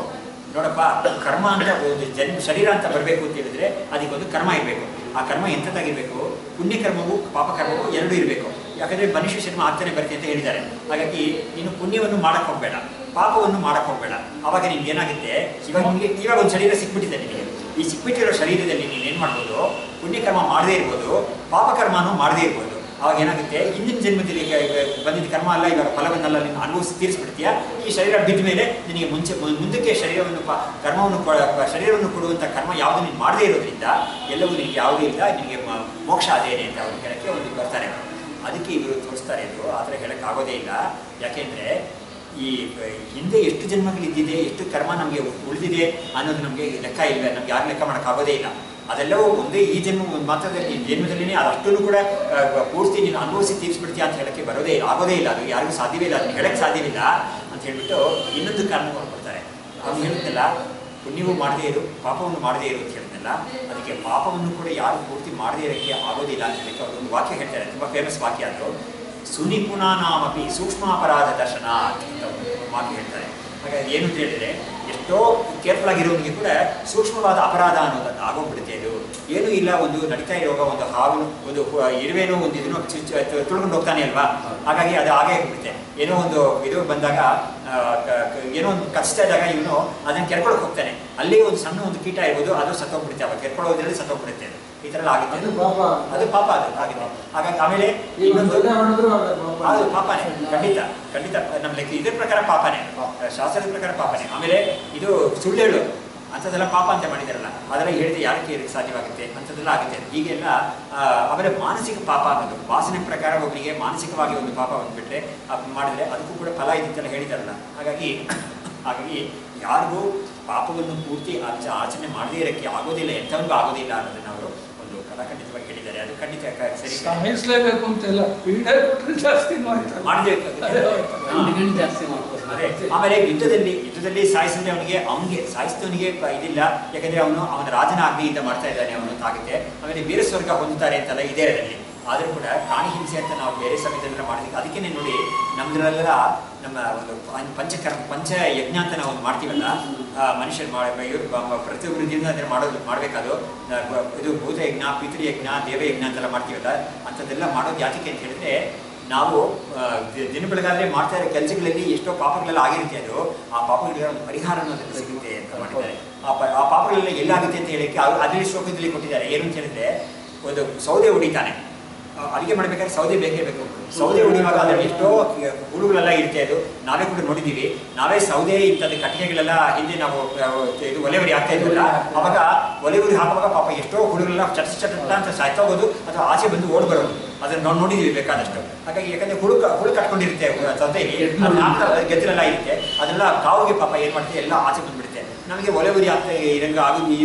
ನೋಡಪ್ಪ, ಕರ್ಮ ಅಂತ ಒಂದು ಶರೀರ ಅಂತ ಬರಬೇಕು ಅಂತ ಹೇಳಿದ್ರೆ ಅದಕ್ಕೊಂದು ಕರ್ಮ ಇರಬೇಕು. ಆ ಕರ್ಮ ಎಂಥದ್ದಾಗಿರಬೇಕು, ಪುಣ್ಯಕರ್ಮವು ಪಾಪಕರ್ಮವು ಎರಡೂ ಇರಬೇಕು. ಯಾಕಂದರೆ ಮನುಷ್ಯ ಜನ್ಮ ಆಗ್ತಾನೆ ಬರುತ್ತೆ ಅಂತ ಹೇಳಿದ್ದಾರೆ. ಹಾಗಾಗಿ ನೀನು ಪುಣ್ಯವನ್ನು ಮಾಡಕ್ಕೆ ಹೋಗಬೇಡ, ಪಾಪವನ್ನು ಮಾಡಕ್ಕೆ ಹೋಗಬೇಡ. ಆವಾಗ ನಿಮ್ಗೆ ಏನಾಗುತ್ತೆ, ಇವಾಗ ಒಂದು ಶರೀರ ಸಿಕ್ಬಿಟ್ಟಿದೆ ನಿನಗೆ. ಈ ಸಿಕ್ಬಿಟ್ಟಿರೋ ಶರೀರದಲ್ಲಿ ನೀನೇನು ಮಾಡ್ಬೋದು, ಪುಣ್ಯಕರ್ಮ ಮಾಡದೇ ಇರ್ಬೋದು, ಪಾಪಕರ್ಮನೂ ಮಾಡದೇ ಇರ್ಬೋದು. ಅವಾಗ ಏನಾಗುತ್ತೆ, ಹಿಂದಿನ ಜನ್ಮದಲ್ಲಿ ಬಂದಿದ್ದ ಕರ್ಮ ಅಲ್ಲ, ಇವಾಗ ಫಲವನ್ನೆಲ್ಲ ನೀನು ಅನುಭವಿಸಿ ತೀರಿಸ್ಬಿಡ್ತೀಯಾ. ಈ ಶರೀರ ಬಿದ್ದ ಮೇಲೆ ನಿನಗೆ ಮುಂದಕ್ಕೆ ಶರೀರವನ್ನು ಕೊಡುವಂಥ ಕರ್ಮ ಯಾವುದು ನೀನು ಮಾಡದೇ ಇರೋದ್ರಿಂದ ಎಲ್ಲವೂ ನಿನಗೆ ಯಾವುದೂ ಇಲ್ಲ, ನಿನಗೆ ಮೋಕ್ಷ ಅದೇನೆ ಅಂತ ಅವ್ರು ಹೇಳೋಕ್ಕೆ ಒಂದು ಬರ್ತಾರೆ. ಅದಕ್ಕೆ ಇವರು ತೋರಿಸ್ತಾರೆ. ಇದು ಆ ಥರ ಹೇಳೋಕ್ಕಾಗೋದೇ ಇಲ್ಲ. ಯಾಕೆಂದರೆ ಈ ಹಿಂದೆ ಎಷ್ಟು ಜನ್ಮಗಳಿದ್ದಿದೆ, ಎಷ್ಟು ಕರ್ಮ ನಮಗೆ ಉಳಿದಿದೆ ಅನ್ನೋದು ನಮಗೆ ಲೆಕ್ಕ ಇಲ್ಲ. ನಮ್ಗೆ ಯಾರು ಲೆಕ್ಕ ಮಾಡೋಕ್ಕಾಗೋದೇ ಇಲ್ಲ. ಅದೆಲ್ಲವೂ ಒಂದೇ ಈ ಮಾತ್ರದಲ್ಲಿ ಜನ್ಮದಲ್ಲಿನೇ ಅದಷ್ಟನ್ನು ಕೂಡ ಪೂರ್ತಿ ನೀನು ಅನುಭವಿಸಿ ತೀರಿಸ್ಬಿಡ್ತೀಯ ಅಂತ ಹೇಳೋಕ್ಕೆ ಆಗೋದೇ ಇಲ್ಲ. ಅದು ಯಾರಿಗೂ ಸಾಧ್ಯವೇ ಇಲ್ಲ, ಅದನ್ನು ಹೇಳಕ್ಕೆ ಸಾಧ್ಯವಿಲ್ಲ ಅಂತ ಹೇಳ್ಬಿಟ್ಟು ಇನ್ನೊಂದು ಕಾರಣ ಕೊಡ್ತಾರೆ. ಅವ್ನು ಹೇಳಿದ್ನಲ್ಲ, ಪುಣ್ಯವೂ ಮಾಡದೇ ಇರು, ಪಾಪವನ್ನು ಮಾಡದೇ ಇರು ಅಂತ ಹೇಳಿದ್ನಲ್ಲ, ಅದಕ್ಕೆ ಪಾಪವನ್ನು ಕೂಡ ಯಾರು ಪೂರ್ತಿ ಮಾಡದೇ ಇರೋಕ್ಕೆ ಆಗೋದಿಲ್ಲ ಅಂತ ಹೇಳಕ್ಕೆ ಅವರು ಒಂದು ವಾಕ್ಯ ಹೇಳ್ತಾರೆ. ತುಂಬ ಫೇಮಸ್ ವಾಕ್ಯ ಅದು. ಸುನಿಪುಣಾನಾಮಪಿ ಸೂಕ್ಷ್ಮಾಪರಾಧ ದರ್ಶನ ಅಂತ ಒಂದು ವಾಕ್ಯ ಹೇಳ್ತಾರೆ. ಹಾಗಾಗಿ ಏನು ಅಂತ ಹೇಳಿದರೆ, ಎಷ್ಟೋ ಕೇರ್ಫುಲ್ ಆಗಿರೋನಿಗೆ ಕೂಡ ಸೂಕ್ಷ್ಮವಾದ ಅಪರಾಧ ಅನ್ನೋದನ್ನು ಆಗೋಗ್ಬಿಡುತ್ತೆ. ಅದು ಏನೂ ಇಲ್ಲ, ಒಂದು ನಡೀತಾ ಇರುವಾಗ ಒಂದು ಹಾವು, ಒಂದು ಇರುವೇನೋ ಒಂದು ಇದನ್ನು ತುಳ್ಕೊಂಡು ಹೋಗ್ತಾನೆ ಅಲ್ವಾ. ಹಾಗಾಗಿ ಅದು ಹಾಗೇ ಹೋಗ್ಬಿಡುತ್ತೆ. ಏನೋ ಒಂದು ಇದು ಬಂದಾಗ, ಏನೋ ಒಂದು ಕಷ್ಟ ಇದ್ದಾಗ ಇವನು ಅದನ್ನು ಕೆರ್ಕೊಳಕ್ಕೆ ಹೋಗ್ತಾನೆ. ಅಲ್ಲೇ ಒಂದು ಸಣ್ಣ ಒಂದು ಕೀಟ ಇರ್ಬೋದು, ಅದು ಸತ್ತೋಗ್ಬಿಡುತ್ತೆ. ಅವಾಗ ಕೆರ್ಕೊಳ್ಳೋದ್ರಲ್ಲಿ ಸತ್ತೋಗ್ಬಿಡುತ್ತೆ. ಈ ಥರ ಎಲ್ಲ ಆಗುತ್ತೆ. ಅದು ಪಾಪ, ಅದು ಆಗಿದೆ. ಹಾಗಾಗಿ ಆಮೇಲೆ ಇನ್ನೊಂದು ಅದು ಪಾಪನೇ, ಖಂಡಿತ ನಮ್ಮ ಲೆಕ್ಕ ಇದ್ರ ಪ್ರಕಾರ ಪಾಪನೇ, ಶಾಸ್ತ್ರದ ಪ್ರಕಾರ ಪಾಪನೇ. ಆಮೇಲೆ ಇದು ಸುಳ್ಳು ಹೇಳು ಅಂಥದ್ದೆಲ್ಲ ಪಾಪ ಅಂತ ಮಾಡಿದಾರಲ್ಲ, ಅದೆಲ್ಲ ಹೇಳಿದ್ರೆ ಯಾರಕ್ಕೆ ಇದಕ್ಕೆ ಸಾಧ್ಯವಾಗುತ್ತೆ, ಅಂಥದ್ದೆಲ್ಲ ಆಗುತ್ತೆ. ಹೀಗೆಲ್ಲ ಆಮೇಲೆ ಮಾನಸಿಕ ಪಾಪ ಅನ್ನೋದು ವಾಸನೆ ಪ್ರಕಾರ ಒಬ್ಬರಿಗೆ ಮಾನಸಿಕವಾಗಿ ಒಂದು ಪಾಪ ಬಂದುಬಿಟ್ರೆ ಮಾಡಿದ್ರೆ ಅದಕ್ಕೂ ಕೂಡ ಫಲ ಇದ್ದಂತೆಲ್ಲ ಹೇಳಿದಾರಲ್ಲ. ಹಾಗಾಗಿ ಯಾರಿಗೂ ಪಾಪವನ್ನು ಪೂರ್ತಿ ಆಚರಣೆ ಮಾಡದೇ ಇರೋಕ್ಕೆ ಆಗೋದಿಲ್ಲ, ಎಂಥವನಿಗೂ ಆಗೋದಿಲ್ಲ ಅನ್ನೋದನ್ನು ಅವರು ಒಂದು ಕಲಾಖಂಡಿತವಾಗಿ ಹೇಳಿದ್ದಾರೆ. ಅದು ಖಂಡಿತ ಸರಿ, ಸಹಿಸಲೇಬೇಕು ಅಂತೆಲ್ಲ ಜಾಸ್ತಿ ಅದೇ. ಆಮೇಲೆ ಯುದ್ಧದಲ್ಲಿ ಸಾಯಿಸಿದ್ರೆ ಅವನಿಗೆ ಸಾಯಿಸಿದವನಿಗೆ ಇದಿಲ್ಲ. ಯಾಕಂದ್ರೆ ಅವನ ರಾಜನ ಆಜ್ಞೆಯಿಂದ ಮಾಡ್ತಾ ಇದ್ದಾನೆ ಅವನು ಆಗುತ್ತೆ. ಆಮೇಲೆ ವೀರಸ್ವರ್ಗ ಹೊಂದುತ್ತಾರೆ ಅಂತೆಲ್ಲ ಇದೆ ಅದರಲ್ಲಿ. ಆದರೂ ಕೂಡ ಪ್ರಾಣಿ ಹಿಂಸೆ ಅಂತ ನಾವು ಬೇರೆ ಸಮಯದಲ್ಲೆಲ್ಲ ಮಾಡಿದ್ವಿ. ಅದಕ್ಕೇ ನೋಡಿ, ನಮ್ಮದ್ರಲ್ಲೆಲ್ಲ ನಮ್ಮ ಒಂದು ಪಂಚ ಯಜ್ಞ ಅಂತ ನಾವು ಒಂದು ಮಾಡ್ತೀವಲ್ಲ, ಮನುಷ್ಯರು ಇವರು ಪ್ರತಿಯೊಬ್ಬರು ದಿನ ಅದನ್ನು ಮಾಡಬೇಕಾದ್ರು ಇದು ಭೂತಯಜ್ಞ, ಪಿತೃಯಜ್ಞ, ದೇವಯಜ್ಞ ಅಂತೆಲ್ಲ ಮಾಡ್ತೀವಲ್ಲ, ಅಂಥದ್ದೆಲ್ಲ ಮಾಡೋದು ಯಾತಕ್ಕೆ ಅಂತ ಹೇಳಿದ್ರೆ, ನಾವು ದಿನ ಬೆಳಗಾದ್ರೆ ಮಾಡ್ತಾ ಇರೋ ಕೆಲಸಗಳಲ್ಲಿ ಎಷ್ಟೋ ಪಾಪಗಳೆಲ್ಲ ಆಗಿರುತ್ತೆ, ಅದು ಆ ಪಾಪಗಳಿಗೆ ಒಂದು ಪರಿಹಾರ ಅನ್ನೋದಕ್ಕೆ ಸಿಗುತ್ತೆ ಅಂತ ಮಾಡಿದ್ದಾರೆ. ಆ ಪಾಪಗಳೆಲ್ಲ ಎಲ್ಲಾಗುತ್ತೆ ಅಂತ ಹೇಳಿಕ್ಕೆ ಅದರಲ್ಲಿ ಶ್ಲೋಕದಲ್ಲಿ ಕೊಟ್ಟಿದ್ದಾರೆ. ಏನು ಅಂತ ಹೇಳಿದ್ರೆ, ಒಂದು ಸೌದೆ ಹೊಡಿತಾನೆ, ಅಡುಗೆ ಮಾಡಬೇಕಾದ್ರೆ ಸೌದೆ ಬೇಕೇ ಬೇಕು. ಸೌದೆ ಹೊಡಿಯುವಾಗ ಅದರಲ್ಲಿ ಎಷ್ಟೋ ಹುಳುಗಳೆಲ್ಲ ಇರುತ್ತೆ, ಅದು ನಾವೇ ಕೂಡ ನೋಡಿದ್ದೀವಿ. ನಾವೇ ಸೌದೆ ಇಂಥದ್ದು ಕಟ್ಟಿಗೆಗಳೆಲ್ಲ ಹಿಂದೆ ನಾವು ಇದು ಒಲೆ ಉರಿ ಹಾಕ್ತಾ ಇದ್ವಲ್ಲ, ಅವಾಗ ಒಲೆ ಉರಿ ಹಾಕುವಾಗ ಪಾಪ ಎಷ್ಟೋ ಹುಳುಗಳೆಲ್ಲ ಚಟ ಅಂತ ಸಾಯ್ತಾ ಹೋಗೋದು ಅಥವಾ ಆಚೆ ಬಂದು ಓಡ್ ಬರೋದು, ಅದನ್ನು ನಾವು ನೋಡಿದ್ದೀವಿ ಬೇಕಾದಷ್ಟು. ಹಾಗಾಗಿ ಯಾಕಂದ್ರೆ ಹುಳು ಕಟ್ಕೊಂಡಿರುತ್ತೆ ಸೌದೆಯಲ್ಲಿ, ಗೆದ್ದಲೆಲ್ಲ ಇರುತ್ತೆ, ಅದೆಲ್ಲ ಕಾವಿಗೆ ಪಾಪ ಏನು ಮಾಡ್ತೀವಿ ಎಲ್ಲ ಆಚೆ ಬಂದ್ಬಿಡುತ್ತೆ. ನಮಗೆ ಒಲೆ ಉರಿ ಆಗ್ತಾ ಇರೋಕ್ಕೆ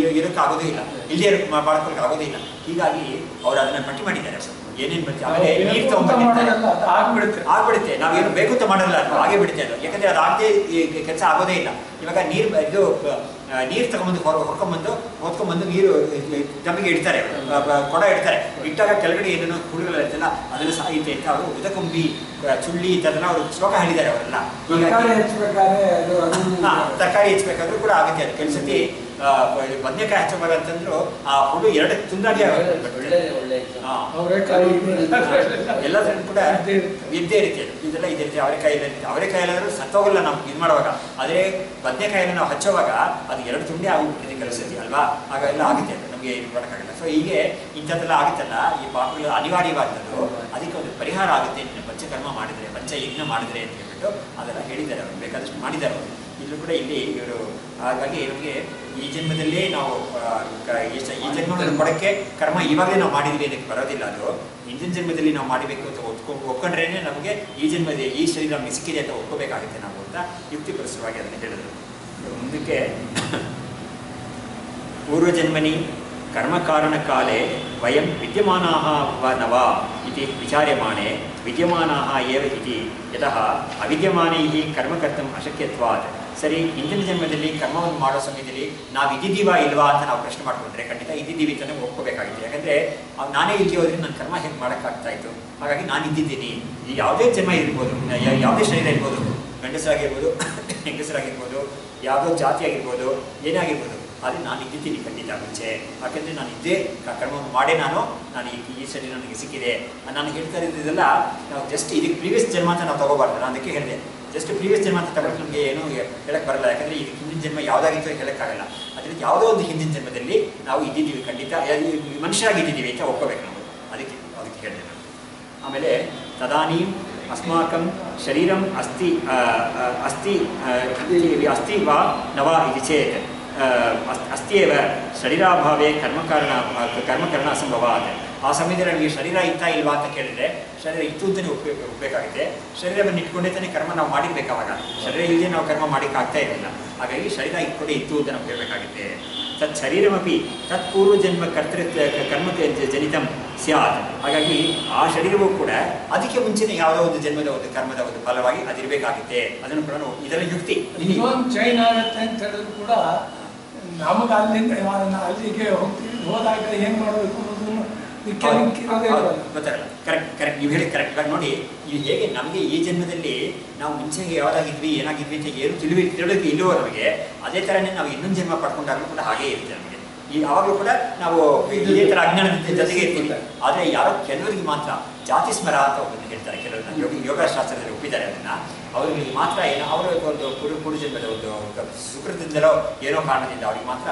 ಆಗೋದೇ ಇಲ್ಲ, ಇಲ್ಲೇ ಮಾಡ್ಕೊಳಕ್ಕೆ ಆಗೋದೇ ಇಲ್ಲ. ಹೀಗಾಗಿ ಅವ್ರು ಅದನ್ನ ಪಟ್ಟಿ ಮಾಡಿದ್ದಾರೆ. ಏನೇನು ಬರುತ್ತೆ ಆಮೇಲೆ ನೀರು ತಗೊಂಡ್ಬಂದಿರ್ತಾರೆ, ಆಗ್ಬಿಡುತ್ತೆ. ನಾವೇನು ಬೇಕು ಅಂತ ಮಾಡಲ್ಲ, ಅದು ಹಾಗೆ ಬಿಡುತ್ತೆ ಅದು. ಯಾಕಂದ್ರೆ ಅದು ಆಗದೆ ಕೆಲಸ ಆಗೋದೇ ಇಲ್ಲ. ಇವಾಗ ನೀರು ತಗೊಂಡ್ಬಂದು ಹೊತ್ಕೊಂಡ್ಬಂದು ನೀರು ನಮಗೆ ಇಡ್ತಾರೆ, ಕೊಡ ಇಡ್ತಾರೆ. ಇಟ್ಟಾಗ ಕೆಳಗಡೆ ಏನೇನೋ ಹುಳುಗಳೆಲ್ಲ ಇರ್ತಲ್ಲ ಅದನ್ನು ಸಾಯುತ್ತೆ ಅಂತ ಅವರು ಉದಕುಂಬಿ ಚುಳ್ಳಿ ಇಂಥದನ್ನ ಅವರು ಶ್ಲೋಕ ಹೇಳಿದ್ದಾರೆ ಅವರೆಲ್ಲ. ತರಕಾರಿ ಹೆಚ್ಚಬೇಕಾದ್ರೂ ಕೂಡ ಆಗುತ್ತೆ ಅದು. ಕೆಲಸತಿ ಬದನೆಕಾಯಿ ಹಚ್ಚಬಾರ ಅಂತಂದ್ರು ಆ ಹುಳು ಎರಡು ತುಂದಾಗಿ ಎಲ್ಲದನ್ನು ಕೂಡ ಇದ್ದೇ ಇರುತ್ತೆ. ಇದೆಲ್ಲ ಇದಿರುತ್ತೆ. ಅವರೆಕಾಯಿ ಎಲ್ಲಾದ್ರೂ ಸತ್ತೋಗಲ್ಲ ನಾವು ಇದು ಮಾಡುವಾಗ, ಆದರೆ ಬದನೆಕಾಯಿನ ನಾವು ಹಚ್ಚೋವಾಗ ಅದು ಎರಡು ತುಂಡಿ ಆಗ್ಬಿಟ್ಟಿದೆ ಕೆಲಸತಿ ಅಲ್ವಾ, ಆಗ ಎಲ್ಲ ಆಗುತ್ತೆ ಅದು, ನಮಗೆ ಇದು ಮಾಡೋಕ್ಕಾಗಲ್ಲ. ಸೊ ಹೀಗೆ ಇಂಥದ್ದೆಲ್ಲ ಆಗುತ್ತಲ್ಲ, ಈ ಪಾಪಗಳು ಅನಿವಾರ್ಯವಾದದ್ದು, ಅದಕ್ಕೆ ಒಂದು ಪರಿಹಾರ ಆಗುತ್ತೆ. ಪಂಚಕರ್ಮ ಮಾಡಿದರೆ, ಪಂಚ ಯಜ್ಞ ಮಾಡಿದರೆ ಅಂತ ಹೇಳ್ಬಿಟ್ಟು ಅದೆಲ್ಲ ಹೇಳಿದ್ದಾರೆ ಅವರು, ಬೇಕಾದಷ್ಟು ಮಾಡಿದ್ದಾರೆ ಅವರು. ಇಲ್ಲೂ ಕೂಡ ಇಲ್ಲಿ ಇವರು ಹಾಗಾಗಿ ನಮಗೆ ಈ ಜನ್ಮದಲ್ಲೇ ನಾವು ಈ ಜನ್ಮವನ್ನು ಕೊಡೋಕ್ಕೆ ಕರ್ಮ ಇವಾಗಲೇ ನಾವು ಮಾಡಿದ್ವಿ ಅದಕ್ಕೆ ಬರೋದಿಲ್ಲ. ಅದು ಹಿಂದಿನ ಜನ್ಮದಲ್ಲಿ ನಾವು ಮಾಡಬೇಕು ಅಂತ ಒಪ್ಕೊಂಡ್ರೇನೆ ನಮಗೆ ಈ ಜನ್ಮದಲ್ಲಿ ಈ ಶರೀರ ನಮಗೆ ಸಿಕ್ಕಿದೆ ಅಂತ ಒಪ್ಕೋಬೇಕಾಗುತ್ತೆ ನಾವು ಅಂತ ಯುಕ್ತಿಪರಿಸವಾಗಿ ಅದನ್ನು ಹೇಳಿದ್ರು. ಮುಂದಕ್ಕೆ ಪೂರ್ವಜನ್ಮನಿ ಕರ್ಮಕಾರಣಕಾಲೇ ವಯಂ ವಿದ್ಯಮಾನಾಃ ವ ಇತಿ ವಿಚಾರ್ಯಮಾಣೆ ವಿದ್ಯಮಾನಾಃ ಏವ ಇತಿ ಯತಃ ಅವಿದ್ಯಮಾನೈಃ ಕರ್ಮ ಕರ್ತುಂ ಅಶಕ್ಯತ್ವಾತ್. ಸರಿ, ಹಿಂದಿನ ಜನ್ಮದಲ್ಲಿ ಕರ್ಮವನ್ನು ಮಾಡೋ ಸಮಯದಲ್ಲಿ ನಾವು ಇದ್ದಿದ್ದೀವಾ ಇಲ್ವಾ ಅಂತ ನಾವು ಪ್ರಶ್ನೆ ಮಾಡ್ಕೊಂಡ್ರೆ ಖಂಡಿತ ಇದ್ದಿದ್ದೀವಿ ಅಂತ ಒಪ್ಕೋಬೇಕಾಗಿತ್ತು. ಯಾಕಂದರೆ ನಾನೇ ಇಲ್ಲಿ ಹೋದ್ರೆ ನನ್ನ ಕರ್ಮ ಹೇಗೆ ಮಾಡೋಕ್ಕಾಗ್ತಾ ಇತ್ತು. ಹಾಗಾಗಿ ನಾನು ಇದ್ದಿದ್ದೀನಿ. ಈ ಯಾವುದೇ ಜನ್ಮ ಇರ್ಬೋದು, ಯಾವುದೇ ಶರೀರ ಇರ್ಬೋದು, ಗಂಡಸರಾಗಿರ್ಬೋದು, ಹೆಂಗಸರಾಗಿರ್ಬೋದು, ಯಾವುದೋ ಜಾತಿ ಆಗಿರ್ಬೋದು, ಏನೇ ಆಗಿರ್ಬೋದು, ಆದರೆ ನಾನು ಇದ್ದಿದ್ದೀನಿ ಖಂಡಿತ ಮುಂಚೆ. ಯಾಕೆಂದರೆ ನಾನು ಇದ್ದೇ ಕರ್ಮವನ್ನು ಮಾಡೇ ನಾನು ಈ ಶರೀರ ನನಗೆ ಸಿಕ್ಕಿದೆ. ನಾನು ಹೇಳ್ತಾ ಇರೋದೆಲ್ಲ ನಾವು ಜಸ್ಟ್ ಇದಕ್ಕೆ ಪ್ರೀವಿಯಸ್ ಜನ್ಮ ಅಂತ ನಾವು ತಗೋಬಾರ್ದು. ನಾನು ಅದಕ್ಕೆ ಹೇಳಿದೆ, ಜಸ್ಟ್ ಪ್ರೀವಿಯಸ್ ಜನ್ಮ ಅಂತ ತಗೊಳ್ಳೋಕೆ ನಮಗೆ ಏನೂ ಹೇಳಕ್ಕೆ ಬರಲ್ಲ. ಯಾಕಂದರೆ ಇದು ಹಿಂದಿನ ಜನ್ಮ ಯಾವುದಾಗಿತ್ತು ಹೇಳೋಕ್ಕಾಗಲ್ಲ. ಅದರಿಂದ ಯಾವುದೋ ಒಂದು ಹಿಂದಿನ ಜನ್ಮದಲ್ಲಿ ನಾವು ಇದ್ದಿದ್ದೀವಿ, ಖಂಡಿತ ಮನುಷ್ಯರಾಗಿದ್ದೀವಿ ಅಂತ ಒಪ್ಕೋಬೇಕು ನಾವು. ಅದಕ್ಕೆ ಹೇಳಿದೆ ನಾನು. ಆಮೇಲೆ ತದಾನೀಂ ಅಸ್ಮಾಕಂ ಶರೀರಂ ಅಸ್ತಿ ವಾ ನವ ಇತಿ ಚೇತ್ ಅಸ್ತಿಯೇವ ಶರೀರಾಭಾವೇ ಕರ್ಮಕರಣ ಅಸಂಭವಾತ್. ಆ ಸಮಯದಲ್ಲಿ ನನಗೆ ಶರೀರ ಇತ್ತಾ ಇಲ್ವಾ ಅಂತ ಕೇಳಿದ್ರೆ ಶರೀರ ಇತ್ತು ಅಂತಲೇ ಒಪ್ಪಬೇಕಾಗುತ್ತೆ. ಶರೀರವನ್ನು ಇಟ್ಕೊಂಡೇ ತಾನೇ ಕರ್ಮ ನಾವು ಮಾಡಿರ್ಬೇಕಾವಾಗ, ಶರೀರ ಇಲ್ಲದೆ ನಾವು ಕರ್ಮ ಮಾಡೋಕ್ಕಾಗ್ತಾ ಇರಲಿಲ್ಲ. ಹಾಗಾಗಿ ಶರೀರ ಇಟ್ಕೊಂಡೇ ಇತ್ತು ಅಂತ ನಾವು ಹೇಳಬೇಕಾಗುತ್ತೆ. ತತ್ ಶರೀರಮಪಿ ತತ್ಪೂರ್ವಜನ್ಮ ಕರ್ಮ ಜನಿತಂ ಸ್ಯಾತ್. ಹಾಗಾಗಿ ಆ ಶರೀರವೂ ಕೂಡ ಅದಕ್ಕೆ ಮುಂಚೆನೇ ಯಾವುದೋ ಒಂದು ಜನ್ಮದ ಒಂದು ಕರ್ಮದ ಒಂದು ಫಲವಾಗಿ ಅದಿರಬೇಕಾಗುತ್ತೆ. ಅದನ್ನು ಕೂಡ ಇದರ ಯುಕ್ತಿ ಚೈನ್ ಆಗುತ್ತೆ ಅಂತ ಹೇಳಿದ್ರು ಕೂಡ ನಮಗೆ ಅಲ್ಲಿಗೆ ಹೋಗ್ತೀವಿ, ಹೋದಾಗ ಏನು ಮಾಡಬೇಕು ಅನ್ನೋದನ್ನು ಗೊತ್ತಾಗಲ್ಲ. ಕರೆಕ್ಟ್ ನೀವು ಹೇಳಿ ಕರೆಕ್ಟ್. ಇವಾಗ ನೋಡಿ, ಇದು ಹೇಗೆ ನಮಗೆ ಈ ಜನ್ಮದಲ್ಲಿ ನಾವು ಮುಂಚೆಗೆ ಯಾವ್ದಾಗಿದ್ವಿ ಏನಾಗಿದ್ವಿ ಅಂತ ಏನು ತಿಳಿಯೋದಕ್ಕೆ ಇಲ್ಲವೋ ನಮಗೆ, ಅದೇ ಥರನೇ ನಾವು ಇನ್ನೊಂದು ಜನ್ಮ ಪಡ್ಕೊಂಡಾಗಲೂ ಕೂಡ ಹಾಗೇ ಇರುತ್ತೆ ನಮಗೆ. ಈ ಯಾವಾಗಲೂ ಕೂಡ ನಾವು ಇದೇ ಥರ ಅಜ್ಞಾನದ ಜೊತೆಗೆ ಇರ್ತೀವಿ. ಆದರೆ ಯಾರೋ ಕೆಲವರಿಗೆ ಮಾತ್ರ ಜಾತಿ ಸ್ಮರ ಅಂತ ಒಬ್ಬರು ಹೇಳ್ತಾರೆ, ಕೆಲವರು ಯೋಗಶಾಸ್ತ್ರದಲ್ಲಿ ಒಪ್ಪಿದ್ದಾರೆ ಅದನ್ನು. ಅವರಿಗೆ ಮಾತ್ರ ಏನೋ ಅವರ ಒಂದು ಪುರುಜನ್ಮದ ಒಂದು ಸುಕೃತದಿಂದಲೋ ಏನೋ ಕಾರಣದಿಂದ ಅವ್ರಿಗೆ ಮಾತ್ರ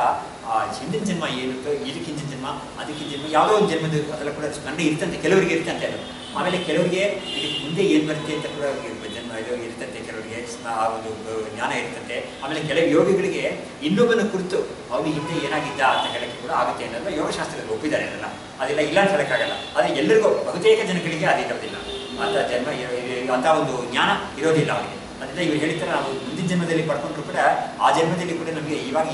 ಹಿಂದಿನ ಜನ್ಮ ಏನಿತ್ತು, ಇದಕ್ಕೆ ಹಿಂದಿನ ಜನ್ಮ, ಅದಕ್ಕಿಂತ ಜನ್ಮ, ಯಾವುದೋ ಒಂದು ಜನ್ಮದ ಅದೆಲ್ಲ ಕೂಡ ಸ್ಮರಣೆ ಇರ್ತಂತೆ, ಕೆಲವರಿಗೆ ಇರ್ತಂತೆ ಅದು. ಆಮೇಲೆ ಕೆಲವರಿಗೆ ಇದಕ್ಕೆ ಮುಂದೆ ಏನು ಬರುತ್ತೆ ಅಂತ ಕೂಡ ಜನ್ಮ ಇದು ಇರ್ತಂತೆ, ಕೆಲವರಿಗೆ ಆ ಒಂದು ಜ್ಞಾನ ಇರ್ತಂತೆ. ಆಮೇಲೆ ಕೆಲವು ಯೋಗಿಗಳಿಗೆ ಇನ್ನೊಬ್ಬನ ಕುರಿತು ಅವನು ಹಿಂದೆ ಏನಾಗಿದ್ದ ಅಂತ ಹೇಳಕ್ಕೆ ಕೂಡ ಆಗುತ್ತೆ ಅನ್ನೋದು ಯೋಗಶಾಸ್ತ್ರದಲ್ಲಿ ಒಪ್ಪಿದ್ದಾರೆ. ಅದೆಲ್ಲ ಇಲ್ಲ ಅಂತ ಹೇಳೋಕ್ಕಾಗಲ್ಲ. ಆದರೆ ಎಲ್ಲರಿಗೂ ಬಹುತೇಕ ಜನಗಳಿಗೆ ಅದಿರೋದಿಲ್ಲ, ಅಂಥ ಜನ್ಮ ಅಂಥ ಒಂದು ಜ್ಞಾನ ಇರೋದಿಲ್ಲ ಅವರಿಗೆ. ಅದರಿಂದ ಇವರು ಹೇಳ್ತಾರೆ ನಾವು ಮುಂದಿನ ಜನ್ಮದಲ್ಲಿ ಪಡ್ಕೊಂಡ್ರು ಕೂಡ ಆ ಜನ್ಮದಲ್ಲಿ ಕೂಡ ನಮಗೆ ಇವಾಗ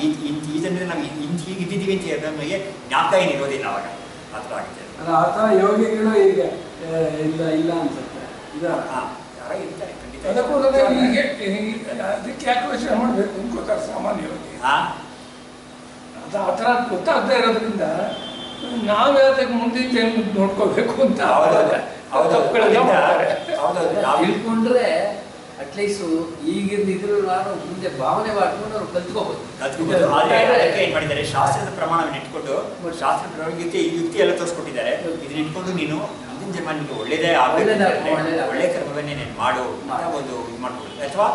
ಈ ಜನ್ಮದಲ್ಲಿ ನಾವು ಹೀಗೆ ಇದ್ದಿದ್ದೀವಿ ಅಂತ ನಮಗೆ ಜ್ಞಾಪಕ ಏನು ಇರೋದಿಲ್ಲ ಅವಾಗ. ಆ ಥರ ಆಗುತ್ತೆ. ಆ ಥರ ಯೋಗಿಗಳು ಈಗ ಇಲ್ಲ ಅನ್ಸುತ್ತೆ. ಯಾರೋ ಇರ್ತಾರೆ ಖಂಡಿತ. ಅದಕ್ಕೆ ಯಾಕೆ ಯೋಚನೆ ಮಾಡಬೇಕು ಅನ್ಕೋತಾರೆ ಸಾಮಾನ್ಯ ಯೋಗಿ. ಅದು ಆ ಥರ ಗೊತ್ತಾಗದೇ ಇರೋದ್ರಿಂದ ನಾವೇ ಅದಕ್ಕೆ ಮುಂದಿನ ಜನ್ಮ ನೋಡ್ಕೋಬೇಕು ಅಂತ ತಿಳ್ಕೊಂಡ್ರೆ ಅಟ್ಲೀಸ್ಟ್ ಈಗಿನ ಇದ್ರು ನಾನು ಮುಂದೆ ಭಾವನೆ ಮಾಡ್ಕೊಂಡು ಅವ್ರು ಕಲ್ತ್ಕೋಬಹುದು. ಏನ್ ಮಾಡಿದ್ದಾರೆ, ಶಾಸ್ತ್ರದ ಪ್ರಮಾಣವನ್ನು ಇಟ್ಕೊಂಡು ಶಾಸ್ತ್ರ ಯುಕ್ತಿ ಎಲ್ಲ ತೋರಿಸ್ಕೊಟ್ಟಿದ್ದಾರೆ. ಇದನ್ನ ಇಟ್ಕೊಂಡು ನೀನು ಮುಂದಿನ ಜನ್ಮ ನಿಮಗೆ ಒಳ್ಳೇದೇ ಆಗಬೇಕು, ಒಳ್ಳೆ ಕರ್ಮವನ್ನೇ ನೀನು ಮಾಡು ಅಂತ ಒಂದು ಇದು ಮಾಡ್ಕೊಳ್ಳಿ. ಅಥವಾ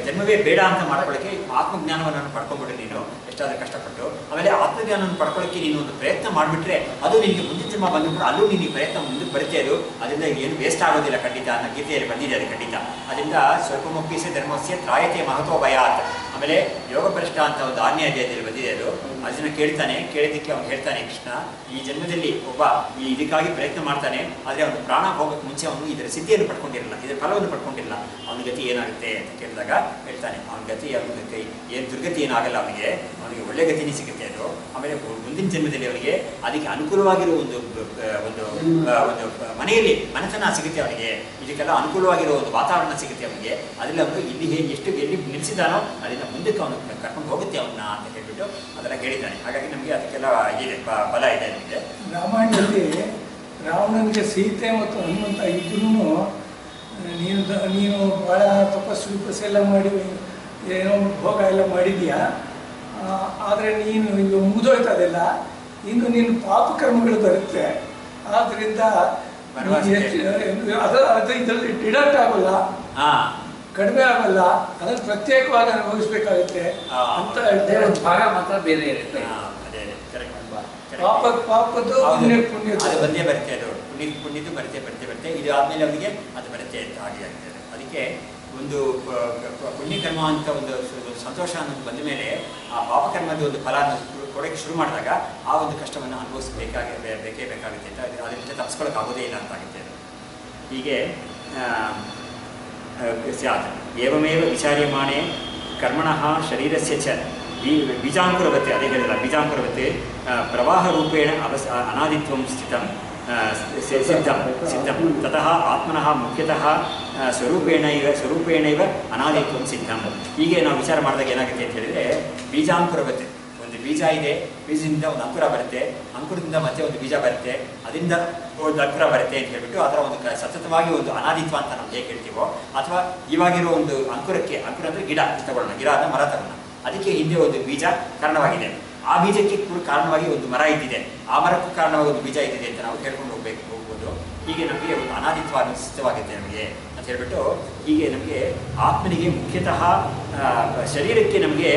ಜನ್ಮವೇ ಬೇಡ ಅಂತ ಮಾಡ್ಕೊಳ್ಳೋಕ್ಕೆ ಆತ್ಮಜ್ಞಾನವನ್ನು ಪಡ್ಕೊಂಡ್ಬಿಟ್ಟು ನೀನು ಎಷ್ಟಾದರೂ ಕಷ್ಟಪಟ್ಟು, ಆಮೇಲೆ ಆತ್ಮಜ್ಞಾನವನ್ನು ಪಡ್ಕೊಳ್ಳೋಕ್ಕೆ ನೀನು ಒಂದು ಪ್ರಯತ್ನ ಮಾಡಿಬಿಟ್ರೆ ಅದು ನಿನಗೆ ಮುಂದಿನ ಜನ್ಮ ಬಂದ್ಬಿಟ್ಟು ಅಲ್ಲೂ ನಿನಗೆ ಪ್ರಯತ್ನ ಮುಂದಕ್ಕೆ ಬರುತ್ತೆ. ಅದು ಅದರಿಂದ ಏನು ವೇಸ್ಟ್ ಆಗೋದಿಲ್ಲ ಖಂಡಿತ ಅನ್ನೋ ಗೀತೆಯಲ್ಲಿ ಬಂದಿದೆ ಅದು ಖಂಡಿತ. ಅದರಿಂದ ಸ್ವಲ್ಪಮೊಪ್ಪಿಸಿ ಧರ್ಮಸ್ಯ ತ್ರಾಯತೆ ಮಹತ್ವ ಭಯಾತ್. ಆಮೇಲೆ ಯೋಗ ಭ್ರಷ್ಟ ಅಂತ ಒಂದು ಆಜ್ಞೆ ಅಧ್ಯಾಯದಲ್ಲಿ ಬಂದಿದೆ ಅದು. ಅದನ್ನು ಕೇಳಿದ್ದಕ್ಕೆ ಅವ್ನು ಹೇಳ್ತಾನೆ, ಕೃಷ್ಣ ಈ ಜನ್ಮದಲ್ಲಿ ಒಬ್ಬ ಈ ಇದಕ್ಕಾಗಿ ಪ್ರಯತ್ನ ಮಾಡ್ತಾನೆ, ಆದರೆ ಅವನು ಪ್ರಾಣ ಹೋಗೋಕ್ಕೆ ಮುಂಚೆ ಅವನು ಇದರ ಸಿದ್ಧಿಯನ್ನು ಪಡ್ಕೊಂಡಿರಲ್ಲ, ಇದರ ಫಲವನ್ನು ಪಡ್ಕೊಂಡಿಲ್ಲ, ಅವನ ಗತಿ ಏನಾಗುತ್ತೆ ಅಂತ ಕೇಳಿದಾಗ ಹೇಳ್ತಾನೆ ಅವನ ಗತಿ ಏನು ದುರ್ಗತಿ ಏನಾಗಲ್ಲ, ಅವನಿಗೆ ಒಳ್ಳೆ ಗತಿನೇ ಸಿಗುತ್ತೆ ಅದು. ಆಮೇಲೆ ಮುಂದಿನ ಜನ್ಮದಲ್ಲಿ ಅವನಿಗೆ ಅದಕ್ಕೆ ಅನುಕೂಲವಾಗಿರೋ ಒಂದು ಮನೆಯಲ್ಲಿ ಮನೆತನ ಸಿಗುತ್ತೆ ಅವನಿಗೆ, ಇದಕ್ಕೆಲ್ಲ ಅನುಕೂಲವಾಗಿರೋ ಒಂದು ವಾತಾವರಣ ಸಿಗುತ್ತೆ ಅವನಿಗೆ. ಅದರಲ್ಲಿ ಅವನು ಎಲ್ಲಿ ನಿಲ್ಲಿಸಿದಾನೋ ಅದರಿಂದ ಮುಂದಕ್ಕೆ ಅವನು ಕರ್ಕೊಂಡು ಹೋಗುತ್ತೆ ಅವನ್ನ ಅಂತ ಹೇಳ್ಬಿಟ್ಟು ಅದೆಲ್ಲ ಹೇಳಿದ್ದಾನೆ. ಹಾಗಾಗಿ ನಮಗೆ ಅದಕ್ಕೆಲ್ಲ ಇದೆ ಬಲ ಇದೆ ನಮಗೆ. ರಾಮಾಯಣದಲ್ಲಿ ರಾವಣನಿಗೆ ಸೀತೆ ಮತ್ತು ಹನುಮಂತ ಇಬ್ಬರೂ ನೀನು ಭಾಳ ತಪಸ್ಸೆಲ್ಲ ಮಾಡಿ ಏನೋ ಭೋಗ ಎಲ್ಲ ಮಾಡಿದೀಯಾ, ಆದರೆ ನೀನು ಈಗ ಮುಗಿದೋಯ್ತದೆಲ್ಲ, ಇನ್ನು ನೀನು ಪಾಪಕರ್ಮಗಳು ಬರುತ್ತೆ, ಆದ್ದರಿಂದ ಅದು ಇದರಲ್ಲಿ ಡಿಡಕ್ಟ್ ಆಗೋಲ್ಲ, ಕಡಿಮೆ ಆಗಲ್ಲ, ಅದನ್ನು ಪ್ರತ್ಯೇಕವಾಗಿ ಅನುಭವಿಸ್ಬೇಕಾಗುತ್ತೆ ಅಂತ ಹೇಳ್ತಾರೆ. ಒಂದು ಭಾಗ ಮಾತ್ರ ಬೇರೆ ಇರುತ್ತೆ. ಪಾಪದ್ದು ಪುಣ್ಯದ್ದು ಬಂದೇ ಬರುತ್ತೆ, ಅದು ಪುಣ್ಯದ್ದು ಬರುತ್ತೆ. ಇದು ಆದ್ಮೇಲೆ ಅವನಿಗೆ ಅದು ಬರುತ್ತೆ ಅಂತ ಹಾಗೆ ಆಗ್ತದೆ. ಅದಕ್ಕೆ ಒಂದು ಪುಣ್ಯಕರ್ಮ ಅಂತ ಒಂದು ಸಂತೋಷ ಅನ್ನೋದು ಬಂದ ಮೇಲೆ ಆ ಪಾಪಕರ್ಮದ ಒಂದು ಫಲ ಕೊಡೋಕ್ಕೆ ಶುರು ಮಾಡಿದಾಗ ಆ ಒಂದು ಕಷ್ಟವನ್ನು ಬೇಕೇ ಬೇಕಾಗುತ್ತೆ ಅಂತ ಅದರಿಂದ ತಪ್ಪಿಸ್ಕೊಳ್ಳೋಕ್ಕಾಗೋದೇ ಇಲ್ಲ ಅಂತ ಆಗುತ್ತೆ ಅದು. ಹೀಗೆ ಸ್ಯಾತ್ ಏವಮೇವ ವಿಚಾರ್ಯಮಾಣೆ ಕರ್ಮಣಃ ಶರೀರಸ್ಯ ಚ ಬೀಜಾಂಕುರವತ್ತೆ, ಅದೇ ಹೇಳಿಲ್ಲ, ಬೀಜಾಂಕುರವತ್ತೆ ಪ್ರವಾಹರೂಪೇಣ ಅನಾದಿತ್ವಂ ಸಿದ್ಧಂ ತತಃ ಆತ್ಮನಃ ಮುಖ್ಯತಃ ಸ್ವರೂಪೇಣೈವ ಅನಾದಿತ್ವಂ ಸಿದ್ಧಂ. ಹೀಗೆ ನಾವು ವಿಚಾರ ಮಾಡಿದಾಗ ಏನಾಗುತ್ತೆ ಅಂತ ಹೇಳಿದರೆ, ಬೀಜಾಂಕುರವತ್ತೆ, ಒಂದು ಬೀಜ ಇದೆ, ಬೀಜದಿಂದ ಒಂದು ಅಂಕುರ ಬರುತ್ತೆ, ಅಂಕುರದಿಂದ ಮತ್ತೆ ಒಂದು ಬೀಜ ಬರುತ್ತೆ, ಅದರಿಂದ ಒಂದು ಅಂಕುರ ಬರುತ್ತೆ ಅಂತ ಹೇಳ್ಬಿಟ್ಟು ಅದರ ಒಂದು ಸತತವಾಗಿ ಒಂದು ಅನಾದಿತ್ವ ಅಂತ ನಾವು ಹೇಗೆ ಹೇಳ್ತೀವೋ, ಅಥವಾ ಇವಾಗಿರೋ ಒಂದು ಅಂಕುರ ಅಂದರೆ ಗಿಡ ತಗೊಳ್ಳೋಣ, ಗಿಡ ಆದ ಮರ ತಗೊಳ್ಳೋಣ, ಅದಕ್ಕೆ ಹಿಂದೆ ಒಂದು ಬೀಜ ಕಾರಣವಾಗಿದೆ, ಆ ಬೀಜಕ್ಕೆ ಕಾರಣವಾಗಿ ಒಂದು ಮರ ಇದ್ದಿದೆ, ಆ ಮರಕ್ಕೂ ಕಾರಣವಾಗಿ ಒಂದು ಬೀಜ ಇದ್ದಿದೆ ಅಂತ ನಾವು ಹೇಳ್ಕೊಂಡು ಹೋಗ್ಬೋದು. ಹೀಗೆ ನಮಗೆ ಒಂದು ಅನಾದಿತ್ವ ಸಿದ್ಧವಾಗುತ್ತೆ ನಮಗೆ ಅಂತ ಹೇಳ್ಬಿಟ್ಟು, ಹೀಗೆ ನಮಗೆ ಆತ್ಮನಿಗೆ ಮುಖ್ಯತಃ ಶರೀರಕ್ಕೆ ನಮಗೆ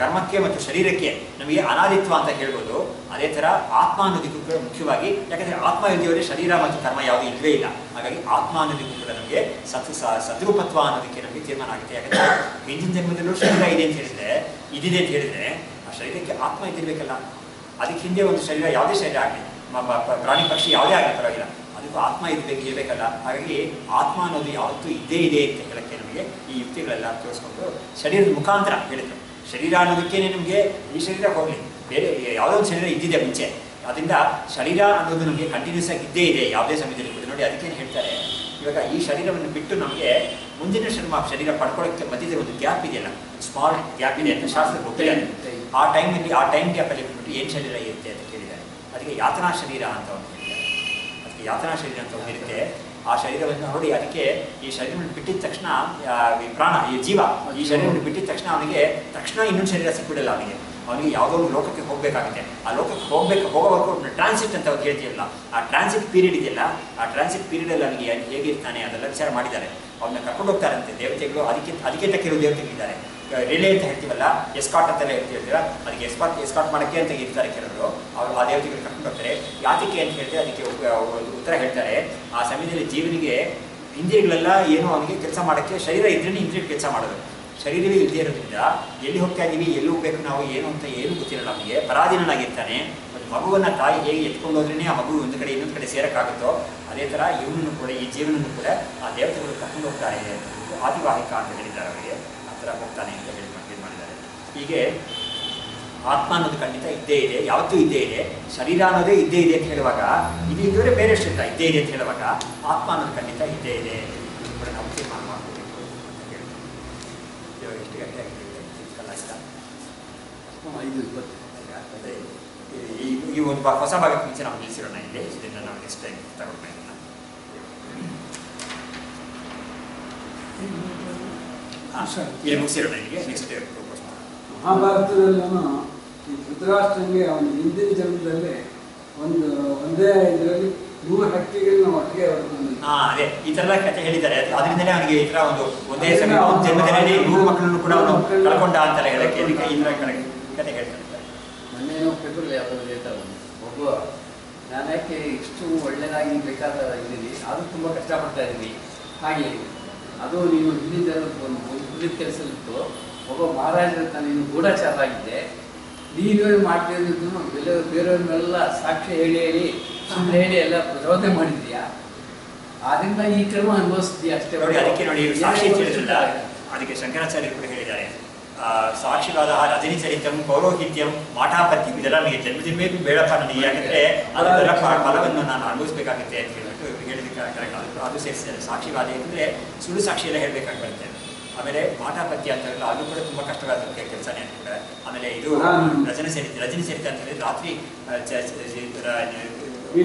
ಕರ್ಮಕ್ಕೆ ಮತ್ತು ಶರೀರಕ್ಕೆ ನಮಗೆ ಅನಾದಿತ್ವ ಅಂತ ಹೇಳ್ಬೋದು. ಅದೇ ಥರ ಆತ್ಮ ಅನ್ನೋದಕ್ಕೂ ಕೂಡ ಮುಖ್ಯವಾಗಿ, ಯಾಕಂದರೆ ಆತ್ಮ ಇಲ್ಲದವರೆ ಶರೀರ ಮತ್ತು ಕರ್ಮ ಯಾವುದೂ ಇಲ್ಲವೇ ಇಲ್ಲ. ಹಾಗಾಗಿ ಆತ್ಮ ಅನ್ನೋದಕ್ಕೂ ಕೂಡ ನಮಗೆ ಸದ್ರೂಪತ್ವ ಅನ್ನೋದಕ್ಕೆ ನಮಗೆ ತೀರ್ಮಾನ ಆಗುತ್ತೆ. ಯಾಕಂದರೆ ಹಿಂದಿನ ಜನ್ಮದಲ್ಲೂ ಶರೀರ ಇದೆ ಅಂತ ಇದಿದೆ ಅಂತ ಹೇಳಿದರೆ ಆ ಶರೀರಕ್ಕೆ ಆತ್ಮ ಇದ್ದಿರಬೇಕಲ್ಲ. ಅದಕ್ಕೆ ಹಿಂದೆ ಒಂದು ಶರೀರ, ಯಾವುದೇ ಶರೀರ ಆಗಲಿ, ಪ್ರಾಣಿ ಪಕ್ಷಿ ಯಾವುದೇ ಆಗಲಿ ಪರವಾಗಿಲ್ಲ, ಅದಕ್ಕೂ ಆತ್ಮ ಇರಬೇಕಲ್ಲ. ಹಾಗಾಗಿ ಆತ್ಮ ಅನ್ನೋದು ಯಾವತ್ತೂ ಇದ್ದೇ ಇದೆ ಅಂತ ಹೇಳೋಕ್ಕೆ ನಮಗೆ ಈ ಯುಕ್ತಿಗಳೆಲ್ಲ ತೋರಿಸ್ಕೊಂಡು ಶರೀರದ ಮುಖಾಂತರ ಹೇಳಿದ್ರು. ಶರೀರ ಅನ್ನೋದಕ್ಕೇನೆ ನಮಗೆ ಈ ಶರೀರ ಹೋಗಲಿ, ಬೇರೆ ಯಾವುದೋ ಒಂದು ಶರೀರ ಇದ್ದಿದೆ ಮುಂಚೆ, ಅದರಿಂದ ಶರೀರ ಅನ್ನೋದು ನಮಗೆ ಕಂಟಿನ್ಯೂಸ್ ಆಗಿ ಇದ್ದೇ ಇದೆ ಯಾವುದೇ ಸಮಯದಲ್ಲಿ ಕೂಡ. ನೋಡಿ ಅದಕ್ಕೇನು ಹೇಳ್ತಾರೆ, ಇವಾಗ ಈ ಶರೀರವನ್ನು ಬಿಟ್ಟು ನಮಗೆ ಮುಂದಿನ ಶರೀರ ಪಡ್ಕೊಳ್ಳೋಕ್ಕೆ ಮಧ್ಯದಲ್ಲಿ ಒಂದು ಗ್ಯಾಪ್ ಇದೆಯಲ್ಲ, ಸ್ಮಾಲ್ ಗ್ಯಾಪ್ ಇದೆ ಅಂತ ಶಾಸ್ತ್ರ ಗೊತ್ತಿಲ್ಲ. ಆ ಟೈಮ್ ಗ್ಯಾಪಲ್ಲಿ ಬಿಟ್ಬಿಟ್ಟು ಏನು ಶರೀರ ಇರುತ್ತೆ ಅಂತ ಕೇಳಿದ್ದಾರೆ. ಅದಕ್ಕೆ ಯಾತನಾ ಶರೀರ ಅಂತ ಒಂದು ಹೇಳಿದ್ದಾರೆ. ಅದಕ್ಕೆ ಯಾತನಾ ಶರೀರ ಅಂತ ಒಂದಿರುತ್ತೆ. ಆ ಶರೀರವನ್ನು ನೋಡಿ, ಅದಕ್ಕೆ ಈ ಶರೀರವನ್ನು ಬಿಟ್ಟಿದ ತಕ್ಷಣ ಈ ಪ್ರಾಣ, ಈ ಜೀವ ಈ ಶರೀರವನ್ನು ಬಿಟ್ಟಿದ ತಕ್ಷಣ ಅವನಿಗೆ ಇನ್ನೊಂದು ಶರೀರ ಸಿಕ್ಬಿಡಲ್ಲ. ಅವನಿಗೆ ಯಾವುದೋ ಒಂದು ಲೋಕಕ್ಕೆ ಹೋಗಬೇಕಾಗುತ್ತೆ. ಆ ಲೋಕಕ್ಕೆ ಹೋಗೋವರೆಗೂ ಟ್ರಾನ್ಸಿಟ್ ಅಂತ ಅವ್ರು ಹೇಳ್ತೀವಲ್ಲ, ಆ ಟ್ರಾನ್ಸಿಟ್ ಪೀರಿಯಡ್ ಇದೆಯಲ್ಲ, ಆ ಟ್ರಾನ್ಸಿಟ್ ಪೀರಿಯಡಲ್ಲಿ ಅವನಿಗೆ ಹೇಗಿರ್ತಾನೆ ಅದೆಲ್ಲ ವಿಚಾರ ಮಾಡಿದ್ದಾರೆ. ಅವನ್ನ ಕರ್ಕೊಂಡು ಹೋಗ್ತಾರಂತೆ ದೇವತೆಗಳು. ಅದಕ್ಕೆ ತಕ್ಕಿರೋ ದೇವತೆಗಳಿದ್ದಾರೆ. ರಿಲೇ ಅಂತ ಹೇಳ್ತೀವಲ್ಲ, ಎಸ್ಕಾಟ್ ಅಂತೆಲ್ಲ ಹೇಳ್ತೀವಲ್ಲ, ಅದಕ್ಕೆ ಎಸ್ಕಾಟ್ ಮಾಡೋಕ್ಕೆ ಅಂತ ಇರ್ತಾರೆ ಕೆಲವರು. ಅವರು ಆ ದೇವತೆಗಳು ಕರ್ಕೊಂಡು ಹೋಗ್ತಾರೆ. ಯಾತಕ್ಕೆ ಅಂತ ಹೇಳಿದ್ರೆ ಅದಕ್ಕೆ ಉತ್ತರ ಹೇಳ್ತಾರೆ. ಆ ಸಮಯದಲ್ಲಿ ಜೀವನಿಗೆ ಇಂದ್ರಿಯಗಳೆಲ್ಲ ಏನು ಅವನಿಗೆ ಕೆಲಸ ಮಾಡೋಕ್ಕೆ, ಶರೀರ ಇದ್ರೇ ಇಂದ್ರಿಯ ಕೆಲಸ ಮಾಡೋದು. ಶರೀರವೇ ಇಲ್ಲದೆ ಇರೋದ್ರಿಂದ ಎಲ್ಲಿ ಹೋಗ್ತಾ ಇದ್ದೀವಿ, ಎಲ್ಲಿ ಹೋಗ್ಬೇಕು ನಾವು ಏನು ಅಂತ ಏನು ಗೊತ್ತಿರಲ್ಲ ಅವನಿಗೆ. ಪರಾಧೀನಾಗಿರ್ತಾನೆ. ಒಂದು ಮಗುವನ್ನು ತಾಯಿ ಹೇಗೆ ಎತ್ಕೊಂಡು ಹೋದ್ರೇ ಆ ಮಗು ಒಂದು ಕಡೆ ಇನ್ನೊಂದು ಕಡೆ ಸೇರೋಕ್ಕಾಗುತ್ತೋ, ಅದೇ ಥರ ಇವನನ್ನು ಕೂಡ, ಈ ಜೀವನನ್ನು ಕೂಡ ಆ ದೇವತೆಗಳು ಕರ್ಕೊಂಡು ಹೋಗ್ತಾರೆ. ಆದಿವಾಹಿಕ ಅಂತ ಹೇಳಿದ್ದಾರೆ ಅವರಿಗೆ. ಆ ಥರ ಹೋಗ್ತಾನೆ ಅಂತ ಹೇಳಿ ಮಾಡಿದ್ದಾರೆ. ಹೀಗೆ ಆತ್ಮ ಅನ್ನೋದು ಖಂಡಿತ ಇದ್ದೇ ಇದೆ, ಯಾವತ್ತೂ ಇದ್ದೇ ಇದೆ. ಶರೀರ ಅನ್ನೋದೇ ಇದ್ದೇ ಇದೆ ಅಂತ ಹೇಳುವಾಗ, ಇದು ಇದ್ದರೆ ಬೇರೆ ಶರೀರ ಇದ್ದೇ ಇದೆ ಅಂತ ಹೇಳುವಾಗ ಆತ್ಮ ಅನ್ನೋದು ಖಂಡಿತ ಇದ್ದೇ ಇದೆ ಕೂಡ ನಾವು ತೀರ್ಮಾನ ಮಾಡ್ಕೋಬೇಕು ಅಂತ ಹೇಳ್ತೀವಿ. ಇವಾಗ ಎಷ್ಟು ಗಂಟೆ ಆಗಿದೆ ಕಲಾಷ್ಟ? 5:20. ಈ ಒಂದು ಹೊಸ ಭಾಗಕ್ಕೆ ಮುಂಚೆ ನಾವು ನಿಲ್ಲಿಸಿರೋಣ ಇಲ್ಲಿ. ಇದರಿಂದ ನಾವು ನೆಕ್ಸ್ಟ್ ಟೈಮ್ ತಗೊಂಡು ಇಲ್ಲಿ ಮುಗಿಸಿರೋಣ. ಇಲ್ಲಿಗೆ ನೆಕ್ಸ್ಟ್ ಡೇ ಮಹಾಭಾರತದಲ್ಲೂ ಈ ಧೃತರಾಷ್ಟ್ರನಿಗೆ ಅವನ ಹಿಂದಿನ ಜನ್ಮದಲ್ಲಿ ಒಂದೇ ಇದರಲ್ಲಿ 100 ಹಕ್ಕಿಗಳನ್ನ ಒಟ್ಟಿಗೆ ಅದೇ ಈ ತರ ಕಥೆ ಹೇಳಿದ್ದಾರೆ. ಅದರಿಂದಲೇ ಅವನಿಗೆ ಈ ತರ ಒಂದೇ ಸಮಯ ಒಂದು ಜನ್ಮದಲ್ಲಿ 100 ಮಕ್ಕಳನ್ನು ಕೂಡ ಅವನು ಕಳ್ಕೊಂಡ ಅಂತೆಲ್ಲ ಹೇಳಕ್ಕೆ ಇದಕ್ಕೆ ಈ ತರ ಕಥೆ ಹೇಳ್ತಾರೆ. ಮೊನ್ನೆ ಪೇಪರ್ ಯಾವ್ದಾದ್ರು ಹೇಳ್ತಾರೆ, ಒಬ್ಬ ನಾನು ಯಾಕೆ ಇಷ್ಟು ಒಳ್ಳೆಯದಾಗಿ ಬೇಕಾದ ಇದ್ದೀನಿ, ಅದು ತುಂಬ ಕಷ್ಟಪಡ್ತಾ ಇದ್ದೀನಿ. ಹಾಗೆ ಅದು ನೀನು ಹಿಂದಿನ ಒಂದು ಕೆಲಸದಲ್ಲಿತ್ತು, ಒಬ್ಬ ಮಹಾರಾಜರ ಹತ್ರ ನೀನು ಗೂಢಚಾರ ಆಗಿದ್ದೆ, ನೀನು ಮಾಡ್ತಿದ್ದು ಬೇರೆಯವ್ರನ್ನೆಲ್ಲ ಸಾಕ್ಷ್ಯ ಹೇಳಿ ಸುಮ್ಮನೆ ಹೇಳಿ ಎಲ್ಲ ಪ್ರಚೋದನೆ ಮಾಡಿದ್ಯಾ, ಆದ್ರಿಂದ ಈ ಕ್ರಮ ಅನುಭವಿಸ್ತೀಯ ಅಷ್ಟೇ. ನೋಡಿ ಅದಕ್ಕೆ ನೋಡಿ ಸಾಕ್ಷಿ ಹೇಳಿದ್ರಲ್ಲ, ಅದಕ್ಕೆ ಶಂಕರಾಚಾರ್ಯರು ಕೂಡ ಹೇಳಿದ್ದಾರೆ, ಸಾಕ್ಷಿವಾದ ರಜನಿ ಚರಿತಂ ಪೌರೋಹಿತ್ಯಂ ಮಾಠಾಪತ್ಯಂ ಇದೆಲ್ಲ ನನಗೆ ಜನ್ಮದಿನ ಬೇಡಪ್ಪ ನನಗೆ, ಯಾಕಂದ್ರೆ ಅದರ ಫಲವನ್ನು ನಾನು ಅನುಭವಿಸಬೇಕಾಗುತ್ತೆ ಅಂತ ಹೇಳ್ಬಿಟ್ಟು ಹೇಳಿದಕ್ಕೆ ಕರೆಕ್ಟ್. ಅದು ಸೇರಿಸಿದ್ದಾರೆ. ಸಾಕ್ಷಿವಾದ ಅಂದರೆ ಸುಳ್ಳು ಸಾಕ್ಷಿ ಎಲ್ಲ ಹೇಳಬೇಕಾಗಿ ಬರುತ್ತೆ. ಆಮೇಲೆ ಮಾಠಾಪತ್ಯ ಅಂತ ಹೇಳಿದ್ರೆ ಅದು ಕೂಡ ತುಂಬ ಕಷ್ಟವಾದ ಕೆಲಸನೇ ಅಂತಾರೆ. ಆಮೇಲೆ ಇದು ರಜನಿ ಚರಿತ ಅಂತ ಹೇಳಿದ್ರೆ ರಾತ್ರಿ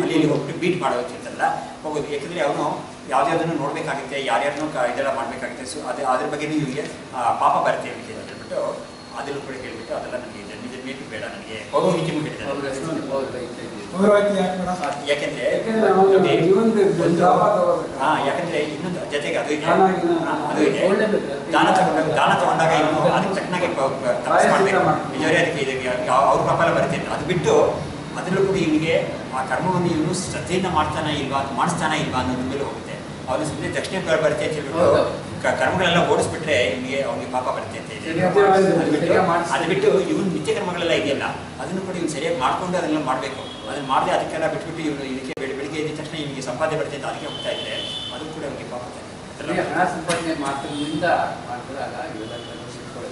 ಅಲ್ಲಿ ಹೋಗ್ಬಿಟ್ಟು ಬೀಟ್ ಮಾಡೋಕ್ಕಿಂತಲ್ಲ ಹೋಗೋದು, ಯಾಕಂದರೆ ಅವನು ಯಾವುದ್ಯಾವುದನ್ನು ನೋಡಬೇಕಾಗುತ್ತೆ, ಯಾರ್ಯಾರನ್ನೂ ಇದೆಲ್ಲ ಮಾಡಬೇಕಾಗುತ್ತೆ. ಸೊ ಅದ್ರ ಬಗ್ಗೆ ಇವರಿಗೆ ಪಾಪ ಬರುತ್ತೆ ಅಂತ ಹೇಳ್ಬಿಟ್ಟು ಅದನ್ನು ಕೂಡ ಹೇಳ್ಬಿಟ್ಟು ಅದೆಲ್ಲ ನನಗೆ ಜನ್ಮದಿನ ಬೇಡ, ನನಗೆ ಪೌರೋಹಿತ್ಯಮೂ ಹೇಳಿದ್ದಾರೆ. ಯಾಕೆಂದ್ರೆ ಯಾಕಂದ್ರೆ ಇನ್ನೊಂದು ಜೊತೆಗೆ ಅದು ಇದೆ, ದಾನ ತಗೊಂಡಾಗ ಇನ್ನು ಅದಕ್ಕೆ ತಕ್ಕನಾಗೆ ತಪಸ್ ಮಾಡಬೇಕು, ನಿಜವೇ ಅದಕ್ಕೆ ಇದಕ್ಕೆ ಅವ್ರ ಪಾಪ ಬರುತ್ತೆ. ಅದು ಬಿಟ್ಟು ಅದರಲ್ಲೂ ಕೂಡ ಇವನಿಗೆ ಆ ಕರ್ಮವನ್ನು ಇವನು ಶ್ರದ್ಧೆಯಿಂದ ಮಾಡ್ತಾನ ಇಲ್ವಾ, ಮಾಡಿಸ್ತಾನ ಇಲ್ವಾ ಅನ್ನೋದ್ರ ಮೇಲೆ ಹೋಗುತ್ತೆ. ಅವನು ಸುಮ್ಮನೆ ದಕ್ಷಿಣ ಬರುತ್ತೆ ಅಂತ ಹೇಳ್ಬಿಟ್ಟು ಕರ್ಮಗಳೆಲ್ಲ ಓಡಿಸ್ಬಿಟ್ರೆ ಅವನಿಗೆ ಪಾಪ ಬರುತ್ತೆ ಅಂತ ಇದೆ. ಅದು ಬಿಟ್ಟು ಇವನು ನಿತ್ಯ ಕರ್ಮಗಳೆಲ್ಲ ಇದೆಯಲ್ಲ ಅದನ್ನು ಕೂಡ ಇವ್ನು ಸರಿಯಾಗಿ ಮಾಡ್ಕೊಂಡು ಅದನ್ನೆಲ್ಲ ಮಾಡಬೇಕು. ಅದನ್ನ ಮಾಡದೆ ಅದಕ್ಕೆಲ್ಲ ಬಿಟ್ಬಿಟ್ಟು ಇವನು ಇದಕ್ಕೆ ಬೆಳಿಗ್ಗೆ ಎದ್ದ ತಕ್ಷಣ ಇವನಿಗೆ ಸಂಪಾದನೆ ಬರುತ್ತೆ ಅಂತ ಅದಕ್ಕೆ ಹೋಗ್ತಾ ಇದ್ರೆ ಅದು ಕೂಡ ಅವನಿಗೆ ಪಾಪ. ಹಣ ಸಂಪಾದನೆ ಮಾಡ್ತಿರೋದ್ರಿಂದ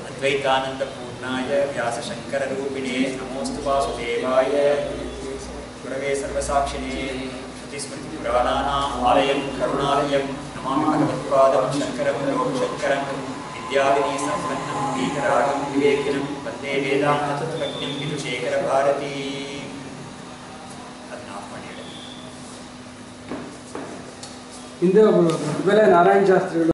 ಅದ್ವೈತಾನಂದ ಪೂರ್ಣಾಯ ವ್ಯಾಸ ಶಂಕರ ರೂಪಿಣೇ ನಮೋಸ್ತು ವಾಸುದೇವಾಯ ಗುರವೇ ಸರ್ವಸಾಕ್ಷಿಣೇ ಶ್ರುತಿಸ್ಮೃತಿ ಪುರಾಣಾನಾಂ ಆಲಯಂ ಕರುಣಾಲಯಂ ನಮಾಮಿ ಭಗವತ್ಪಾದಂ ಶಂಕರಂ ಲೋಕಶಂಕರಂ ವಿದ್ಯಾವಿನೀ ಸಂಪನ್ನಂ ಭೀಕರಾಗಂ ವಿವೇಕಿನಂ ವಂದೇ ವೇದಾಂತ ತತ್ವಜ್ಞಂ ವಿಧುಶೇಖರ ಭಾರತೀ. ಹಿಂದೆ ಒಬ್ಬರು ನಾರಾಯಣ ಶಾಸ್ತ್ರಿಗಳು